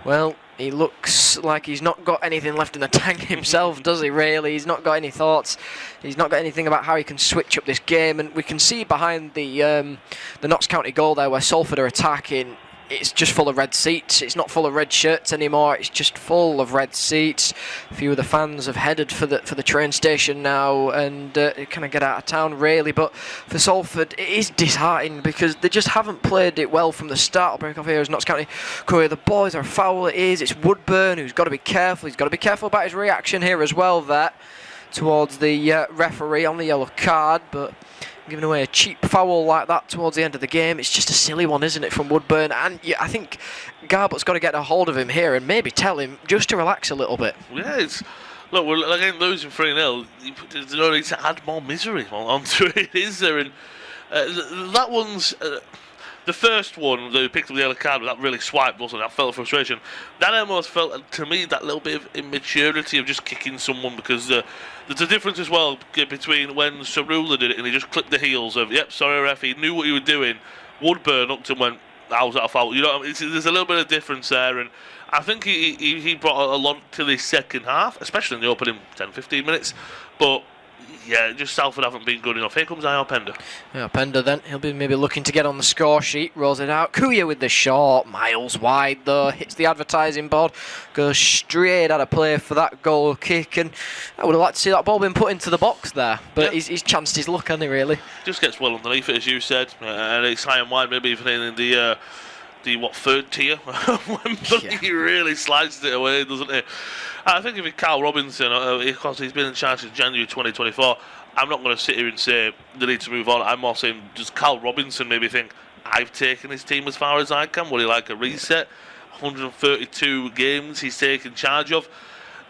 Well, he looks like he's not got anything left in the tank himself, does he, really? He's not got any thoughts. He's not got anything about how he can switch up this game. And we can see behind the Notts County goal there where Salford are attacking, it's just full of red seats. It's not full of red shirts anymore. It's just full of red seats. A few of the fans have headed for the train station now and kind of get out of town, really. But for Salford, it is disheartening because they just haven't played it well from the start. I'll break off here as Notts County Courier. The boys are foul. It's Woodburn who's got to be careful. He's got to be careful about his reaction here as well there towards the referee on the yellow card. But giving away a cheap foul like that towards the end of the game, it's just a silly one, isn't it, from Woodburn? And yeah, I think Garblett's got to get a hold of him here and maybe tell him just to relax a little bit. Yeah, look, we're again losing 3-0. There's no need to add more misery onto it, is there? And that one's the first one that picked up the yellow card with that really swipe, wasn't it? I felt frustration. That almost felt, to me, that little bit of immaturity of just kicking someone, because there's a difference as well between when Cerula did it and he just clipped the heels of, yep, sorry ref, he knew what he was doing. Woodburn looked and went, how's that a foul? You know what I mean? There's a little bit of difference there, and I think he brought a lot to the second half, especially in the opening 10-15 minutes, but yeah, just Salford haven't been good enough. Here comes Ayar Pender. Yeah, Pender then. He'll be maybe looking to get on the score sheet. Rolls it out. Kuya with the shot. Miles wide though. Hits the advertising board. Goes straight out of play for that goal kick. And I would have liked to see that ball being put into the box there. But he's chanced his luck, hasn't he, really? Just gets well underneath it, as you said. And it's high and wide, maybe even in the third tier. He really slices it away, doesn't he? I think if it's Carl Robinson, because he's been in charge since January 2024, I'm not going to sit here and say they need to move on. I'm more saying, does Carl Robinson maybe think, I've taken his team as far as I can? Would he like a reset? 132 games he's taken charge of.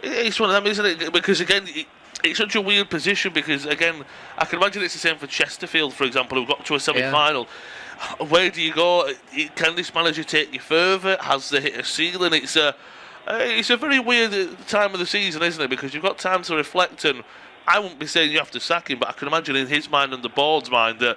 It's one of them, isn't it? Because again, it's such a weird position, because again, I can imagine it's the same for Chesterfield, for example, who got to a semi-final. Yeah. Where do you go? Can this manager take you further? Has they hit a ceiling? It's a very weird time of the season, isn't it? Because you've got time to reflect, and I wouldn't be saying you have to sack him, but I can imagine in his mind and the board's mind that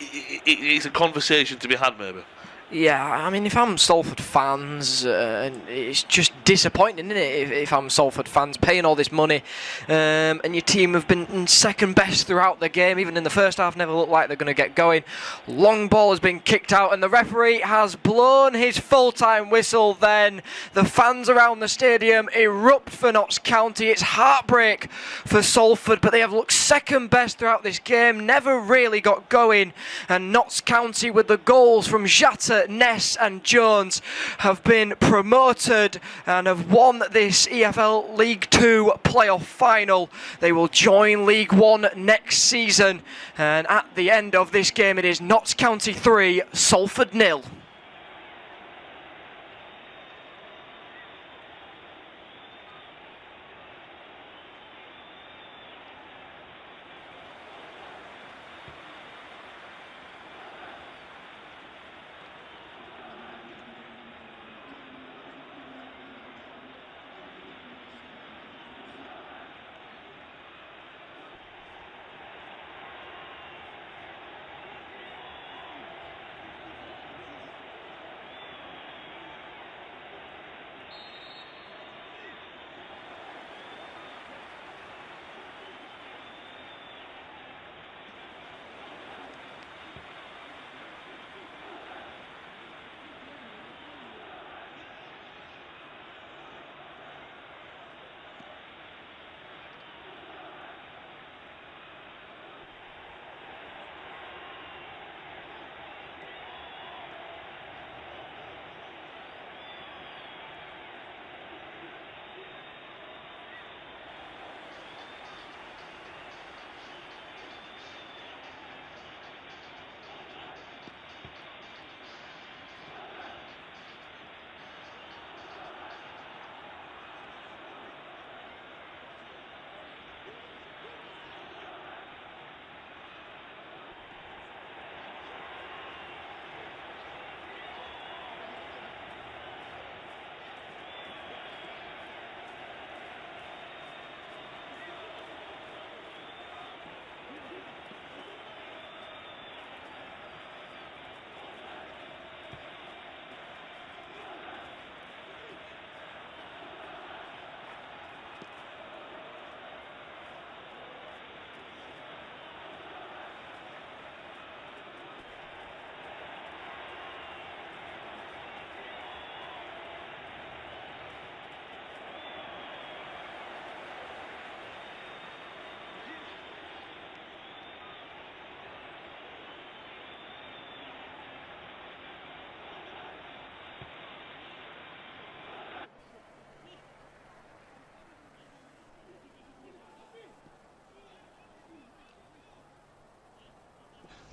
it's a conversation to be had, maybe. Yeah, I mean, if I'm Salford fans, it's just disappointing, isn't it? If I'm Salford fans paying all this money, and your team have been second best throughout the game, even in the first half, never looked like they're going to get going. Long ball has been kicked out, and the referee has blown his full-time whistle. Then the fans around the stadium erupt for Notts County. It's heartbreak for Salford, but they have looked second best throughout this game, never really got going, and Notts County with the goals from Jatta, Ness and Jones have been promoted and have won this EFL League 2 playoff final. They will join League 1 next season, and at the end of this game it is Notts County 3, Salford 0.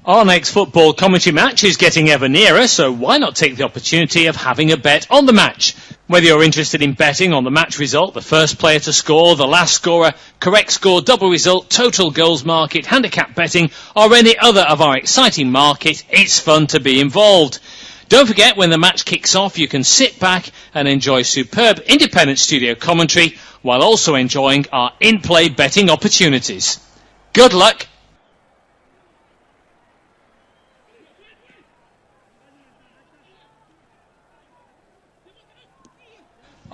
Our next football commentary match is getting ever nearer, so why not take the opportunity of having a bet on the match? Whether you're interested in betting on the match result, the first player to score, the last scorer, correct score, double result, total goals market, handicap betting, or any other of our exciting market, it's fun to be involved. Don't forget, when the match kicks off, you can sit back and enjoy superb independent studio commentary while also enjoying our in-play betting opportunities. Good luck.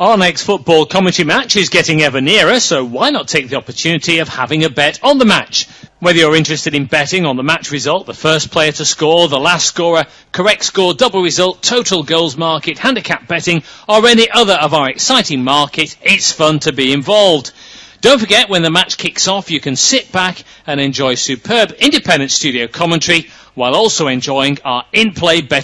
Our next football commentary match is getting ever nearer, so why not take the opportunity of having a bet on the match? Whether you're interested in betting on the match result, the first player to score, the last scorer, correct score, double result, total goals market, handicap betting, or any other of our exciting market, it's fun to be involved. Don't forget, when the match kicks off, you can sit back and enjoy superb independent studio commentary while also enjoying our in-play betting